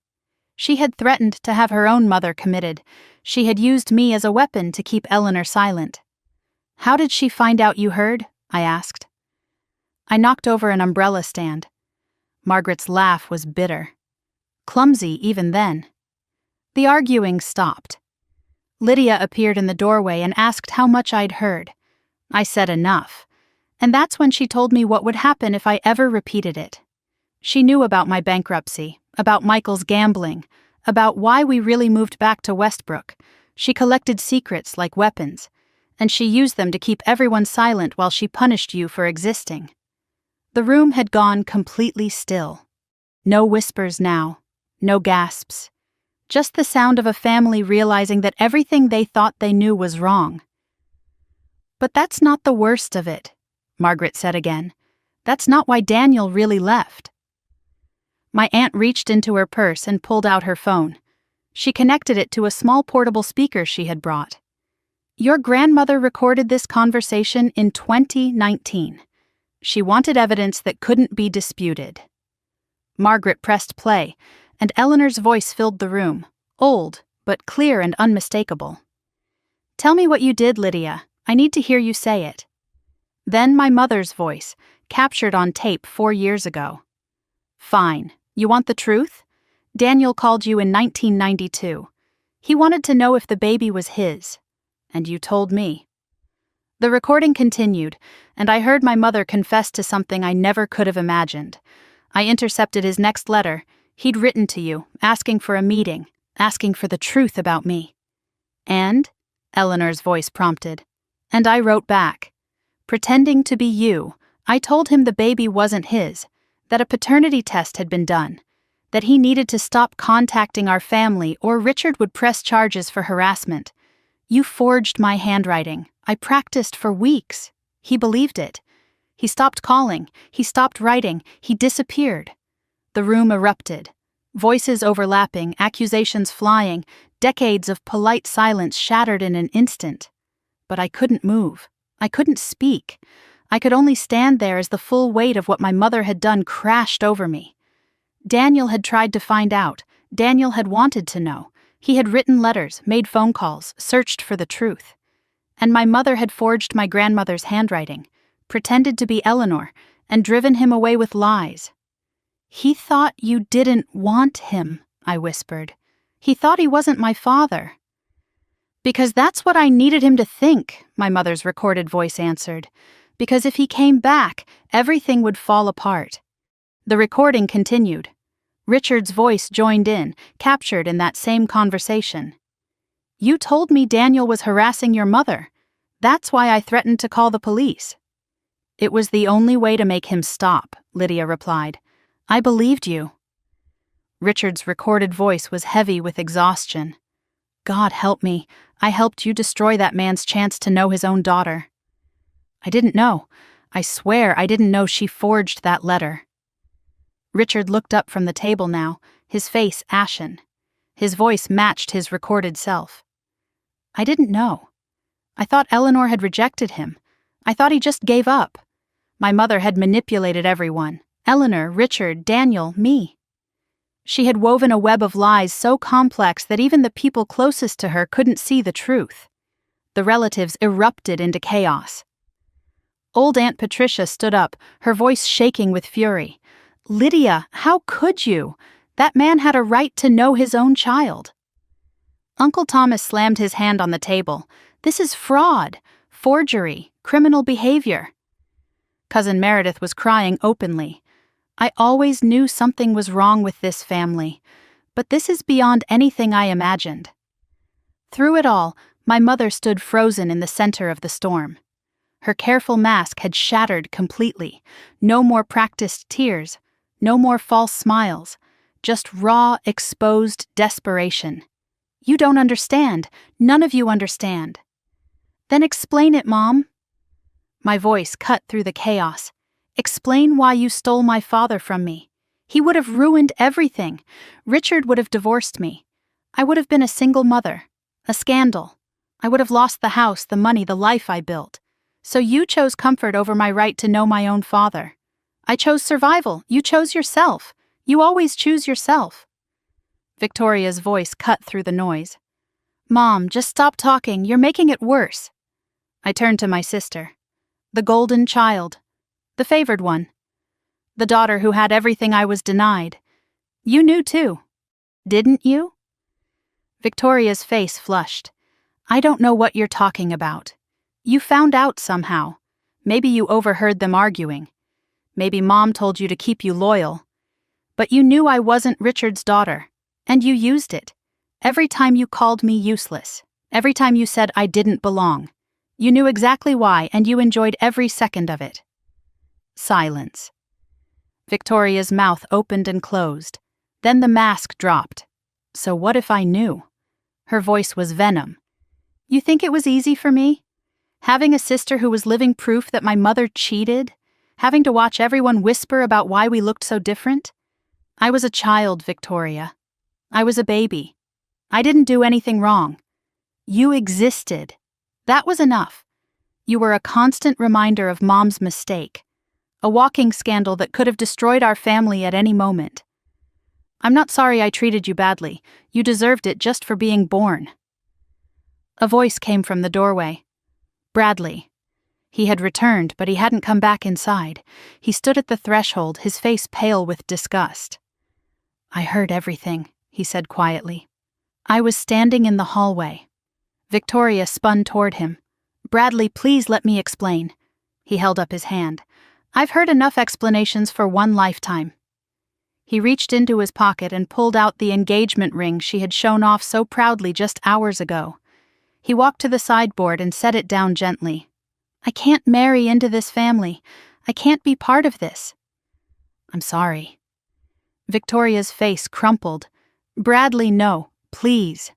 She had threatened to have her own mother committed. She had used me as a weapon to keep Eleanor silent. How did she find out you heard? I asked. I knocked over an umbrella stand. Margaret's laugh was bitter. Clumsy even then. The arguing stopped. Lydia appeared in the doorway and asked how much I'd heard. I said enough. And that's when she told me what would happen if I ever repeated it. She knew about my bankruptcy, about Michael's gambling, about why we really moved back to Westbrook. She collected secrets like weapons, and she used them to keep everyone silent while she punished you for existing. The room had gone completely still. No whispers now, no gasps. Just the sound of a family realizing that everything they thought they knew was wrong. "But that's not the worst of it," Margaret said again. "That's not why Daniel really left." My aunt reached into her purse and pulled out her phone. She connected it to a small portable speaker she had brought. "Your grandmother recorded this conversation in 2019. She wanted evidence that couldn't be disputed." Margaret pressed play, and Eleanor's voice filled the room, old, but clear and unmistakable. "Tell me what you did, Lydia. I need to hear you say it." Then my mother's voice, captured on tape 4 years ago. "Fine. You want the truth? Daniel called you in 1992. He wanted to know if the baby was his. And you told me." The recording continued, and I heard my mother confess to something I never could have imagined. I intercepted his next letter. He'd written to you, asking for a meeting, asking for the truth about me. "And?" Eleanor's voice prompted. And I wrote back. Pretending to be you, I told him the baby wasn't his, that a paternity test had been done, that he needed to stop contacting our family or Richard would press charges for harassment. You forged my handwriting. I practiced for weeks. He believed it. He stopped calling. He stopped writing. He disappeared. The room erupted. Voices overlapping, accusations flying, decades of polite silence shattered in an instant. But I couldn't move. I couldn't speak. I could only stand there as the full weight of what my mother had done crashed over me. Daniel had tried to find out. Daniel had wanted to know. He had written letters, made phone calls, searched for the truth. And my mother had forged my grandmother's handwriting, pretended to be Eleanor, and driven him away with lies. "He thought you didn't want him," I whispered. "He thought he wasn't my father." "Because that's what I needed him to think," my mother's recorded voice answered. "Because if he came back, everything would fall apart." The recording continued. Richard's voice joined in, captured in that same conversation. "You told me Daniel was harassing your mother. That's why I threatened to call the police." "It was the only way to make him stop," Lydia replied. "I believed you." Richard's recorded voice was heavy with exhaustion. "God help me. I helped you destroy that man's chance to know his own daughter." "I didn't know. I swear I didn't know she forged that letter." Richard looked up from the table now, his face ashen. His voice matched his recorded self. "I didn't know. I thought Eleanor had rejected him. I thought he just gave up. My mother had manipulated everyone. Eleanor, Richard, Daniel, me. She had woven a web of lies so complex that even the people closest to her couldn't see the truth. The relatives erupted into chaos. Old Aunt Patricia stood up, her voice shaking with fury. "Lydia, how could you? That man had a right to know his own child." Uncle Thomas slammed his hand on the table. "This is fraud, forgery, criminal behavior." Cousin Meredith was crying openly. "I always knew something was wrong with this family, but this is beyond anything I imagined." Through it all, my mother stood frozen in the center of the storm. Her careful mask had shattered completely. No more practiced tears, no more false smiles, just raw, exposed desperation. "You don't understand. None of you understand." "Then explain it, Mom." My voice cut through the chaos. "Explain why you stole my father from me. He would have ruined everything. Richard would have divorced me. I would have been a single mother. A scandal. I would have lost the house, the money, the life I built. So you chose comfort over my right to know my own father. I chose survival. You chose yourself. You always choose yourself." Victoria's voice cut through the noise. "Mom, just stop talking. You're making it worse." I turned to my sister. The golden child. The favored one. The daughter who had everything I was denied. "You knew too. Didn't you?" Victoria's face flushed. "I don't know what you're talking about. You found out somehow. Maybe you overheard them arguing. Maybe Mom told you to keep you loyal. But you knew I wasn't Richard's daughter, and you used it. Every time you called me useless, every time you said I didn't belong. You knew exactly why, and you enjoyed every second of it. Silence. Victoria's mouth opened and closed. Then the mask dropped. So what if I knew? Her voice was venom. You think it was easy for me? Having a sister who was living proof that my mother cheated? Having to watch everyone whisper about why we looked so different? I was a child, Victoria. I was a baby. I didn't do anything wrong. You existed. That was enough. You were a constant reminder of Mom's mistake. A walking scandal that could have destroyed our family at any moment. I'm not sorry I treated you badly. You deserved it just for being born. A voice came from the doorway. Bradley. He had returned, but he hadn't come back inside. He stood at the threshold, his face pale with disgust. I heard everything, he said quietly. I was standing in the hallway. Victoria spun toward him. Bradley, please let me explain. He held up his hand. I've heard enough explanations for one lifetime. He reached into his pocket and pulled out the engagement ring she had shown off so proudly just hours ago. He walked to the sideboard and set it down gently. I can't marry into this family. I can't be part of this. I'm sorry. Victoria's face crumpled. Bradley, no, please.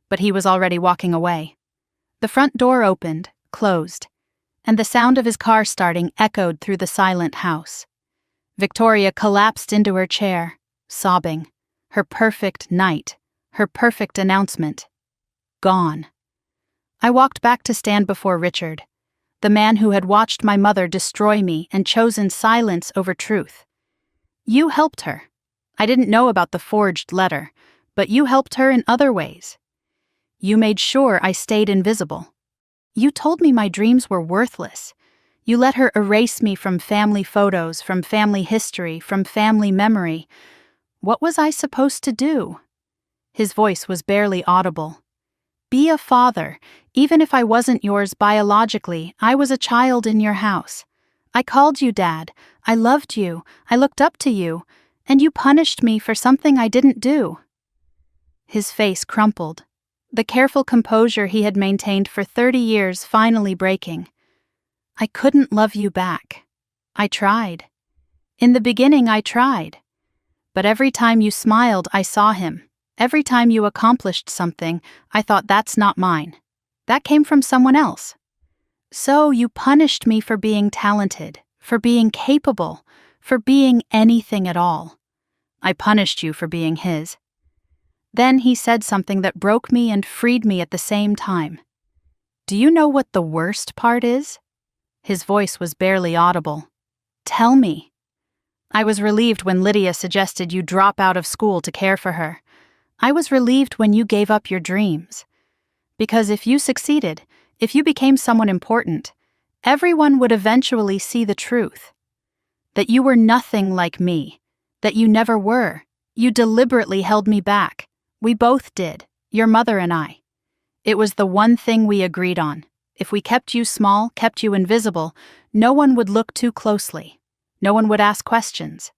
But he was already walking away. The front door opened, closed, and the sound of his car starting echoed through the silent house. Victoria collapsed into her chair, sobbing. Her perfect night, her perfect announcement. Gone. I walked back to stand before Richard, the man who had watched my mother destroy me and chosen silence over truth. You helped her. I didn't know about the forged letter, but you helped her in other ways. You made sure I stayed invisible. You told me my dreams were worthless. You let her erase me from family photos, from family history, from family memory. What was I supposed to do? His voice was barely audible. Be a father. Even if I wasn't yours biologically, I was a child in your house. I called you Dad. I loved you. I looked up to you. And you punished me for something I didn't do. His face crumpled, the careful composure he had maintained for 30 years finally breaking. I couldn't love you back. I tried. In the beginning, I tried. But every time you smiled, I saw him. Every time you accomplished something, I thought that's not mine. That came from someone else. So you punished me for being talented, for being capable, for being anything at all. I punished you for being his. Then he said something that broke me and freed me at the same time. Do you know what the worst part is? His voice was barely audible. Tell me. I was relieved when Lydia suggested you drop out of school to care for her. I was relieved when you gave up your dreams. Because if you succeeded, if you became someone important, everyone would eventually see the truth. That you were nothing like me. That you never were. You deliberately held me back. We both did, your mother and I. It was the one thing we agreed on. If we kept you small, kept you invisible, no one would look too closely. No one would ask questions.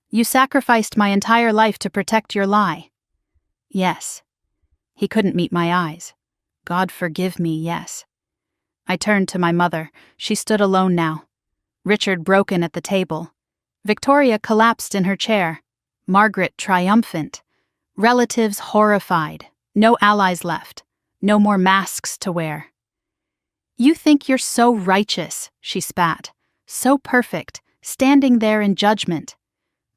You sacrificed my entire life to protect your lie. Yes. He couldn't meet my eyes. God forgive me, yes. I turned to my mother. She stood alone now. Richard broken at the table. Victoria collapsed in her chair. Margaret triumphant. Relatives horrified. No allies left. No more masks to wear. You think you're so righteous, she spat. So perfect, standing there in judgment.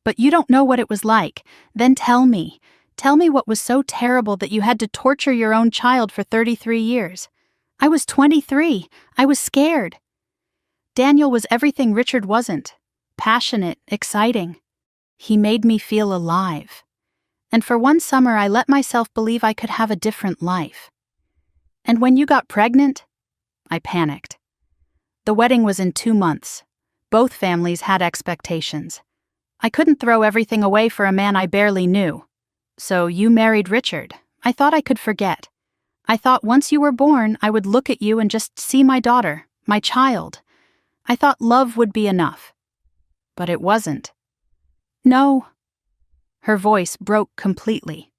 But you don't know what it was like. Then tell me. Tell me what was so terrible that you had to torture your own child for 33 years. I was 23. I was scared. Daniel was everything Richard wasn't. Passionate, exciting. He made me feel alive. And for one summer I let myself believe I could have a different life. And when you got pregnant, I panicked. The wedding was in 2 months. Both families had expectations. I couldn't throw everything away for a man I barely knew. So you married Richard. I thought I could forget. I thought once you were born, I would look at you and just see my daughter, my child. I thought love would be enough. But it wasn't. No. Her voice broke completely.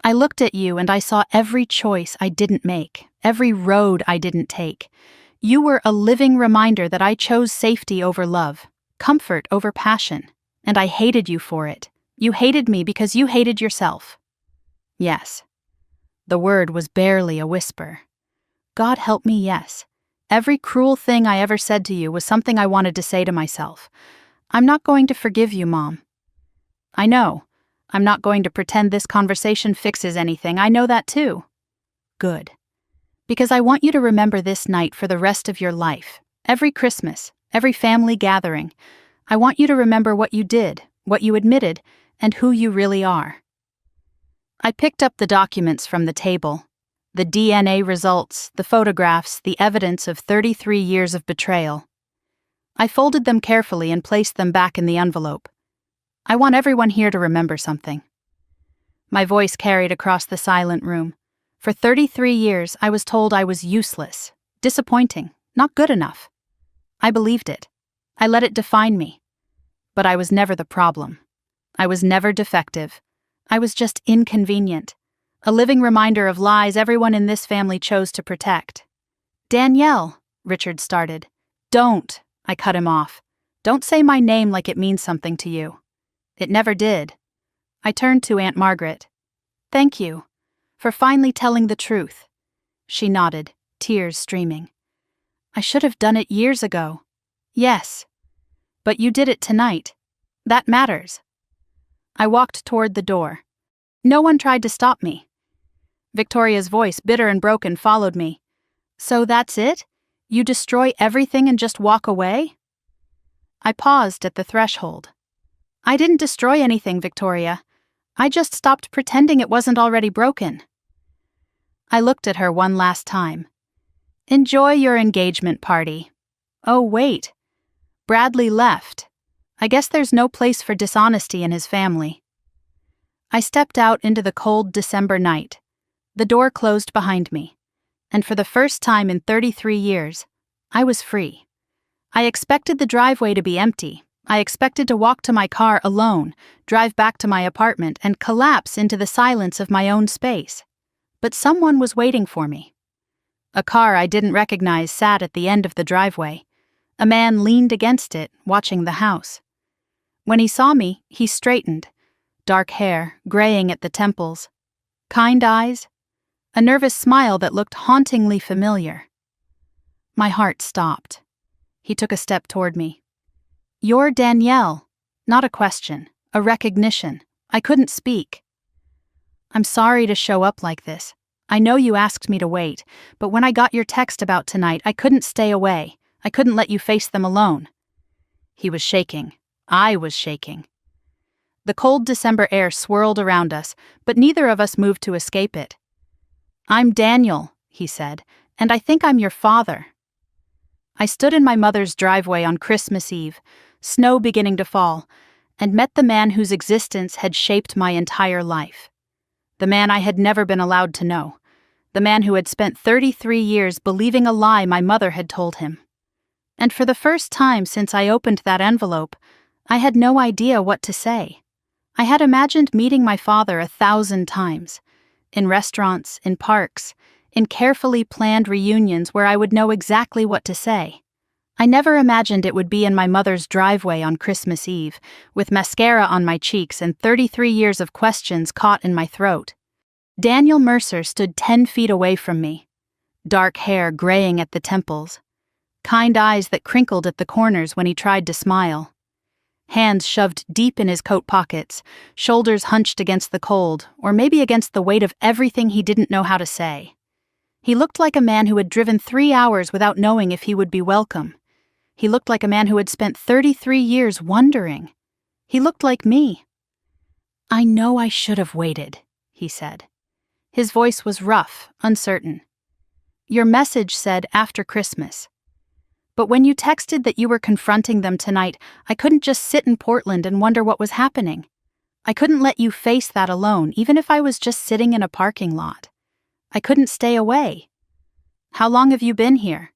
I looked at you and I saw every choice I didn't make, every road I didn't take. You were a living reminder that I chose safety over love, comfort over passion, and I hated you for it. You hated me because you hated yourself. Yes. The word was barely a whisper. God help me, yes. Every cruel thing I ever said to you was something I wanted to say to myself. I'm not going to forgive you, Mom. I know. I'm not going to pretend this conversation fixes anything. I know that too. Good. Because I want you to remember this night for the rest of your life. Every Christmas, every family gathering. I want you to remember what you did, what you admitted, and who you really are. I picked up the documents from the table. The DNA results, the photographs, the evidence of 33 years of betrayal. I folded them carefully and placed them back in the envelope. I want everyone here to remember something. My voice carried across the silent room. For 33 years, I was told I was useless, disappointing, not good enough. I believed it. I let it define me. But I was never the problem. I was never defective. I was just inconvenient. A living reminder of lies everyone in this family chose to protect. Danielle, Richard started. Don't, I cut him off. Don't say my name like it means something to you. It never did. I turned to Aunt Margaret. Thank you for finally telling the truth. She nodded, tears streaming. I should have done it years ago. Yes. But you did it tonight. That matters. I walked toward the door. No one tried to stop me. Victoria's voice, bitter and broken, followed me. So that's it? You destroy everything and just walk away? I paused at the threshold. I didn't destroy anything, Victoria. I just stopped pretending it wasn't already broken. I looked at her one last time. Enjoy your engagement party. Oh, wait. Bradley left. I guess there's no place for dishonesty in his family. I stepped out into the cold December night. The door closed behind me. And for the first time in 33 years, I was free. I expected the driveway to be empty. I expected to walk to my car alone, drive back to my apartment, and collapse into the silence of my own space. But someone was waiting for me. A car I didn't recognize sat at the end of the driveway. A man leaned against it, watching the house. When he saw me, he straightened. Dark hair, graying at the temples. Kind eyes. A nervous smile that looked hauntingly familiar. My heart stopped. He took a step toward me. You're Danielle. Not a question, a recognition. I couldn't speak. I'm sorry to show up like this. I know you asked me to wait, but when I got your text about tonight, I couldn't stay away. I couldn't let you face them alone. He was shaking. I was shaking. The cold December air swirled around us, but neither of us moved to escape it. I'm Daniel, he said, and I think I'm your father. I stood in my mother's driveway on Christmas Eve, snow beginning to fall, and met the man whose existence had shaped my entire life. The man I had never been allowed to know. The man who had spent 33 years believing a lie my mother had told him. And for the first time since I opened that envelope, I had no idea what to say. I had imagined meeting my father 1,000 times. In restaurants, in parks, in carefully planned reunions where I would know exactly what to say. I never imagined it would be in my mother's driveway on Christmas Eve, with mascara on my cheeks and 33 years of questions caught in my throat. Daniel Mercer stood 10 feet away from me, dark hair graying at the temples, kind eyes that crinkled at the corners when he tried to smile. Hands shoved deep in his coat pockets, shoulders hunched against the cold, or maybe against the weight of everything he didn't know how to say. He looked like a man who had driven 3 hours without knowing if he would be welcome. He looked like a man who had spent 33 years wondering. He looked like me. I know I should have waited, he said. His voice was rough, uncertain. Your message said after Christmas. But when you texted that you were confronting them tonight, I couldn't just sit in Portland and wonder what was happening. I couldn't let you face that alone, even if I was just sitting in a parking lot. I couldn't stay away. How long have you been here?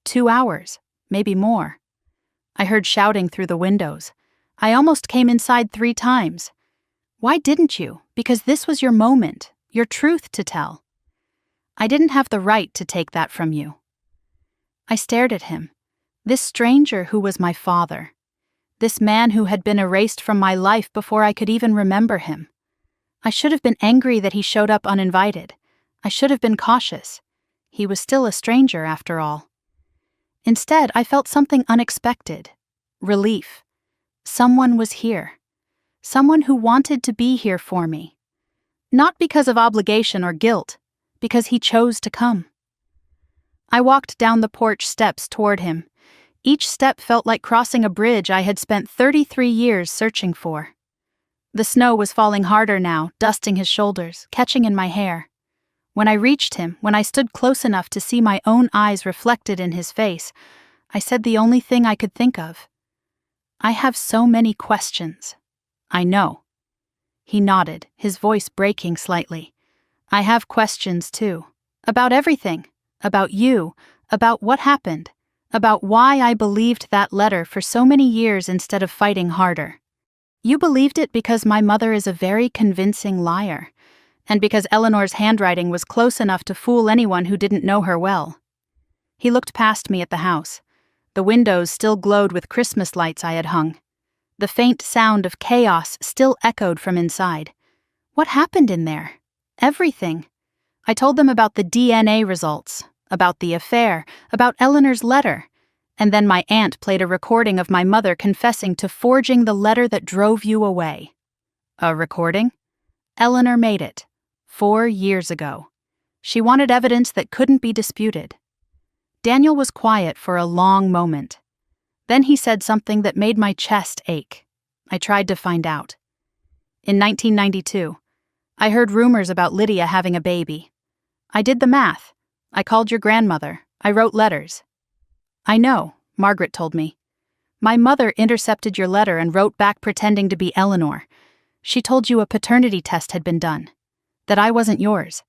2 hours, maybe more. I heard shouting through the windows. I almost came inside 3 times. Why didn't you? Because this was your moment, your truth to tell. I didn't have the right to take that from you. I stared at him. This stranger who was my father. This man who had been erased from my life before I could even remember him. I should have been angry that he showed up uninvited. I should have been cautious. He was still a stranger after all. Instead, I felt something unexpected. Relief. Someone was here. Someone who wanted to be here for me. Not because of obligation or guilt, because he chose to come. I walked down the porch steps toward him. Each step felt like crossing a bridge I had spent 33 years searching for. The snow was falling harder now, dusting his shoulders, catching in my hair. When I reached him, when I stood close enough to see my own eyes reflected in his face, I said the only thing I could think of. I have so many questions. I know. He nodded, his voice breaking slightly. I have questions too. About everything. About you. About what happened. About why I believed that letter for so many years instead of fighting harder. You believed it because my mother is a very convincing liar, and because Eleanor's handwriting was close enough to fool anyone who didn't know her well. He looked past me at the house. The windows still glowed with Christmas lights I had hung. The faint sound of chaos still echoed from inside. What happened in there? Everything. I told them about the DNA results, about the affair, about Eleanor's letter, and then my aunt played a recording of my mother confessing to forging the letter that drove you away. A recording? Eleanor made it. 4 years ago. She wanted evidence that couldn't be disputed. Daniel was quiet for a long moment. Then he said something that made my chest ache. I tried to find out. In 1992, I heard rumors about Lydia having a baby. I did the math. I called your grandmother. I wrote letters. I know, Margaret told me. My mother intercepted your letter and wrote back pretending to be Eleanor. She told you a paternity test had been done. That I wasn't yours.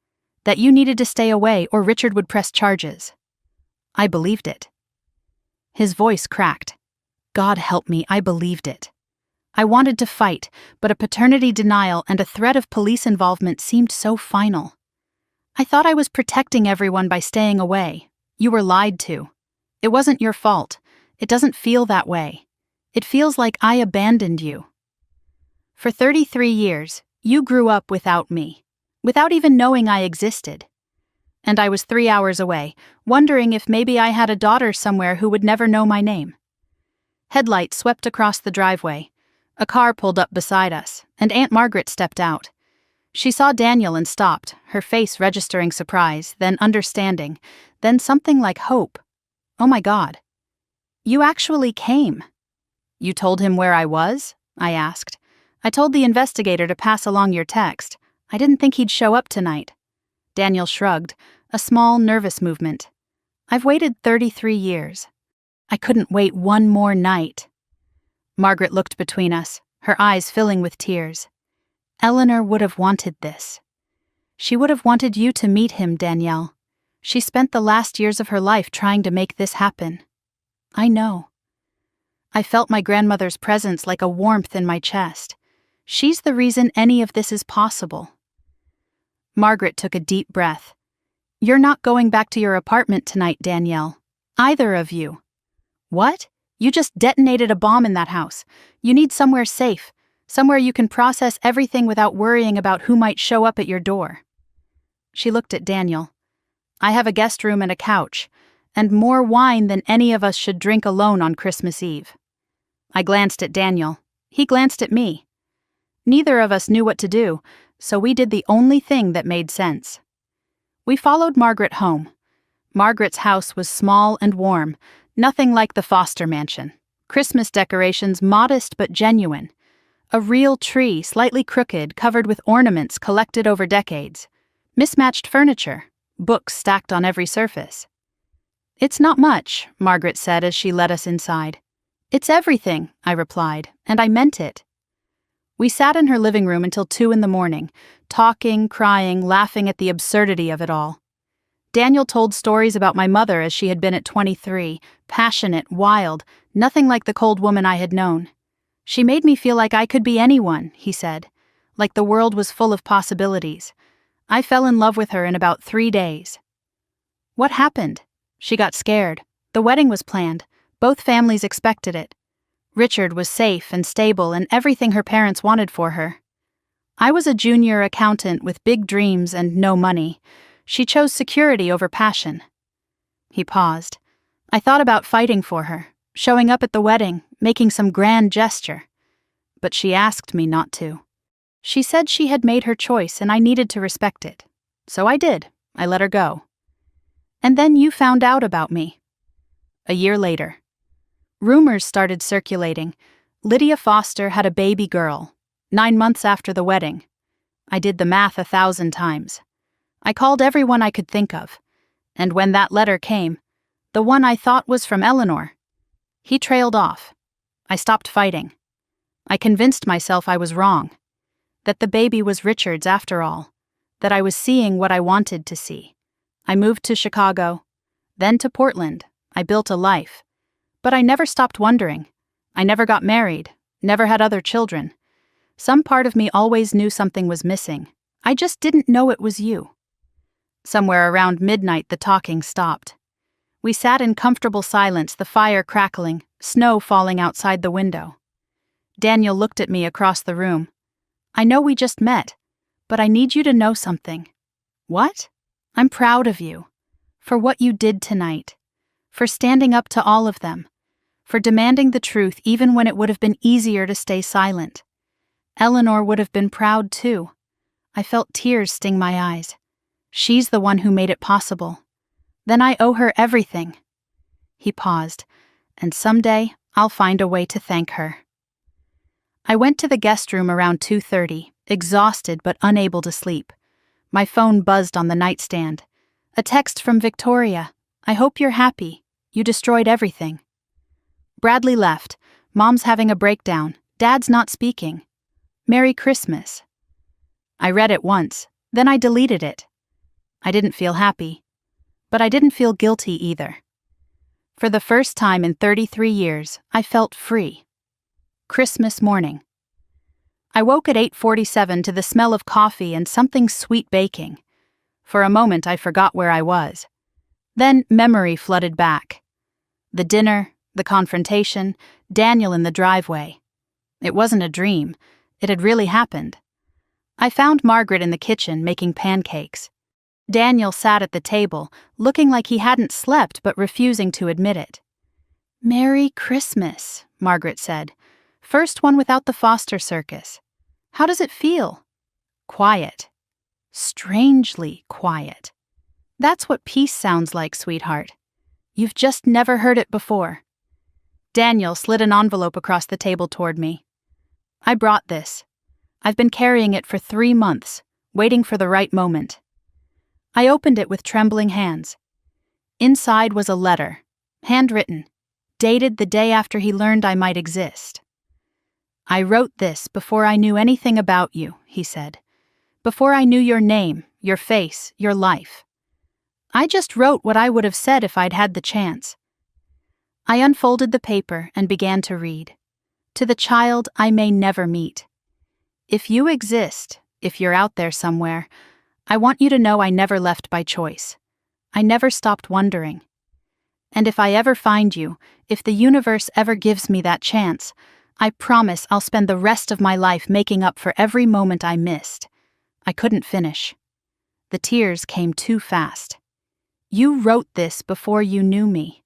That you needed to stay away or Richard would press charges. I believed it. His voice cracked. God help me, I believed it. I wanted to fight, but a paternity denial and a threat of police involvement seemed so final. I thought I was protecting everyone by staying away. You were lied to. It wasn't your fault. It doesn't feel that way. It feels like I abandoned you. For 33 years, you grew up without me, without even knowing I existed. And I was 3 hours away, wondering if maybe I had a daughter somewhere who would never know my name. Headlights swept across the driveway. A car pulled up beside us, and Aunt Margaret stepped out. She saw Daniel and stopped, her face registering surprise, then understanding, then something like hope. Oh my God. You actually came. You told him where I was? I asked. I told the investigator to pass along your text. I didn't think he'd show up tonight. Daniel shrugged, a small, nervous movement. I've waited 33 years. I couldn't wait one more night. Margaret looked between us, her eyes filling with tears. Eleanor would have wanted this. She would have wanted you to meet him, Danielle. She spent the last years of her life trying to make this happen. I know. I felt my grandmother's presence like a warmth in my chest. She's the reason any of this is possible. Margaret took a deep breath. You're not going back to your apartment tonight, Danielle. Either of you. What? You just detonated a bomb in that house. You need somewhere safe, somewhere you can process everything without worrying about who might show up at your door. She looked at Daniel. I have a guest room and a couch, and more wine than any of us should drink alone on Christmas Eve. I glanced at Daniel. He glanced at me. Neither of us knew what to do, so we did the only thing that made sense. We followed Margaret home. Margaret's house was small and warm, nothing like the Foster mansion. Christmas decorations modest but genuine. A real tree, slightly crooked, covered with ornaments collected over decades. Mismatched furniture, books stacked on every surface. It's not much, Margaret said as she led us inside. It's everything, I replied, and I meant it. We sat in her living room until 2 a.m, talking, crying, laughing at the absurdity of it all. Daniel told stories about my mother as she had been at 23, passionate, wild, nothing like the cold woman I had known. She made me feel like I could be anyone, he said, like the world was full of possibilities. I fell in love with her in about 3 days. What happened? She got scared. The wedding was planned. Both families expected it. Richard was safe and stable and everything her parents wanted for her. I was a junior accountant with big dreams and no money. She chose security over passion. He paused. I thought about fighting for her, showing up at the wedding, making some grand gesture. But she asked me not to. She said she had made her choice and I needed to respect it. So I did. I let her go. And then you found out about me. A year later. Rumors started circulating. Lydia Foster had a baby girl, 9 months after the wedding. I did the math 1,000 times. I called everyone I could think of. And when that letter came, the one I thought was from Eleanor, he trailed off. I stopped fighting. I convinced myself I was wrong. That the baby was Richard's after all. That I was seeing what I wanted to see. I moved to Chicago, then to Portland. I built a life. But I never stopped wondering. I never got married, never had other children. Some part of me always knew something was missing. I just didn't know it was you. Somewhere around midnight, the talking stopped. We sat in comfortable silence, the fire crackling, snow falling outside the window. Daniel looked at me across the room. I know we just met, but I need you to know something. What? I'm proud of you. For what you did tonight. For standing up to all of them. For demanding the truth even when it would have been easier to stay silent. Eleanor would have been proud too. I felt tears sting my eyes. She's the one who made it possible. Then I owe her everything. He paused, and someday I'll find a way to thank her. I went to the guest room around 2:30, exhausted but unable to sleep. My phone buzzed on the nightstand. A text from Victoria. I hope you're happy. You destroyed everything. Bradley left. Mom's having a breakdown. Dad's not speaking. Merry Christmas. I read it once, then I deleted it. I didn't feel happy. But I didn't feel guilty either. For the first time in 33 years, I felt free. Christmas morning. I woke at 8:47 to the smell of coffee and something sweet baking. For a moment I forgot where I was. Then memory flooded back. The dinner, the confrontation, Daniel in the driveway. It wasn't a dream. It had really happened. I found Margaret in the kitchen making pancakes. Daniel sat at the table, looking like he hadn't slept but refusing to admit it. Merry Christmas, Margaret said. First one without the Foster circus. How does it feel? Quiet. Strangely quiet. That's what peace sounds like, sweetheart. You've just never heard it before. Daniel slid an envelope across the table toward me. I brought this. I've been carrying it for 3 months, waiting for the right moment. I opened it with trembling hands. Inside was a letter, handwritten, dated the day after he learned I might exist. I wrote this before I knew anything about you, he said. Before I knew your name, your face, your life. I just wrote what I would have said if I'd had the chance. I unfolded the paper and began to read. To the child I may never meet. If you exist, if you're out there somewhere, I want you to know I never left by choice. I never stopped wondering. And if I ever find you, if the universe ever gives me that chance, I promise I'll spend the rest of my life making up for every moment I missed. I couldn't finish. The tears came too fast. You wrote this before you knew me.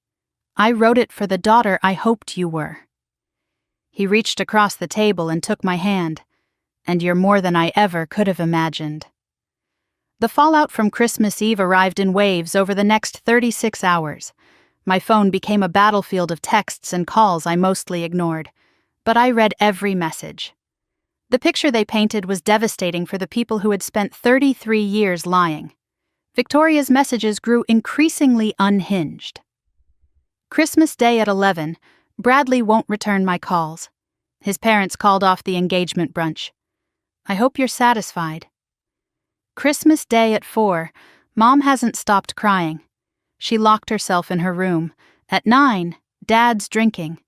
I wrote it for the daughter I hoped you were. He reached across the table and took my hand. And you're more than I ever could have imagined. The fallout from Christmas Eve arrived in waves over the next 36 hours. My phone became a battlefield of texts and calls I mostly ignored. But I read every message. The picture they painted was devastating for the people who had spent 33 years lying. Victoria's messages grew increasingly unhinged. Christmas Day at 11, Bradley won't return my calls. His parents called off the engagement brunch. I hope you're satisfied. Christmas Day at 4, Mom hasn't stopped crying. She locked herself in her room. At 9, Dad's drinking.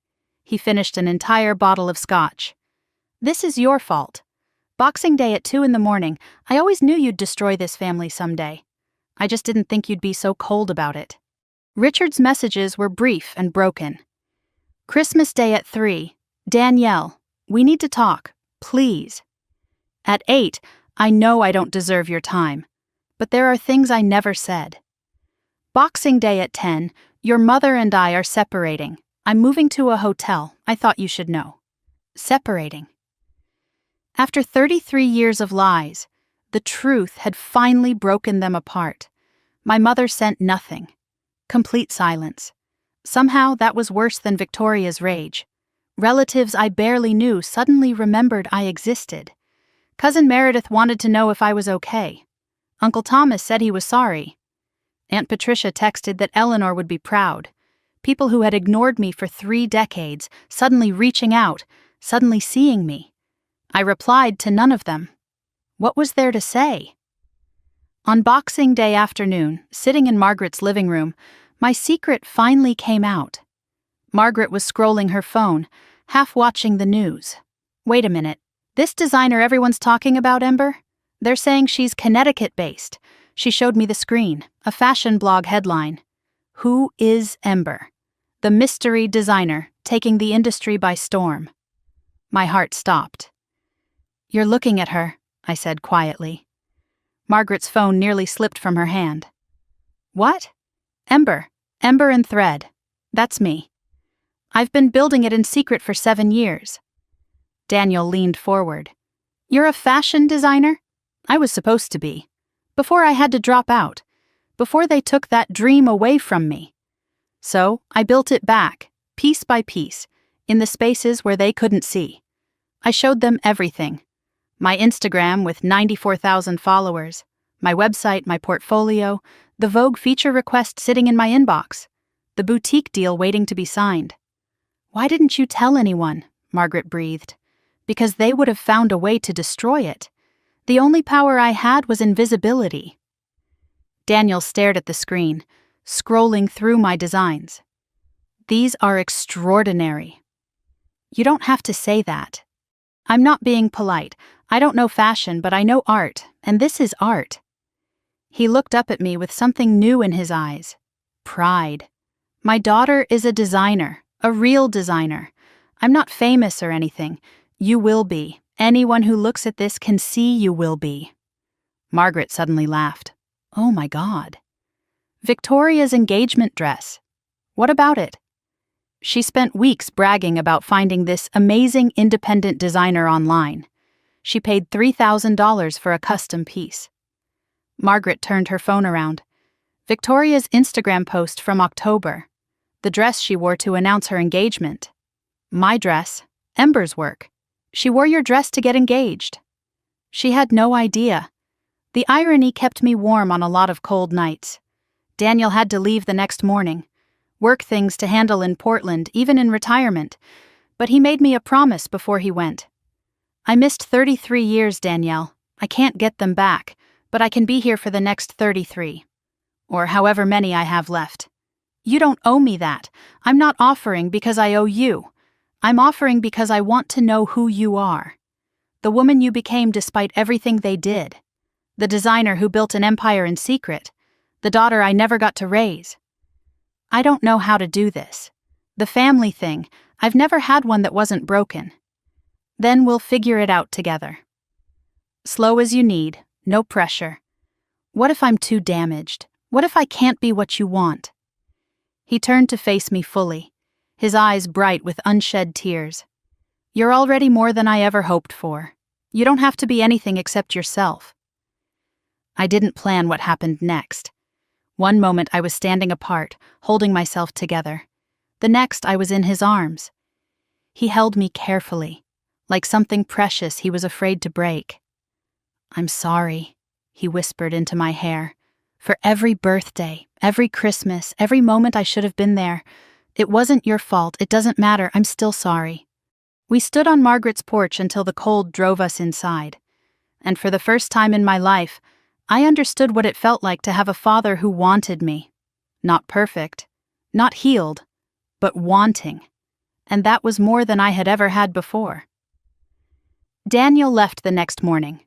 He finished an entire bottle of scotch. This is your fault. Boxing Day at 2 in the morning, I always knew you'd destroy this family someday. I just didn't think you'd be so cold about it. Richard's messages were brief and broken. Christmas Day at 3, Danielle, we need to talk, please. At 8, I know I don't deserve your time, but there are things I never said. Boxing Day at 10, your mother and I are separating. I'm moving to a hotel, I thought you should know. Separating. After 33 years of lies, the truth had finally broken them apart. My mother sent nothing. Complete silence. Somehow that was worse than Victoria's rage. Relatives I barely knew suddenly remembered I existed. Cousin Meredith wanted to know if I was okay. Uncle Thomas said he was sorry. Aunt Patricia texted that Eleanor would be proud. People who had ignored me for 3 decades, suddenly reaching out, suddenly seeing me. I replied to none of them. What was there to say? On Boxing Day afternoon, sitting in Margaret's living room, my secret finally came out. Margaret was scrolling her phone, half watching the news. Wait a minute. This designer everyone's talking about, Ember? They're saying she's Connecticut-based. She showed me the screen, a fashion blog headline. Who is Ember? The mystery designer, taking the industry by storm. My heart stopped. You're looking at her, I said quietly. Margaret's phone nearly slipped from her hand. What? Ember and Thread. That's me. I've been building it in secret for 7 years. Daniel leaned forward. You're a fashion designer? I was supposed to be. Before I had to drop out. Before they took that dream away from me. So I built it back, piece by piece, in the spaces where they couldn't see. I showed them everything. My Instagram with 94,000 followers, my website, my portfolio, the Vogue feature request sitting in my inbox, the boutique deal waiting to be signed. Why didn't you tell anyone? Margaret breathed. Because they would have found a way to destroy it. The only power I had was invisibility. Daniel stared at the screen, scrolling through my designs. These are extraordinary. You don't have to say that. I'm not being polite. I don't know fashion, but I know art, and this is art. He looked up at me with something new in his eyes. Pride. My daughter is a designer, a real designer. I'm not famous or anything. You will be. Anyone who looks at this can see you will be. Margaret suddenly laughed. Oh my God. Victoria's engagement dress. What about it? She spent weeks bragging about finding this amazing independent designer online. She paid $3,000 for a custom piece. Margaret turned her phone around. Victoria's Instagram post from October. The dress she wore to announce her engagement. My dress, Ember's work. She wore your dress to get engaged. She had no idea. The irony kept me warm on a lot of cold nights. Daniel had to leave the next morning. Work things to handle in Portland, even in retirement. But he made me a promise before he went. I missed 33 years, Danielle. I can't get them back, but I can be here for the next 33. Or however many I have left. You don't owe me that. I'm not offering because I owe you. I'm offering because I want to know who you are. The woman you became despite everything they did. The designer who built an empire in secret. The daughter I never got to raise. I don't know how to do this. The family thing, I've never had one that wasn't broken. Then we'll figure it out together. Slow as you need, no pressure. What if I'm too damaged? What if I can't be what you want? He turned to face me fully, his eyes bright with unshed tears. You're already more than I ever hoped for. You don't have to be anything except yourself. I didn't plan what happened next. One moment I was standing apart, holding myself together. The next I was in his arms. He held me carefully, like something precious he was afraid to break. I'm sorry, he whispered into my hair. For every birthday, every Christmas, every moment I should have been there. It wasn't your fault, it doesn't matter, I'm still sorry. We stood on Margaret's porch until the cold drove us inside. And for the first time in my life, I understood what it felt like to have a father who wanted me. Not perfect, not healed, but wanting. And that was more than I had ever had before. Daniel left the next morning.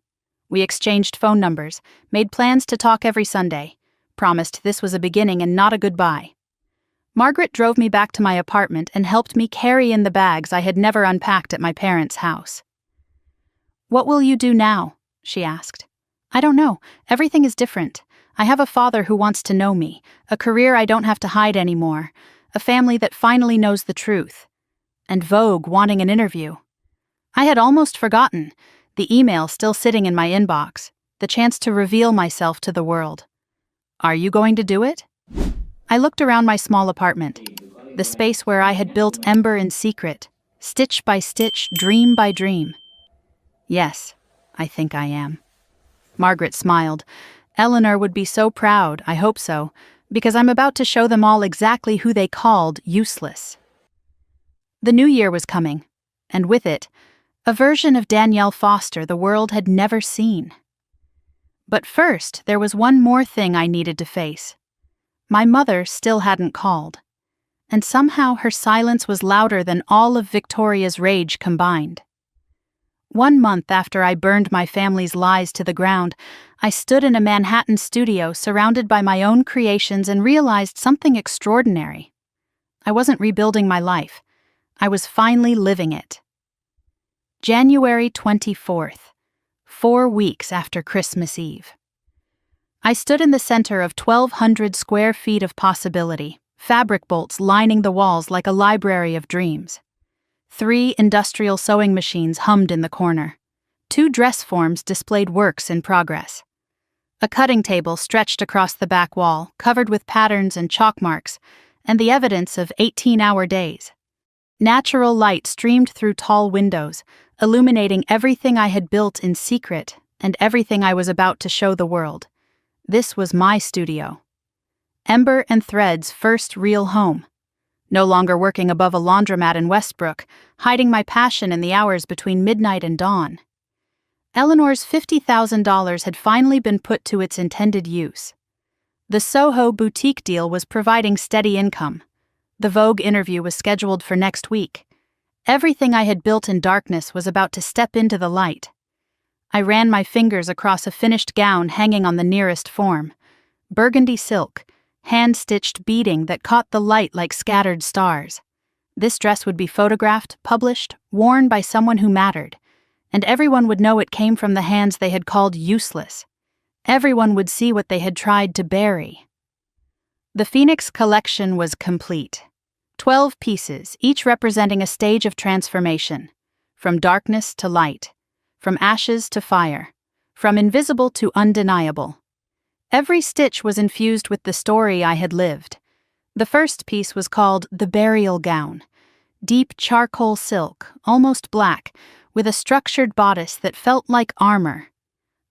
We exchanged phone numbers, made plans to talk every Sunday, promised this was a beginning and not a goodbye. Margaret drove me back to my apartment and helped me carry in the bags I had never unpacked at my parents' house. "What will you do now?" she asked. "I don't know. Everything is different. I have a father who wants to know me, a career I don't have to hide anymore, a family that finally knows the truth. And Vogue wanting an interview. I had almost forgotten, the email still sitting in my inbox, the chance to reveal myself to the world. Are you going to do it?" I looked around my small apartment, the space where I had built ember in secret, stitch by stitch, dream by dream. "Yes, I think I am." Margaret smiled. "Eleanor would be so proud, I hope so, because I'm about to show them all exactly who they called useless." The new year was coming, and with it, a version of Danielle Foster the world had never seen. But first, there was one more thing I needed to face. My mother still hadn't called, and somehow her silence was louder than all of Victoria's rage combined. 1 month after I burned my family's lies to the ground, I stood in a Manhattan studio surrounded by my own creations and realized something extraordinary. I wasn't rebuilding my life. I was finally living it. January 24th, 4 weeks after Christmas Eve. I stood in the center of 1,200 square feet of possibility, fabric bolts lining the walls like a library of dreams. 3 industrial sewing machines hummed in the corner. 2 dress forms displayed works in progress. A cutting table stretched across the back wall, covered with patterns and chalk marks, and the evidence of 18-hour days. Natural light streamed through tall windows, illuminating everything I had built in secret and everything I was about to show the world. This was my studio. Ember and Thread's first real home. No longer working above a laundromat in Westbrook, hiding my passion in the hours between midnight and dawn. Eleanor's $50,000 had finally been put to its intended use. The Soho boutique deal was providing steady income. The Vogue interview was scheduled for next week. Everything I had built in darkness was about to step into the light. I ran my fingers across a finished gown hanging on the nearest form. Burgundy silk, hand-stitched beading that caught the light like scattered stars. This dress would be photographed, published, worn by someone who mattered, and everyone would know it came from the hands they had called useless. Everyone would see what they had tried to bury. The Phoenix collection was complete. 12 pieces, each representing a stage of transformation, from darkness to light, from ashes to fire, from invisible to undeniable. Every stitch was infused with the story I had lived. The first piece was called The Burial Gown, deep charcoal silk, almost black, with a structured bodice that felt like armor.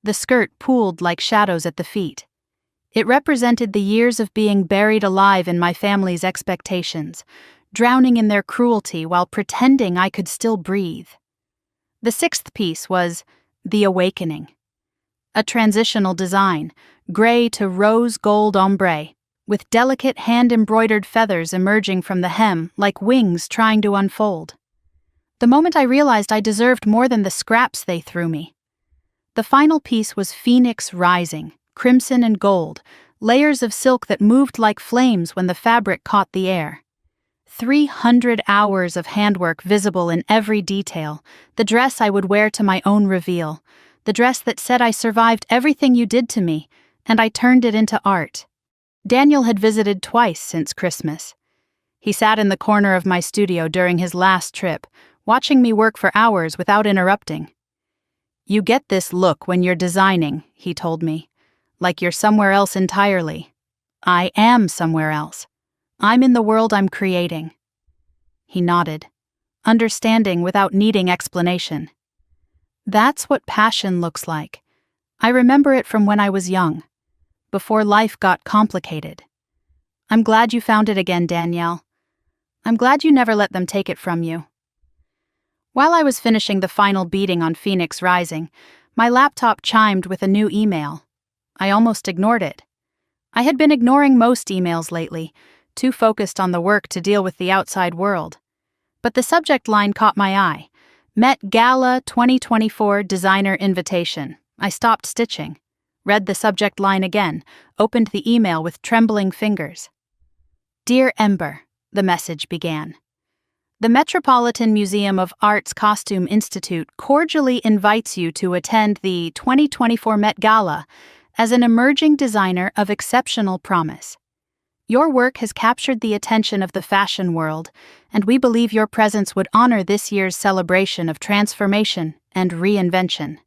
The skirt pooled like shadows at the feet. It represented the years of being buried alive in my family's expectations, drowning in their cruelty while pretending I could still breathe. The sixth piece was The Awakening. A transitional design, gray to rose gold ombre, with delicate hand-embroidered feathers emerging from the hem like wings trying to unfold. The moment I realized I deserved more than the scraps they threw me. The final piece was Phoenix Rising, crimson and gold, layers of silk that moved like flames when the fabric caught the air. 300 hours of handwork visible in every detail, the dress I would wear to my own reveal, the dress that said I survived everything you did to me, and I turned it into art. Daniel had visited twice since Christmas. He sat in the corner of my studio during his last trip, watching me work for hours without interrupting. "You get this look when you're designing," he told me, "like you're somewhere else entirely. I am somewhere else. I'm in the world I'm creating." He nodded, understanding without needing explanation. That's what passion looks like. I remember it from when I was young, before life got complicated. I'm glad you found it again, Danielle. I'm glad you never let them take it from you. While I was finishing the final beading on Phoenix Rising, my laptop chimed with a new email. I almost ignored it. I had been ignoring most emails lately, too focused on the work to deal with the outside world. But the subject line caught my eye. Met Gala 2024 Designer Invitation. I stopped stitching, read the subject line again, opened the email with trembling fingers. Dear Ember, the message began. The Metropolitan Museum of Art's Costume Institute cordially invites you to attend the 2024 Met Gala as an emerging designer of exceptional promise. Your work has captured the attention of the fashion world, and we believe your presence would honor this year's celebration of transformation and reinvention.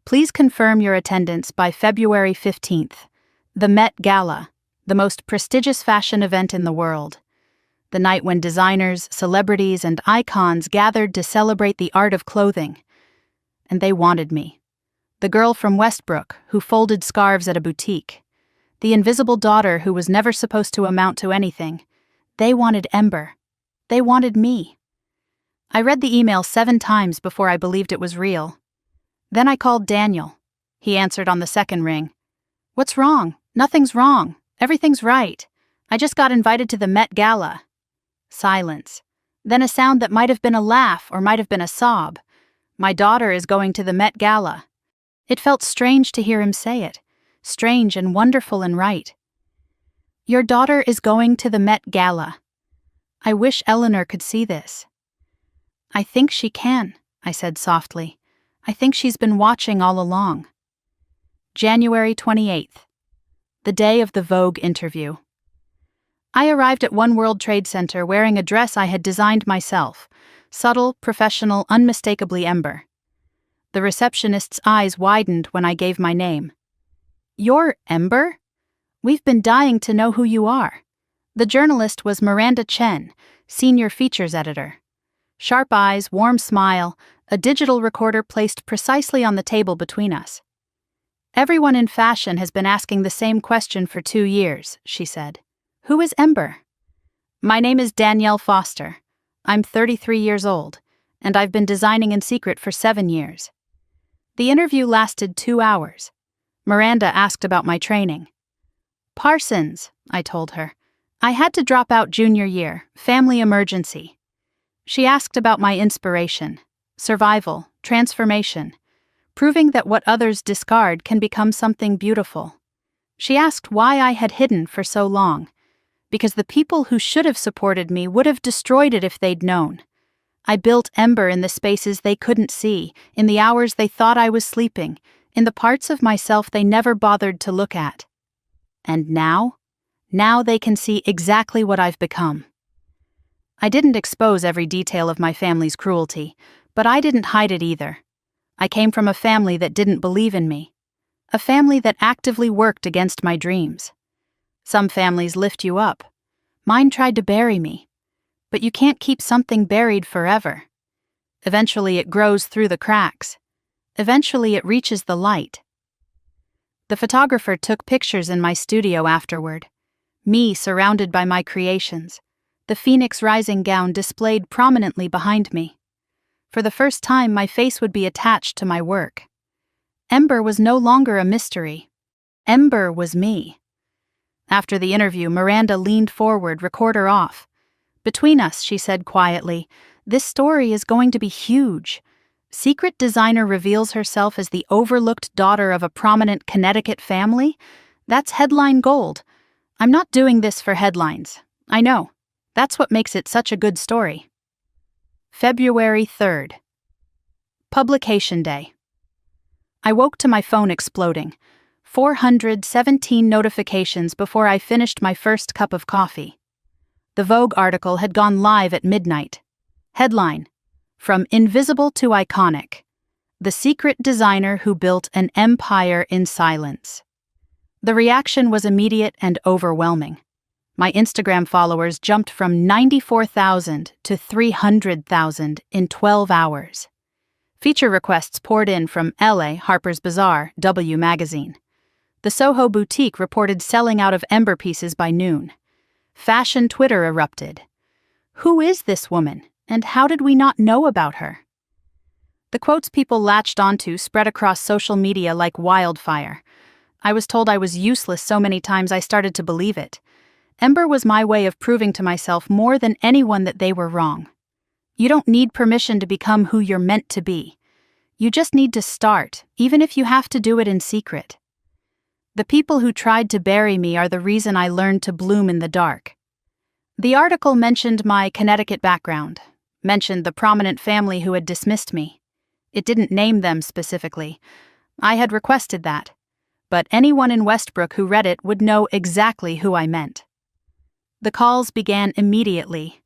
Please confirm your attendance by February 15th. The Met Gala, the most prestigious fashion event in the world. The night when designers, celebrities, and icons gathered to celebrate the art of clothing. And they wanted me. The girl from Westbrook who folded scarves at a boutique. The invisible daughter who was never supposed to amount to anything. They wanted Ember. They wanted me. I read the email 7 times before I believed it was real. Then I called Daniel. He answered on the second ring. What's wrong? Nothing's wrong. Everything's right. I just got invited to the Met Gala. Silence. Then a sound that might have been a laugh or might have been a sob. My daughter is going to the Met Gala. It felt strange to hear him say it. Strange and wonderful and right. Your daughter is going to the Met Gala. I wish Eleanor could see this. I think she can, I said softly. I think she's been watching all along. January 28th. The day of the Vogue interview. I arrived at One World Trade Center wearing a dress I had designed myself. Subtle, professional, unmistakably Ember. The receptionist's eyes widened when I gave my name. You're Ember? We've been dying to know who you are. The journalist was Miranda Chen, senior features editor. Sharp eyes, warm smile, a digital recorder placed precisely on the table between us. Everyone in fashion has been asking the same question for 2 years, she said. Who is Ember? My name is Danielle Foster. I'm 33 years old, and I've been designing in secret for 7 years. The interview lasted 2 hours. Miranda asked about my training. Parsons, I told her. I had to drop out junior year, family emergency. She asked about my inspiration, survival, transformation, proving that what others discard can become something beautiful. She asked why I had hidden for so long, because the people who should have supported me would have destroyed it if they'd known. I built Ember in the spaces they couldn't see, in the hours they thought I was sleeping, in the parts of myself they never bothered to look at. And now they can see exactly what I've become. I didn't expose every detail of my family's cruelty, but I didn't hide it either. I came from a family that didn't believe in me. A family that actively worked against my dreams. Some families lift you up. Mine tried to bury me. But you can't keep something buried forever. Eventually it grows through the cracks. Eventually it reaches the light. The photographer took pictures in my studio afterward. Me surrounded by my creations. The phoenix rising gown displayed prominently behind me. For the first time, my face would be attached to my work. Ember was no longer a mystery. Ember was me. After the interview, Miranda leaned forward, recorder off. Between us, she said quietly, this story is going to be huge. Secret designer reveals herself as the overlooked daughter of a prominent Connecticut family? That's headline gold. I'm not doing this for headlines. I know. That's what makes it such a good story. February 3rd. Publication day. I woke to my phone exploding. 417 notifications before I finished my first cup of coffee. The Vogue article had gone live at midnight. Headline: From Invisible to Iconic. The secret designer who built an empire in silence. The reaction was immediate and overwhelming. My Instagram followers jumped from 94,000 to 300,000 in 12 hours. Feature requests poured in from LA, Harper's Bazaar, W Magazine. The Soho boutique reported selling out of Ember pieces by noon. Fashion Twitter erupted. Who is this woman, and how did we not know about her? The quotes people latched onto spread across social media like wildfire. I was told I was useless so many times I started to believe it. Ember was my way of proving to myself more than anyone that they were wrong. You don't need permission to become who you're meant to be. You just need to start, even if you have to do it in secret. The people who tried to bury me are the reason I learned to bloom in the dark. The article mentioned my Connecticut background, mentioned the prominent family who had dismissed me. It didn't name them specifically. I had requested that. But anyone in Westbrook who read it would know exactly who I meant. The calls began immediately.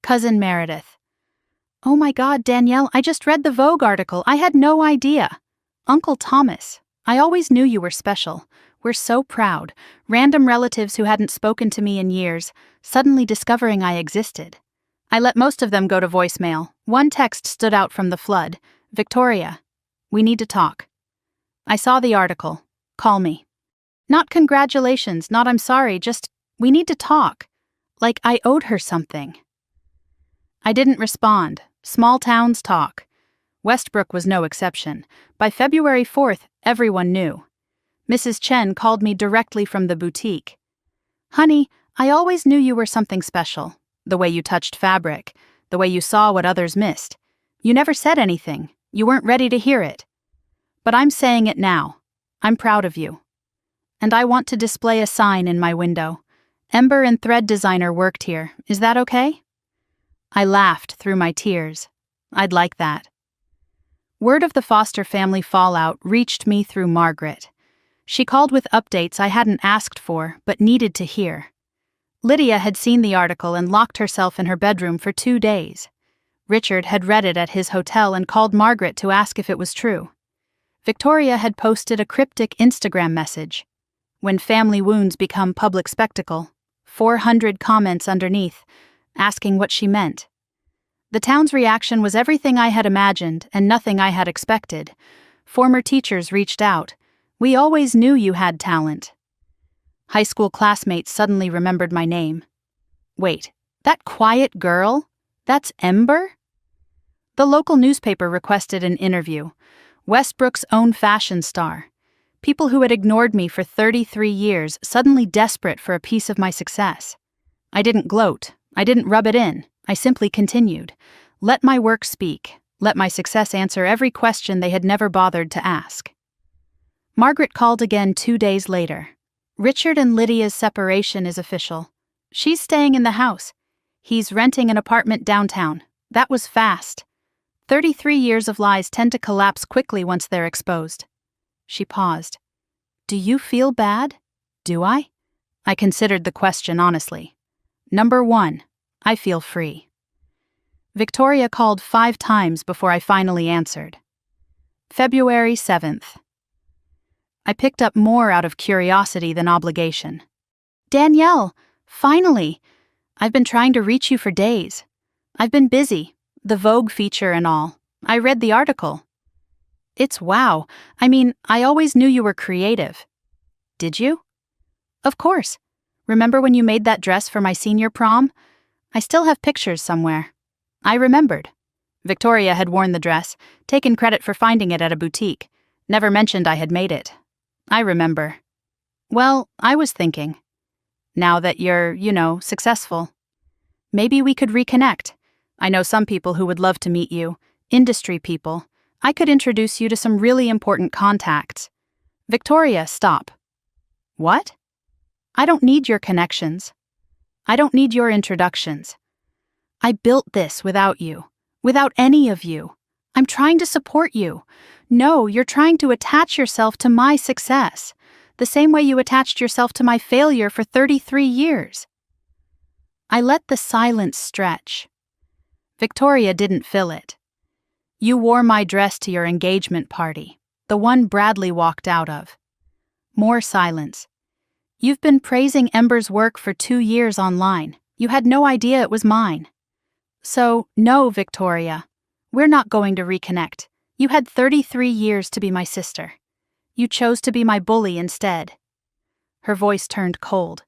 Cousin Meredith. Oh my God, Danielle, I just read the Vogue article. I had no idea. Uncle Thomas, I always knew you were special. We're so proud. Random relatives who hadn't spoken to me in years, suddenly discovering I existed. I let most of them go to voicemail. One text stood out from the flood. Victoria, we need to talk. I saw the article. Call me. Not congratulations, not I'm sorry, just we need to talk. Like I owed her something. I didn't respond. Small towns talk. Westbrook was no exception. By February 4th, everyone knew. Mrs. Chen called me directly from the boutique. Honey, I always knew you were something special. The way you touched fabric, the way you saw what others missed. You never said anything. You weren't ready to hear it. But I'm saying it now. I'm proud of you. And I want to display a sign in my window. Ember and Thread Designer worked here. Is that okay? I laughed through my tears. I'd like that. Word of the Foster family fallout reached me through Margaret. She called with updates I hadn't asked for, but needed to hear. Lydia had seen the article and locked herself in her bedroom for 2 days. Richard had read it at his hotel and called Margaret to ask if it was true. Victoria had posted a cryptic Instagram message. When family wounds become public spectacle, 400 comments underneath, asking what she meant. The town's reaction was everything I had imagined and nothing I had expected. Former teachers reached out. We always knew you had talent. High school classmates suddenly remembered my name. Wait, that quiet girl? That's Ember? The local newspaper requested an interview. Westbrook's own fashion star. People who had ignored me for 33 years, suddenly desperate for a piece of my success. I didn't gloat. I didn't rub it in. I simply continued. Let my work speak. Let my success answer every question they had never bothered to ask. Margaret called again 2 days later. Richard and Lydia's separation is official. She's staying in the house. He's renting an apartment downtown. That was fast. 33 years of lies tend to collapse quickly once they're exposed. She paused. Do you feel bad? Do I? I considered the question honestly. Number 1, I feel free. Victoria called 5 times before I finally answered. February 7th. I picked up more out of curiosity than obligation. Danielle, finally! I've been trying to reach you for days. I've been busy, the Vogue feature and all. I read the article. It's wow. I mean, I always knew you were creative. Did you? Of course. Remember when you made that dress for my senior prom? I still have pictures somewhere. I remembered. Victoria had worn the dress, taken credit for finding it at a boutique, never mentioned I had made it. I remember. Well, I was thinking. Now that you're, successful. Maybe we could reconnect. I know some people who would love to meet you, industry people. I could introduce you to some really important contacts. Victoria, stop. What? I don't need your connections. I don't need your introductions. I built this without you, without any of you. I'm trying to support you. No, you're trying to attach yourself to my success, the same way you attached yourself to my failure for 33 years. I let the silence stretch. Victoria didn't fill it. You wore my dress to your engagement party, the one Bradley walked out of. More silence. You've been praising Ember's work for 2 years online. You had no idea it was mine. So, no, Victoria. We're not going to reconnect. You had 33 years to be my sister. You chose to be my bully instead. Her voice turned cold.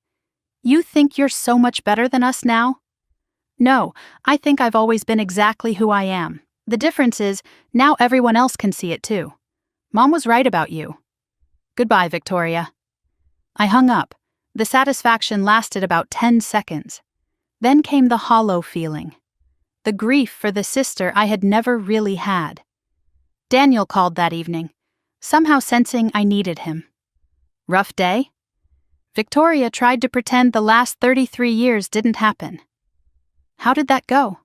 You think you're so much better than us now? No, I think I've always been exactly who I am. The difference is, now everyone else can see it too. Mom was right about you. Goodbye, Victoria. I hung up. The satisfaction lasted about 10 seconds. Then came the hollow feeling. The grief for the sister I had never really had. Daniel called that evening, somehow sensing I needed him. Rough day? Victoria tried to pretend the last 33 years didn't happen. How did that go?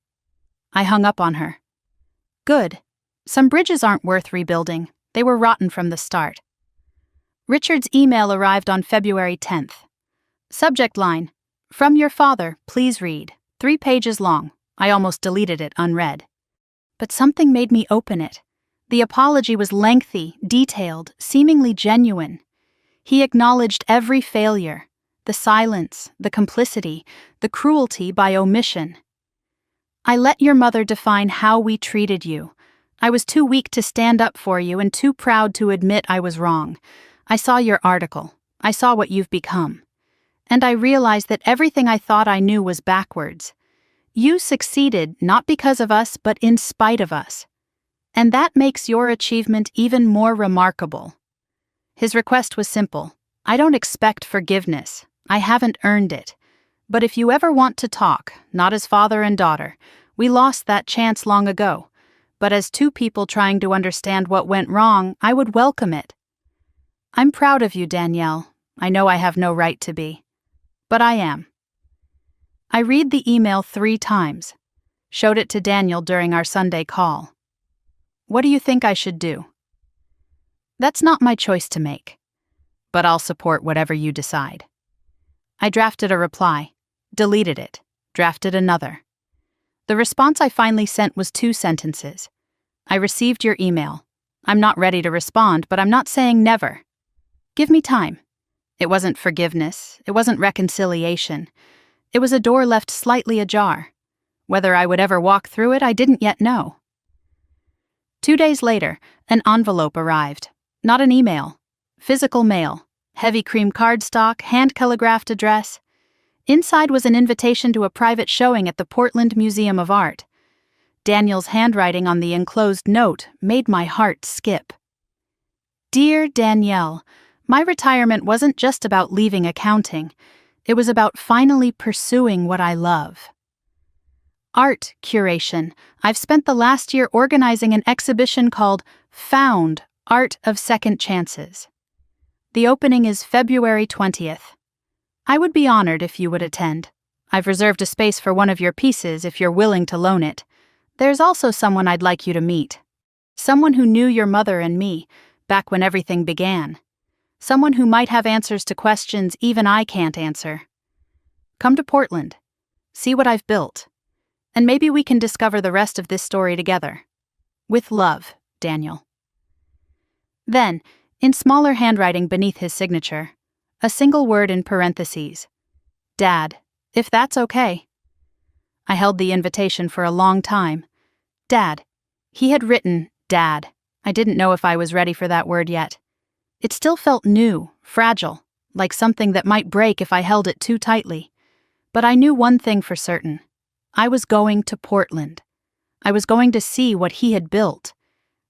I hung up on her. Good. Some bridges aren't worth rebuilding. They were rotten from the start. Richard's email arrived on February 10th. Subject line, "From your father, please read." 3 pages long. I almost deleted it unread. But something made me open it. The apology was lengthy, detailed, seemingly genuine. He acknowledged every failure, the silence, the complicity, the cruelty by omission. I let your mother define how we treated you. I was too weak to stand up for you and too proud to admit I was wrong. I saw your article. I saw what you've become. And I realized that everything I thought I knew was backwards. You succeeded not because of us, but in spite of us. And that makes your achievement even more remarkable. His request was simple. I don't expect forgiveness. I haven't earned it. But if you ever want to talk, not as father and daughter, we lost that chance long ago. But as two people trying to understand what went wrong, I would welcome it. I'm proud of you, Danielle. I know I have no right to be. But I am. I read the email 3 times. Showed it to Daniel during our Sunday call. What do you think I should do? That's not my choice to make. But I'll support whatever you decide. I drafted a reply, deleted it, drafted another. The response I finally sent was 2 sentences. I received your email. I'm not ready to respond, but I'm not saying never. Give me time. It wasn't forgiveness. It wasn't reconciliation. It was a door left slightly ajar. Whether I would ever walk through it, I didn't yet know. 2 days later, an envelope arrived. Not an email. Physical mail. Heavy cream cardstock, hand-calligraphed address. Inside was an invitation to a private showing at the Portland Museum of Art. Daniel's handwriting on the enclosed note made my heart skip. Dear Danielle, my retirement wasn't just about leaving accounting. It was about finally pursuing what I love. Art curation. I've spent the last year organizing an exhibition called Found, Art of Second Chances. The opening is February 20th. I would be honored if you would attend. I've reserved a space for one of your pieces if you're willing to loan it. There's also someone I'd like you to meet. Someone who knew your mother and me, back when everything began. Someone who might have answers to questions even I can't answer. Come to Portland. See what I've built. And maybe we can discover the rest of this story together. With love, Daniel. Then, in smaller handwriting beneath his signature, a single word in parentheses. Dad, if that's okay. I held the invitation for a long time. Dad. He had written, Dad. I didn't know if I was ready for that word yet. It still felt new, fragile, like something that might break if I held it too tightly. But I knew one thing for certain. I was going to Portland. I was going to see what he had built.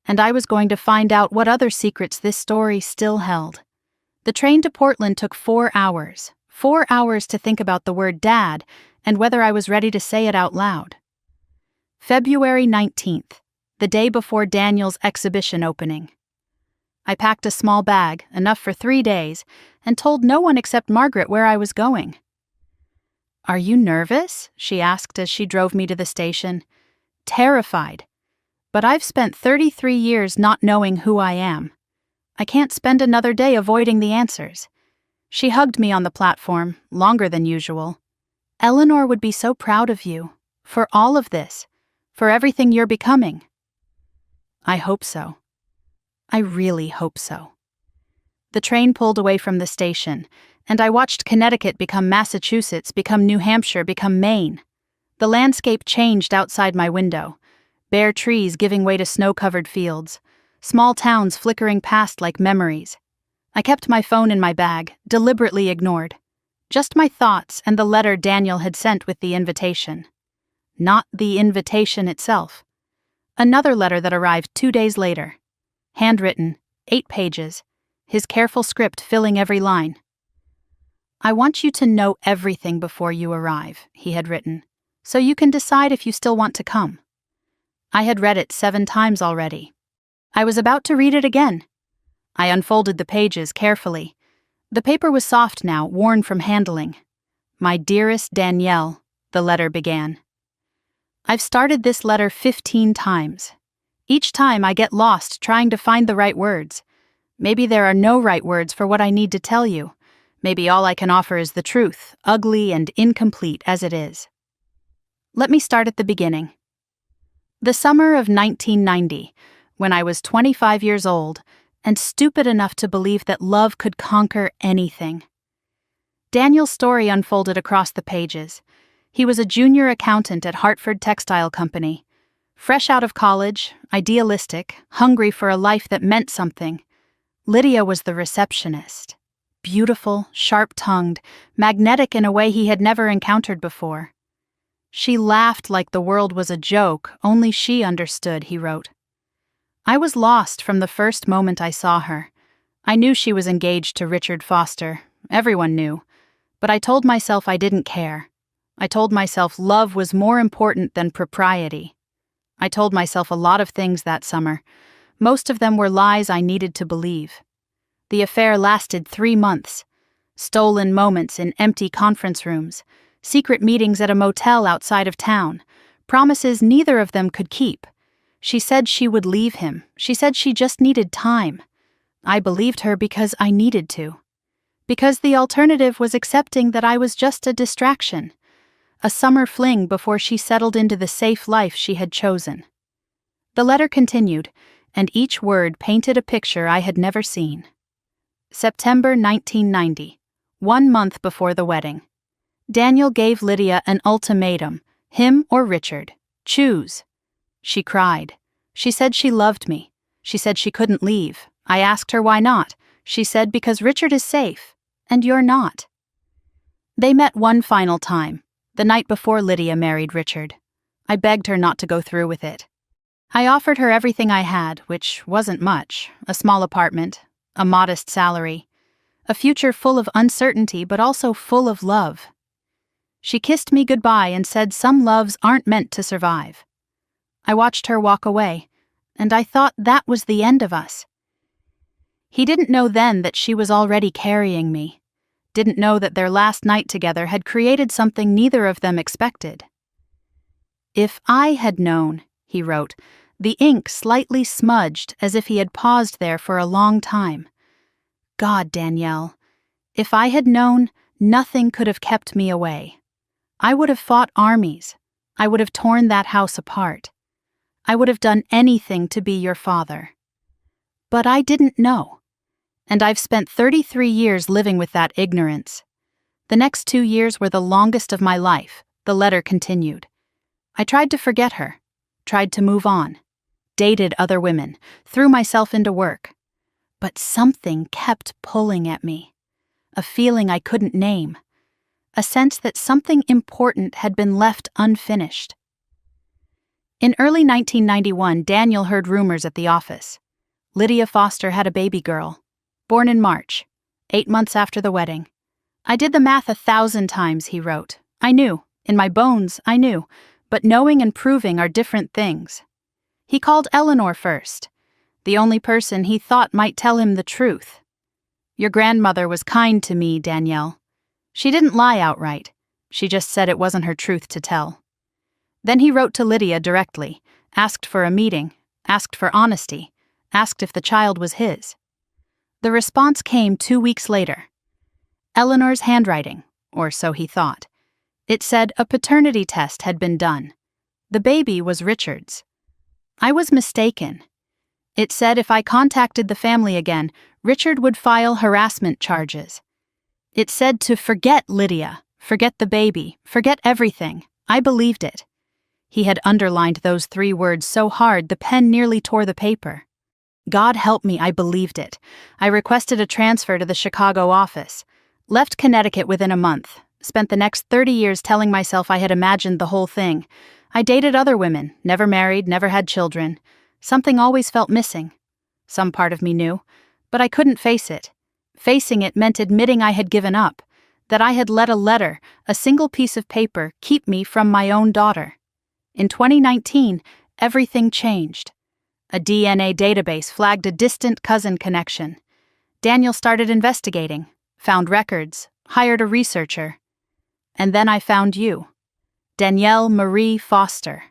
And I was going to find out what other secrets this story still held. The train to Portland took 4 hours. 4 hours to think about the word Dad and whether I was ready to say it out loud. February 19th, the day before Daniel's exhibition opening. I packed a small bag, enough for 3 days, and told no one except Margaret where I was going. Are you nervous? She asked as she drove me to the station. Terrified. But I've spent 33 years not knowing who I am. I can't spend another day avoiding the answers. She hugged me on the platform, longer than usual. Eleanor would be so proud of you, for all of this, for everything you're becoming. I hope so. I really hope so. The train pulled away from the station, and I watched Connecticut become Massachusetts, become New Hampshire, become Maine. The landscape changed outside my window. Bare trees giving way to snow-covered fields. Small towns flickering past like memories. I kept my phone in my bag, deliberately ignored. Just my thoughts and the letter Daniel had sent with the invitation. Not the invitation itself. Another letter that arrived 2 days later. Handwritten, 8 pages. his careful script filling every line. "I want you to know everything before you arrive," he had written, "so you can decide if you still want to come." I had read it 7 times already. I was about to read it again. I unfolded the pages carefully. The paper was soft now, worn from handling. "My dearest Danielle," the letter began. "I've started this letter 15 times. Each time I get lost trying to find the right words. Maybe there are no right words for what I need to tell you. Maybe all I can offer is the truth, ugly and incomplete as it is. Let me start at the beginning. The summer of 1990, when I was 25 years old and stupid enough to believe that love could conquer anything. Daniel's story unfolded across the pages. He was a junior accountant at Hartford Textile Company. Fresh out of college, idealistic, hungry for a life that meant something. Lydia was the receptionist. Beautiful, sharp-tongued, magnetic in a way he had never encountered before. She laughed like the world was a joke, only she understood, he wrote. I was lost from the first moment I saw her. I knew she was engaged to Richard Foster. Everyone knew. But I told myself I didn't care. I told myself love was more important than propriety. I told myself a lot of things that summer. Most of them were lies I needed to believe. The affair lasted 3 months. Stolen moments in empty conference rooms, secret meetings at a motel outside of town, promises neither of them could keep. She said she would leave him. She said she just needed time. I believed her because I needed to. Because the alternative was accepting that I was just a distraction. A summer fling before she settled into the safe life she had chosen. The letter continued, and each word painted a picture I had never seen. September 1990, 1 month before the wedding. Daniel gave Lydia an ultimatum, him or Richard. Choose. She cried. She said she loved me. She said she couldn't leave. I asked her why not. She said because Richard is safe, and you're not. They met one final time, the night before Lydia married Richard. I begged her not to go through with it. I offered her everything I had, which wasn't much, a small apartment, a modest salary, a future full of uncertainty but also full of love. She kissed me goodbye and said some loves aren't meant to survive. I watched her walk away, and I thought that was the end of us. He didn't know then that she was already carrying me, didn't know that their last night together had created something neither of them expected. If I had known, he wrote, the ink slightly smudged as if he had paused there for a long time. God, Danielle, if I had known, nothing could have kept me away. I would have fought armies. I would have torn that house apart. I would have done anything to be your father. But I didn't know. And I've spent 33 years living with that ignorance. The next 2 years were the longest of my life, the letter continued. I tried to forget her, tried to move on, dated other women, threw myself into work. But something kept pulling at me. A feeling I couldn't name. A sense that something important had been left unfinished. In early 1991, Daniel heard rumors at the office. Lydia Foster had a baby girl, born in March, 8 months after the wedding. I did the math 1,000 times, he wrote. I knew, in my bones, I knew, but knowing and proving are different things. He called Eleanor first, the only person he thought might tell him the truth. Your grandmother was kind to me, Danielle. She didn't lie outright. She just said it wasn't her truth to tell. Then he wrote to Lydia directly, asked for a meeting, asked for honesty, asked if the child was his. The response came 2 weeks later. Eleanor's handwriting, or so he thought. It said a paternity test had been done. The baby was Richard's. I was mistaken. It said if I contacted the family again, Richard would file harassment charges. It said to forget Lydia, forget the baby, forget everything. I believed it. He had underlined those 3 words so hard the pen nearly tore the paper. God help me, I believed it. I requested a transfer to the Chicago office. Left Connecticut within a month. Spent the next 30 years telling myself I had imagined the whole thing. I dated other women, never married, never had children. Something always felt missing. Some part of me knew, But I couldn't face it. Facing it meant admitting I had given up, that I had let a letter, a single piece of paper, keep me from my own daughter. In 2019, everything changed. A DNA database flagged a distant cousin connection. Daniel started investigating, found records, hired a researcher. And then I found you. Danielle Marie Foster.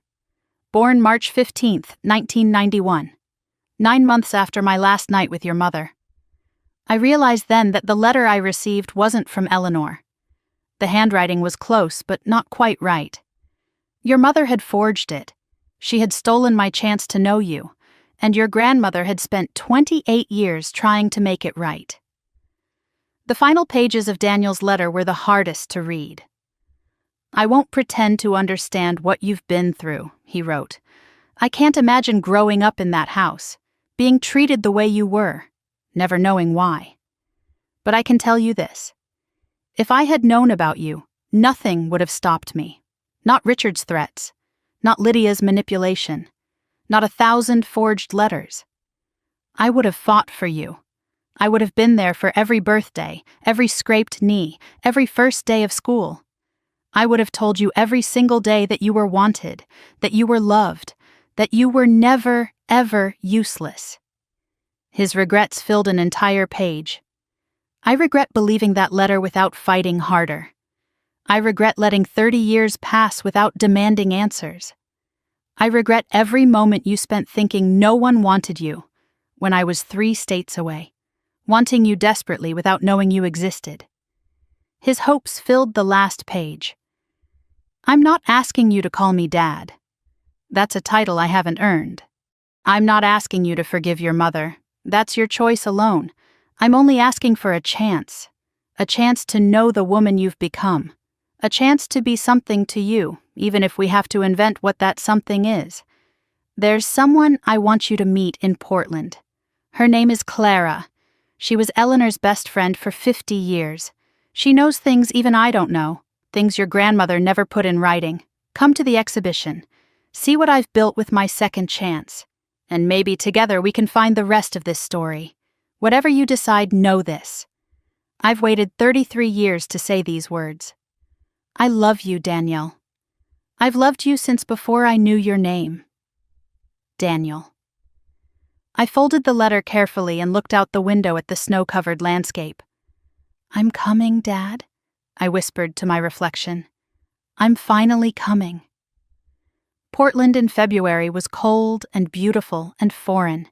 Born March 15, 1991. 9 months after my last night with your mother. I realized then that the letter I received wasn't from Eleanor. The handwriting was close, but not quite right. Your mother had forged it. She had stolen my chance to know you, and your grandmother had spent 28 years trying to make it right. The final pages of Daniel's letter were the hardest to read. I won't pretend to understand what you've been through, he wrote. I can't imagine growing up in that house, being treated the way you were, never knowing why. But I can tell you this. If I had known about you, nothing would have stopped me. Not Richard's threats, not Lydia's manipulation, not 1,000 forged letters. I would have fought for you. I would have been there for every birthday, every scraped knee, every first day of school. I would have told you every single day that you were wanted, that you were loved, that you were never, ever useless. His regrets filled an entire page. I regret believing that letter without fighting harder. I regret letting 30 years pass without demanding answers. I regret every moment you spent thinking no one wanted you, when I was 3 states away, wanting you desperately without knowing you existed. His hopes filled the last page. I'm not asking you to call me Dad. That's a title I haven't earned. I'm not asking you to forgive your mother. That's your choice alone. I'm only asking for a chance to know the woman you've become, a chance to be something to you, even if we have to invent what that something is. There's someone I want you to meet in Portland. Her name is Clara. She was Eleanor's best friend for 50 years. She knows things even I don't know. Things your grandmother never put in writing. Come to the exhibition. See what I've built with my second chance. And maybe together we can find the rest of this story. Whatever you decide, know this. I've waited 33 years to say these words. I love you, Danielle. I've loved you since before I knew your name. Daniel. I folded the letter carefully and looked out the window at the snow-covered landscape. I'm coming, Dad, I whispered to my reflection. I'm finally coming. Portland in February was cold and beautiful and foreign,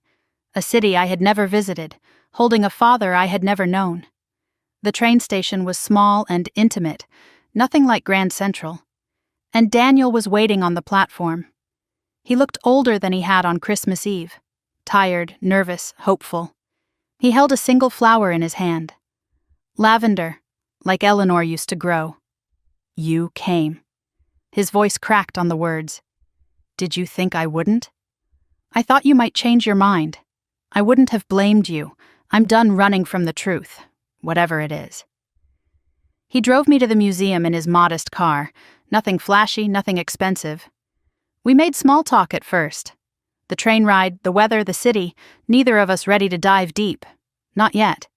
a city I had never visited, holding a father I had never known. The train station was small and intimate, nothing like Grand Central. And Daniel was waiting on the platform. He looked older than he had on Christmas Eve, tired, nervous, hopeful. He held a single flower in his hand. Lavender, like Eleanor used to grow. You came. His voice cracked on the words. Did you think I wouldn't? I thought you might change your mind. I wouldn't have blamed you. I'm done running from the truth, whatever it is. He drove me to the museum in his modest car, nothing flashy, nothing expensive. We made small talk at first. The train ride, the weather, the city, neither of us ready to dive deep. Not yet.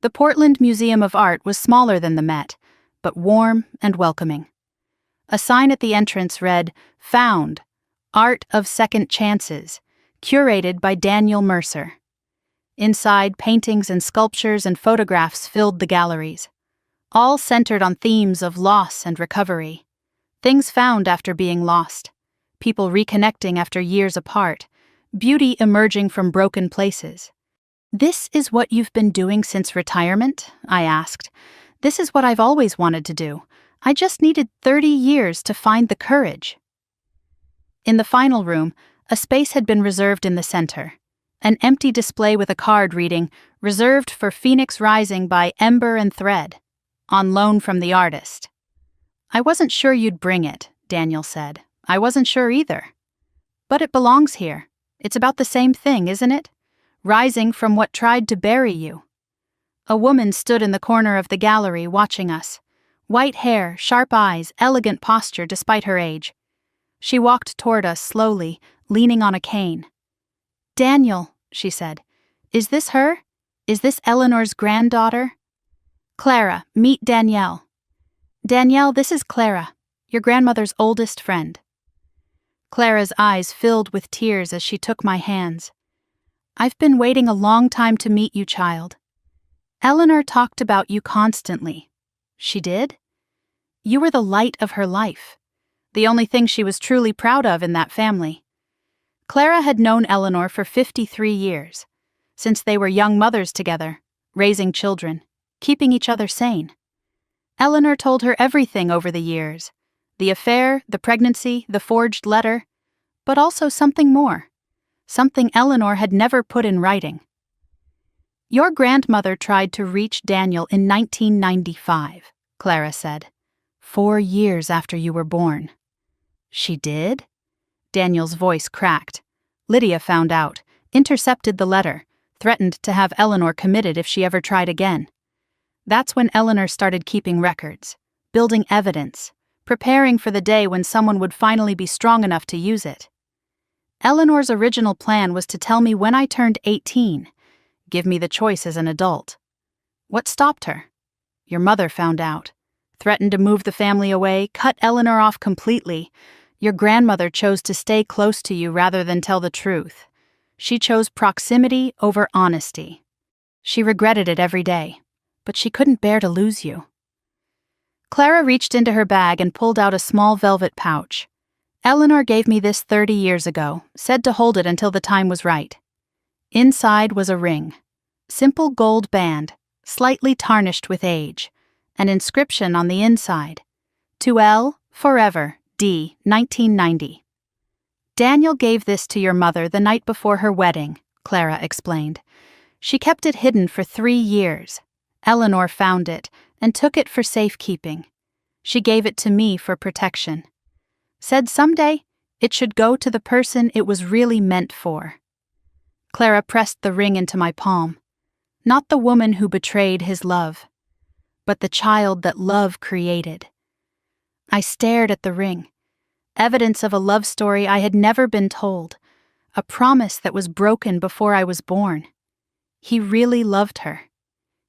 The Portland Museum of Art was smaller than the Met, but warm and welcoming. A sign at the entrance read, Found, Art of Second Chances, curated by Daniel Mercer. Inside, paintings and sculptures and photographs filled the galleries, all centered on themes of loss and recovery, things found after being lost, people reconnecting after years apart, beauty emerging from broken places. This is what you've been doing since retirement? I asked. This is what I've always wanted to do. I just needed 30 years to find the courage. In the final room, a space had been reserved in the center. An empty display with a card reading, Reserved for Phoenix Rising by Ember and Thread, on loan from the artist. I wasn't sure you'd bring it, Daniel said. I wasn't sure either. But it belongs here. It's about the same thing, isn't it? Rising from what tried to bury you. A woman stood in the corner of the gallery watching us. White hair, sharp eyes, elegant posture despite her age. She walked toward us slowly, leaning on a cane. Daniel, she said, Is this her? Is this Eleanor's granddaughter? Clara, meet Danielle. Danielle, this is Clara, your grandmother's oldest friend. Clara's eyes filled with tears as she took my hands. I've been waiting a long time to meet you, child. Eleanor talked about you constantly. She did? You were the light of her life, the only thing she was truly proud of in that family. Clara had known Eleanor for 53 years, since they were young mothers together, raising children, keeping each other sane. Eleanor told her everything over the years, the affair, the pregnancy, the forged letter, but also something more, something Eleanor had never put in writing. Your grandmother tried to reach Daniel in 1995, Clara said, 4 years after you were born. She did? Daniel's voice cracked. Lydia found out, intercepted the letter, threatened to have Eleanor committed if she ever tried again. That's when Eleanor started keeping records, building evidence, preparing for the day when someone would finally be strong enough to use it. Eleanor's original plan was to tell me when I turned 18, give me the choice as an adult. What stopped her? Your mother found out, threatened to move the family away, cut Eleanor off completely. Your grandmother chose to stay close to you rather than tell the truth. She chose proximity over honesty. She regretted it every day, but she couldn't bear to lose you. Clara reached into her bag and pulled out a small velvet pouch. Eleanor gave me this 30 years ago, said to hold it until the time was right. Inside was a ring, simple gold band, slightly tarnished with age, an inscription on the inside, to L, forever, D, 1990. Daniel gave this to your mother the night before her wedding, Clara explained. She kept it hidden for 3 years. Eleanor found it and took it for safekeeping. She gave it to me for protection. Said someday it should go to the person it was really meant for. Clara pressed the ring into my palm. Not the woman who betrayed his love, but the child that love created. I stared at the ring, evidence of a love story I had never been told, a promise that was broken before I was born. He really loved her.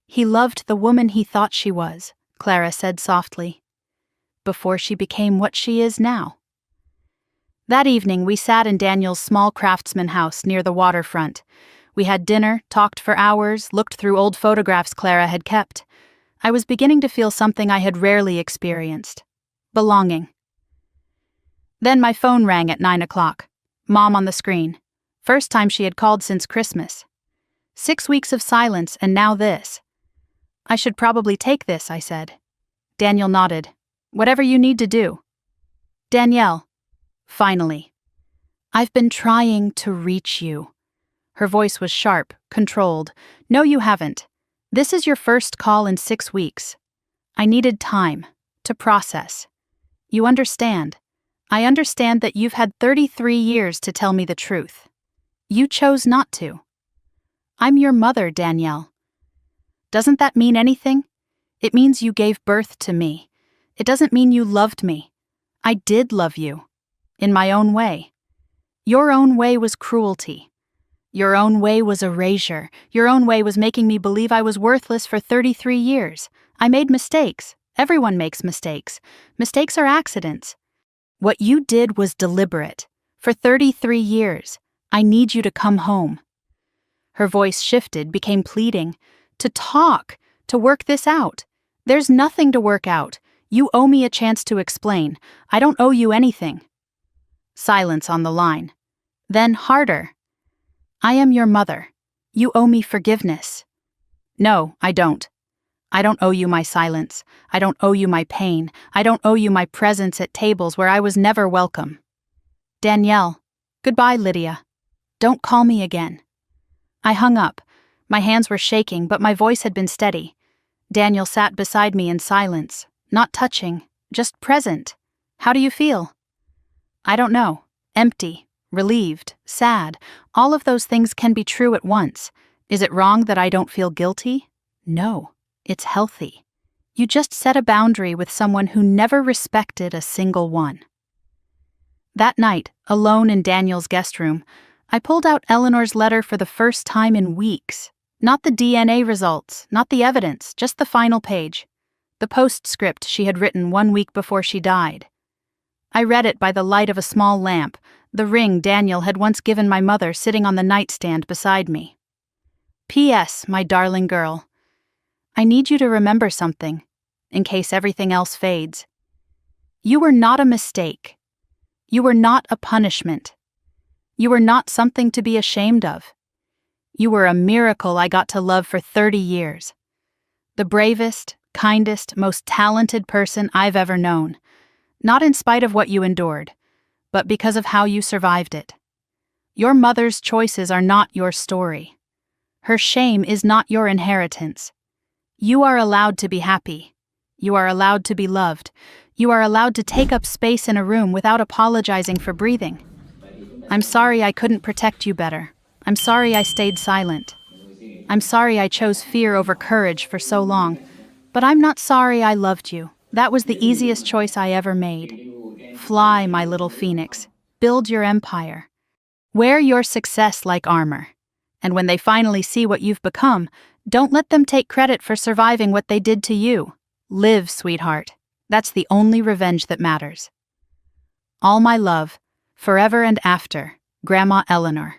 He loved the woman he thought she was, Clara said softly, before she became what she is now. That evening, we sat in Daniel's small craftsman house near the waterfront. We had dinner, talked for hours, looked through old photographs Clara had kept. I was beginning to feel something I had rarely experienced: belonging. Then my phone rang at 9 o'clock. Mom on the screen. First time she had called since Christmas. 6 weeks of silence, and now this. I should probably take this, I said. Daniel nodded. Whatever you need to do. Danielle. Finally. I've been trying to reach you. Her voice was sharp, controlled. No, you haven't. This is your first call in 6 weeks. I needed time to process. You understand. I understand that you've had 33 years to tell me the truth. You chose not to. I'm your mother, Danielle. Doesn't that mean anything? It means you gave birth to me. It doesn't mean you loved me. I did love you. In my own way. Your own way was cruelty. Your own way was erasure. Your own way was making me believe I was worthless for 33 years. I made mistakes. Everyone makes mistakes. Mistakes are accidents. What you did was deliberate. For 33 years, I need you to come home. Her voice shifted, became pleading. To talk, to work this out. There's nothing to work out. You owe me a chance to explain. I don't owe you anything. Silence on the line. Then harder. I am your mother. You owe me forgiveness. No, I don't. I don't owe you my silence. I don't owe you my pain. I don't owe you my presence at tables where I was never welcome. Danielle. Goodbye, Lydia. Don't call me again. I hung up. My hands were shaking, but my voice had been steady. Daniel sat beside me in silence, not touching, just present. How do you feel? I don't know. Empty, relieved, sad. All of those things can be true at once. Is it wrong that I don't feel guilty? No, it's healthy. You just set a boundary with someone who never respected a single one. That night, alone in Daniel's guest room, I pulled out Eleanor's letter for the first time in weeks. Not the DNA results, not the evidence, just the final page. The postscript she had written 1 week before she died. I read it by the light of a small lamp, the ring Daniel had once given my mother sitting on the nightstand beside me. P.S., my darling girl. I need you to remember something, in case everything else fades. You were not a mistake. You were not a punishment. You were not something to be ashamed of. You were a miracle I got to love for 30 years. The bravest, kindest, most talented person I've ever known. Not in spite of what you endured, but because of how you survived it. Your mother's choices are not your story. Her shame is not your inheritance. You are allowed to be happy. You are allowed to be loved. You are allowed to take up space in a room without apologizing for breathing. I'm sorry I couldn't protect you better. I'm sorry I stayed silent. I'm sorry I chose fear over courage for so long. But I'm not sorry I loved you. That was the easiest choice I ever made. Fly, my little phoenix. Build your empire. Wear your success like armor. And when they finally see what you've become, don't let them take credit for surviving what they did to you. Live, sweetheart. That's the only revenge that matters. All my love, forever and after, Grandma Eleanor.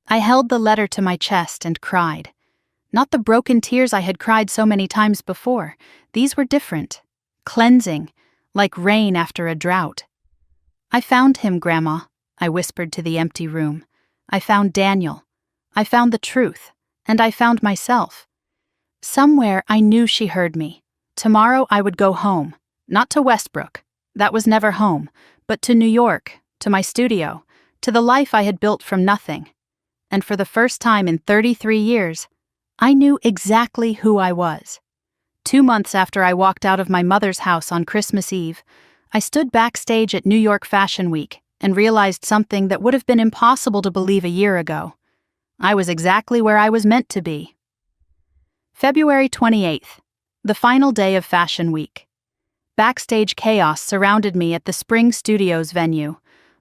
I held the letter to my chest and cried. Not the broken tears I had cried so many times before. These were different, cleansing, like rain after a drought. I found him, Grandma, I whispered to the empty room. I found Daniel. I found the truth, and I found myself. Somewhere I knew she heard me. Tomorrow I would go home, not to Westbrook. That was never home, but to New York, to my studio, to the life I had built from nothing. And for the first time in 33 years, I knew exactly who I was. 2 months after I walked out of my mother's house on Christmas Eve, I stood backstage at New York Fashion Week and realized something that would have been impossible to believe a year ago. I was exactly where I was meant to be. February 28th, the final day of Fashion Week. Backstage chaos surrounded me at the Spring Studios venue,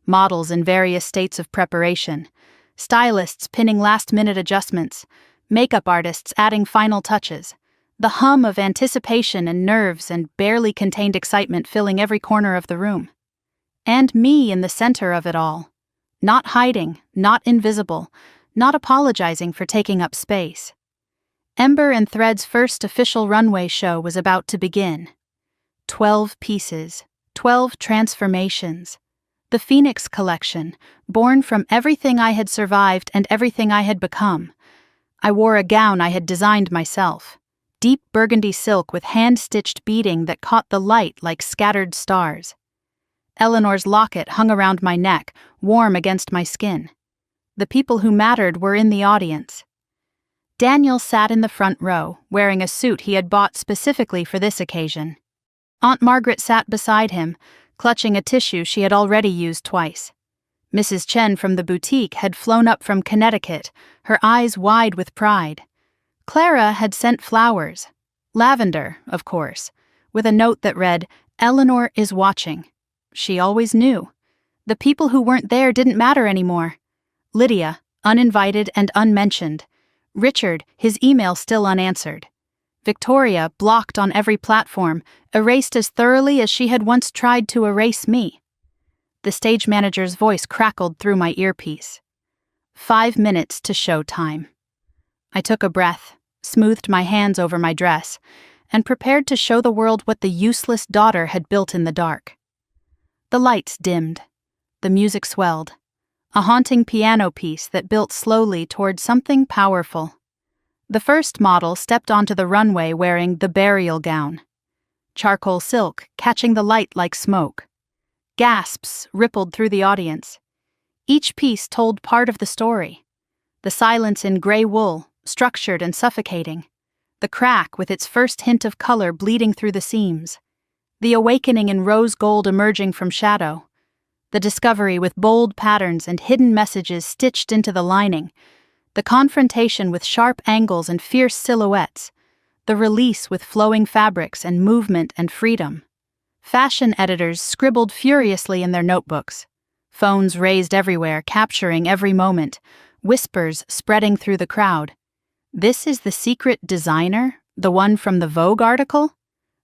models in various states of preparation, stylists pinning last-minute adjustments, makeup artists adding final touches, the hum of anticipation and nerves and barely contained excitement filling every corner of the room. And me in the center of it all. Not hiding, not invisible, not apologizing for taking up space. Ember and Thread's first official runway show was about to begin. 12 pieces, 12 transformations. The Phoenix Collection, born from everything I had survived and everything I had become. I wore a gown I had designed myself. Deep burgundy silk with hand-stitched beading that caught the light like scattered stars. Eleanor's locket hung around my neck, warm against my skin. The people who mattered were in the audience. Daniel sat in the front row, wearing a suit he had bought specifically for this occasion. Aunt Margaret sat beside him, clutching a tissue she had already used twice. Mrs. Chen from the boutique had flown up from Connecticut, her eyes wide with pride. Clara had sent flowers. Lavender, of course, with a note that read, "Eleanor is watching." She always knew. The people who weren't there didn't matter anymore. Lydia, uninvited and unmentioned. Richard, his email still unanswered. Victoria, blocked on every platform, erased as thoroughly as she had once tried to erase me. The stage manager's voice crackled through my earpiece. 5 minutes to show time. I took a breath, smoothed my hands over my dress, and prepared to show the world what the useless daughter had built in the dark. The lights dimmed. The music swelled. A haunting piano piece that built slowly toward something powerful. The first model stepped onto the runway wearing the burial gown. Charcoal silk, catching the light like smoke. Gasps rippled through the audience. Each piece told part of the story. The silence in gray wool, structured and suffocating. The crack with its first hint of color bleeding through the seams. The awakening in rose gold emerging from shadow. The discovery with bold patterns and hidden messages stitched into the lining. The confrontation with sharp angles and fierce silhouettes. The release with flowing fabrics and movement and freedom. Fashion editors scribbled furiously in their notebooks. Phones raised everywhere, capturing every moment, whispers spreading through the crowd. This is the secret designer, the one from the Vogue article?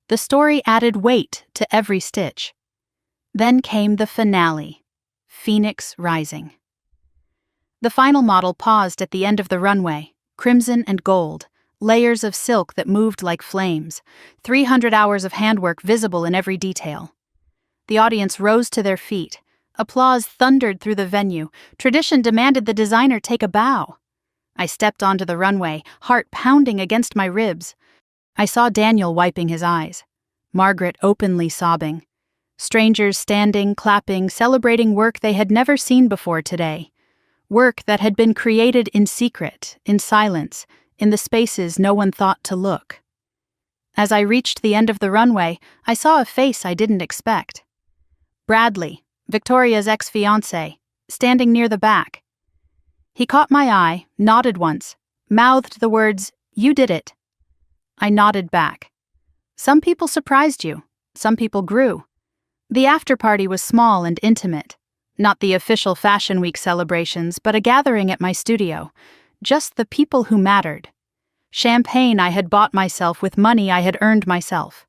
The story added weight to every stitch. Then came the finale, Phoenix Rising. The final model paused at the end of the runway, crimson and gold, layers of silk that moved like flames, 300 hours of handwork visible in every detail. The audience rose to their feet. Applause thundered through the venue. Tradition demanded the designer take a bow. I stepped onto the runway, heart pounding against my ribs. I saw Daniel wiping his eyes, Margaret openly sobbing, strangers standing, clapping, celebrating work they had never seen before today. Work that had been created in secret, in silence, in the spaces no one thought to look. As I reached the end of the runway, I saw a face I didn't expect. Bradley, Victoria's ex-fiancé, standing near the back. He caught my eye, nodded once, mouthed the words, "You did it." I nodded back. Some people surprised you, some people grew. The after-party was small and intimate. Not the official Fashion Week celebrations, but a gathering at my studio. Just the people who mattered. Champagne I had bought myself with money I had earned myself.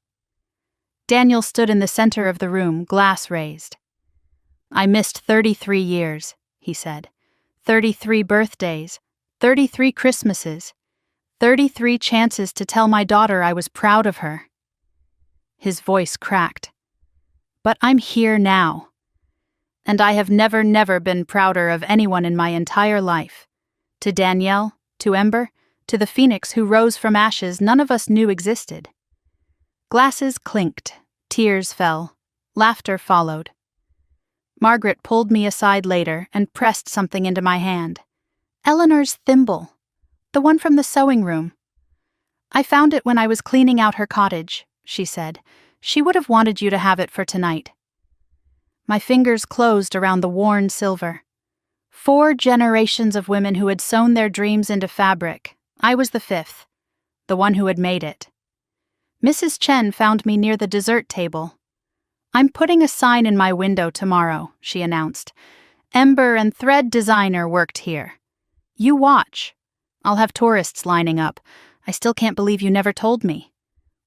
Daniel stood in the center of the room, glass raised. "I missed 33 years," he said. 33 birthdays, 33 Christmases, 33 chances to tell my daughter I was proud of her. His voice cracked. "But I'm here now. And I have never been prouder of anyone in my entire life. To Danielle, to Ember, to the phoenix who rose from ashes none of us knew existed." Glasses clinked, tears fell, laughter followed. Margaret pulled me aside later and pressed something into my hand. "Eleanor's thimble, the one from the sewing room. I found it when I was cleaning out her cottage," she said. "She would have wanted you to have it for tonight." My fingers closed around the worn silver. 4 generations of women who had sewn their dreams into fabric. I was the 5th, the one who had made it. Mrs. Chen found me near the dessert table. "I'm putting a sign in my window tomorrow," she announced. "Ember and Thread Designer worked here. You watch. I'll have tourists lining up. I still can't believe you never told me.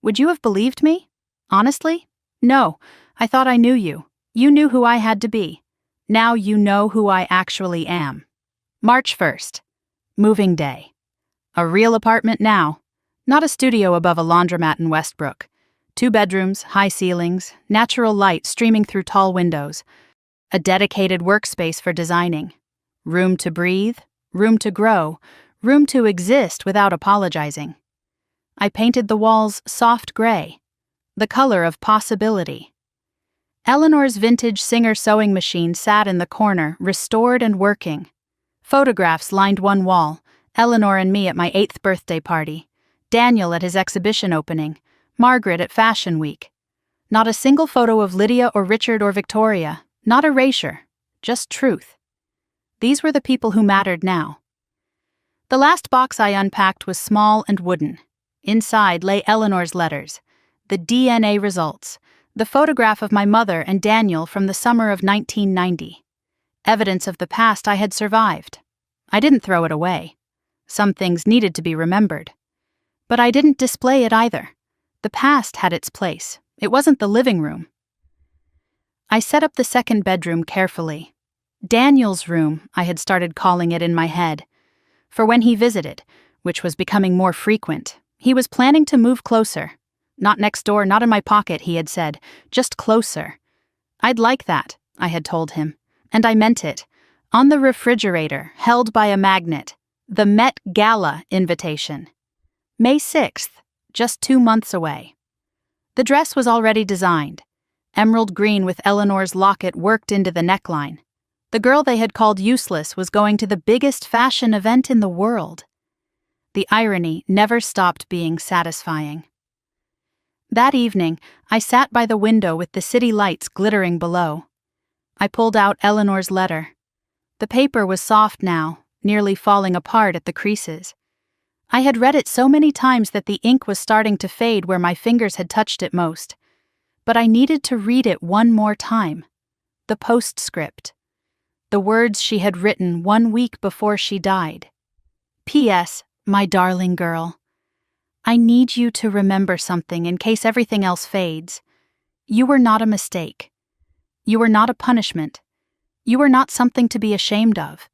Would you have believed me? Honestly? No, I thought I knew you. You knew who I had to be. Now you know who I actually am." March 1st. Moving day. A real apartment now. Not a studio above a laundromat in Westbrook. 2 bedrooms, high ceilings, natural light streaming through tall windows. A dedicated workspace for designing. Room to breathe, room to grow, room to exist without apologizing. I painted the walls soft gray, the color of possibility. Eleanor's vintage Singer sewing machine sat in the corner, restored and working. Photographs lined one wall, Eleanor and me at my 8th birthday party, Daniel at his exhibition opening, Margaret at Fashion Week. Not a single photo of Lydia or Richard or Victoria, not erasure, just truth. These were the people who mattered now. The last box I unpacked was small and wooden. Inside lay Eleanor's letters, the DNA results, the photograph of my mother and Daniel from the summer of 1990. Evidence of the past I had survived. I didn't throw it away. Some things needed to be remembered. But I didn't display it either. The past had its place. It wasn't the living room. I set up the 2nd bedroom carefully. Daniel's room, I had started calling it in my head. For when he visited, which was becoming more frequent, he was planning to move closer. Not next door, not in my pocket, he had said, just closer. I'd like that, I had told him, and I meant it. On the refrigerator, held by a magnet, the Met Gala invitation. May 6th, just 2 months away. The dress was already designed. Emerald green with Eleanor's locket worked into the neckline. The girl they had called useless was going to the biggest fashion event in the world. The irony never stopped being satisfying. That evening, I sat by the window with the city lights glittering below. I pulled out Eleanor's letter. The paper was soft now, nearly falling apart at the creases. I had read it so many times that the ink was starting to fade where my fingers had touched it most. But I needed to read it one more time. The postscript. the words she had written 1 week before she died. P.S. My darling girl, I need you to remember something in case everything else fades. You were not a mistake. You were not a punishment. You were not something to be ashamed of.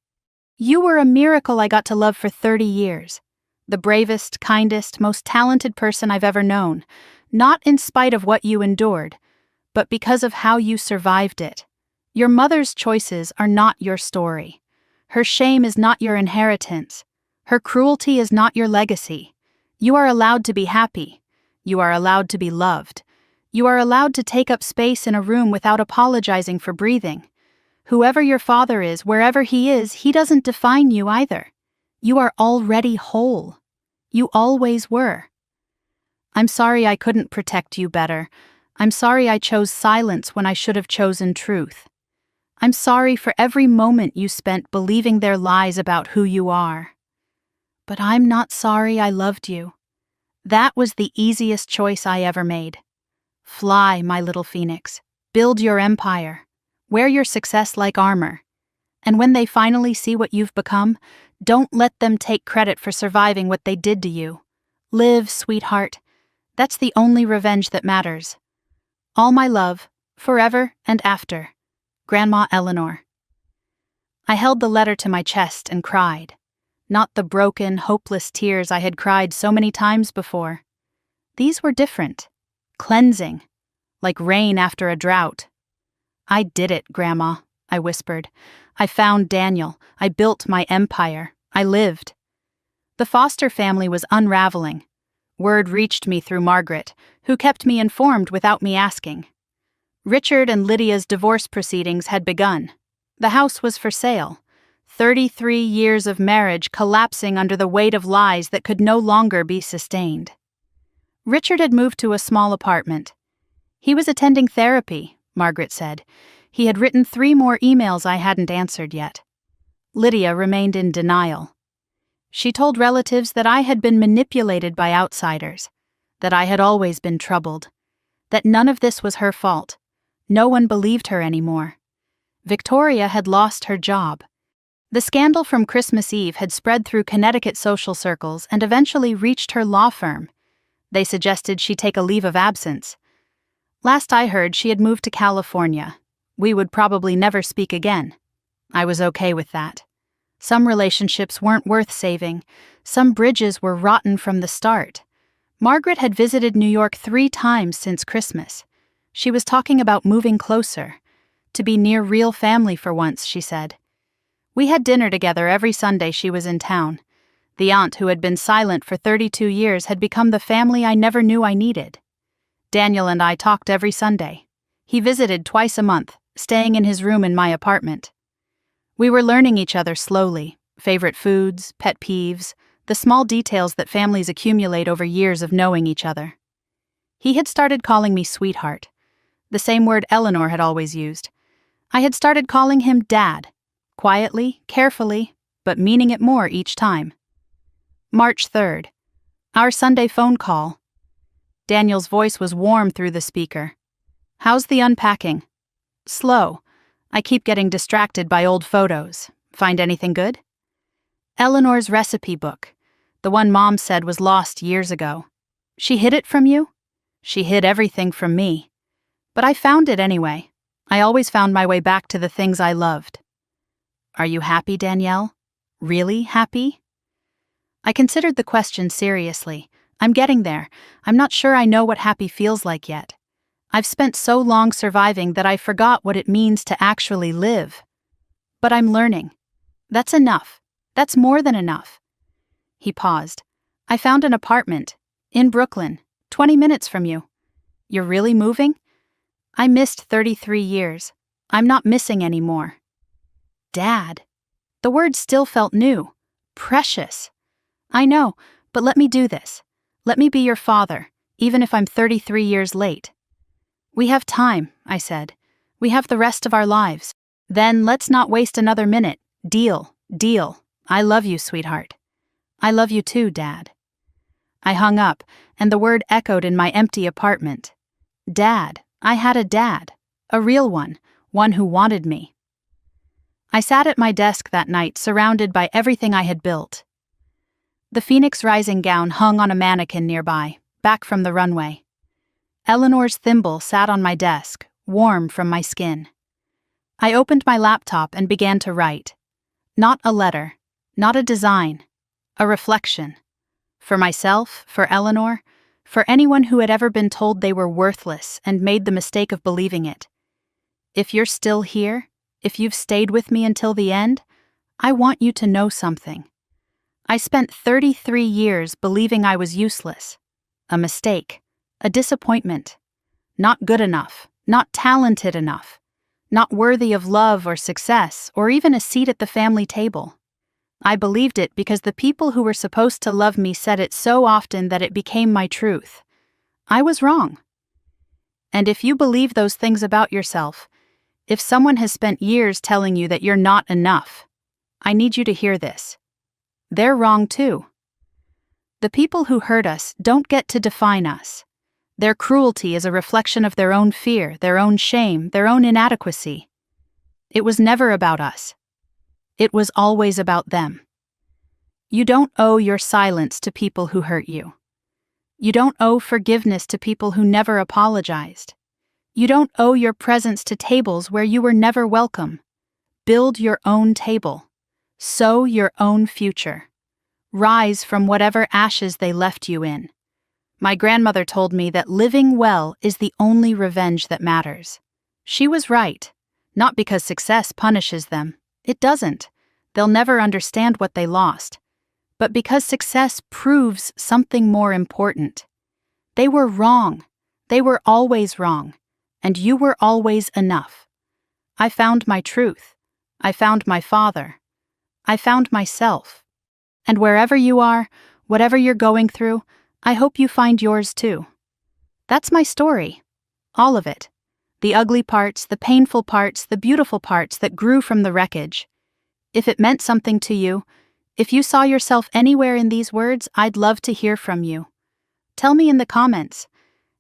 You were a miracle I got to love for 30 years. The bravest, kindest, most talented person I've ever known, not in spite of what you endured, but because of how you survived it. Your mother's choices are not your story. Her shame is not your inheritance. Her cruelty is not your legacy. You are allowed to be happy. You are allowed to be loved. You are allowed to take up space in a room without apologizing for breathing. Whoever your father is, wherever he is, he doesn't define you either. You are already whole. You always were. I'm sorry I couldn't protect you better. I'm sorry I chose silence when I should have chosen truth. I'm sorry for every moment you spent believing their lies about who you are. But I'm not sorry I loved you. That was the easiest choice I ever made. Fly, my little phoenix. Build your empire. Wear your success like armor. And when they finally see what you've become, don't let them take credit for surviving what they did to you. Live, sweetheart. That's the only revenge that matters. All my love, forever and after. Grandma Eleanor. I held the letter to my chest and cried. Not the broken, hopeless tears I had cried so many times before. These were different. Cleansing. Like rain after a drought. I did it, Grandma, I whispered. I found Daniel. I built my empire. I lived. The foster family was unraveling. Word reached me through Margaret, who kept me informed without me asking. Richard and Lydia's divorce proceedings had begun. The house was for sale. 33 years of marriage collapsing under the weight of lies that could no longer be sustained. Richard had moved to a small apartment. He was attending therapy, Margaret said. He had written 3 more emails I hadn't answered yet. Lydia remained in denial. She told relatives that I had been manipulated by outsiders, that I had always been troubled, that none of this was her fault. No one believed her anymore. Victoria had lost her job. The scandal from Christmas Eve had spread through Connecticut social circles and eventually reached her law firm. They suggested she take a leave of absence. Last I heard, she had moved to California. We would probably never speak again. I was okay with that. Some relationships weren't worth saving. Some bridges were rotten from the start. Margaret had visited New York 3 times since Christmas. She was talking about moving closer. To be near real family for once, she said. We had dinner together every Sunday she was in town. The aunt who had been silent for 32 years had become the family I never knew I needed. Daniel and I talked every Sunday. He visited twice a month, staying in his room in my apartment. We were learning each other slowly, favorite foods, pet peeves, the small details that families accumulate over years of knowing each other. He had started calling me sweetheart, the same word Eleanor had always used. I had started calling him Dad, quietly, carefully, but meaning it more each time. March 3rd. Our Sunday phone call. Daniel's voice was warm through the speaker. How's the unpacking? Slow. I keep getting distracted by old photos. Find anything good? Eleanor's recipe book, the one Mom said was lost years ago. She hid it from you? She hid everything from me. But I found it anyway. I always found my way back to the things I loved. Are you happy, Danielle? Really happy? I considered the question seriously. I'm getting there. I'm not sure I know what happy feels like yet. I've spent so long surviving that I forgot what it means to actually live. But I'm learning. That's enough. That's more than enough. He paused. I found an apartment. In Brooklyn. 20 minutes from you. You're really moving? I missed 33 years. I'm not missing anymore. Dad. The word still felt new. Precious. I know, but let me do this. Let me be your father, even if I'm 33 years late. We have time, I said. We have the rest of our lives. Then let's not waste another minute. Deal, deal. I love you, sweetheart. I love you too, Dad. I hung up, and the word echoed in my empty apartment. Dad. I had a dad. A real one. One who wanted me. I sat at my desk that night, surrounded by everything I had built. The Phoenix Rising gown hung on a mannequin nearby, back from the runway. Eleanor's thimble sat on my desk, warm from my skin. I opened my laptop and began to write. Not a letter, not a design, a reflection. For myself, for Eleanor, for anyone who had ever been told they were worthless and made the mistake of believing it. If you're still here, if you've stayed with me until the end, I want you to know something. I spent 33 years believing I was useless, a mistake, a disappointment, not good enough, not talented enough, not worthy of love or success or even a seat at the family table. I believed it because the people who were supposed to love me said it so often that it became my truth. I was wrong. And if you believe those things about yourself, if someone has spent years telling you that you're not enough, I need you to hear this. They're wrong too. The people who hurt us don't get to define us. Their cruelty is a reflection of their own fear, their own shame, their own inadequacy. It was never about us. It was always about them. You don't owe your silence to people who hurt you. You don't owe forgiveness to people who never apologized. You don't owe your presence to tables where you were never welcome. Build your own table. Sow your own future. Rise from whatever ashes they left you in. My grandmother told me that living well is the only revenge that matters. She was right. Not because success punishes them. It doesn't. They'll never understand what they lost. But because success proves something more important. They were wrong. They were always wrong. And you were always enough. I found my truth. I found my father. I found myself. And wherever you are, whatever you're going through, I hope you find yours too. That's my story. All of it. The ugly parts, the painful parts, the beautiful parts that grew from the wreckage. If it meant something to you, if you saw yourself anywhere in these words, I'd love to hear from you. Tell me in the comments.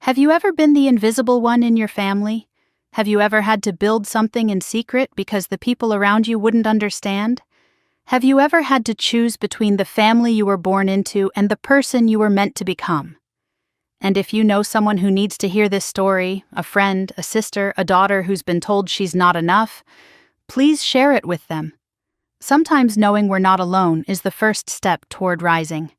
Have you ever been the invisible one in your family? Have you ever had to build something in secret because the people around you wouldn't understand? Have you ever had to choose between the family you were born into and the person you were meant to become? And if you know someone who needs to hear this story, a friend, a sister, a daughter who's been told she's not enough, please share it with them. Sometimes knowing we're not alone is the first step toward rising.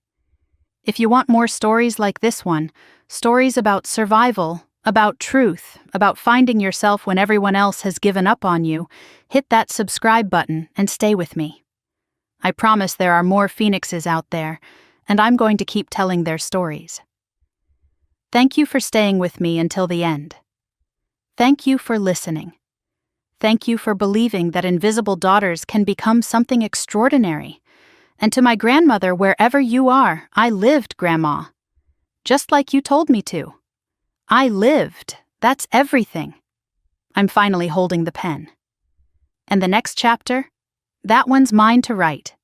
If you want more stories like this one, stories about survival, about truth, about finding yourself when everyone else has given up on you, hit that subscribe button and stay with me. I promise there are more phoenixes out there, and I'm going to keep telling their stories. Thank you for staying with me until the end. Thank you for listening. Thank you for believing that invisible daughters can become something extraordinary. And to my grandmother, wherever you are, I lived, Grandma. Just like you told me to. I lived. That's everything. I'm finally holding the pen. And the next chapter? That one's mine to write.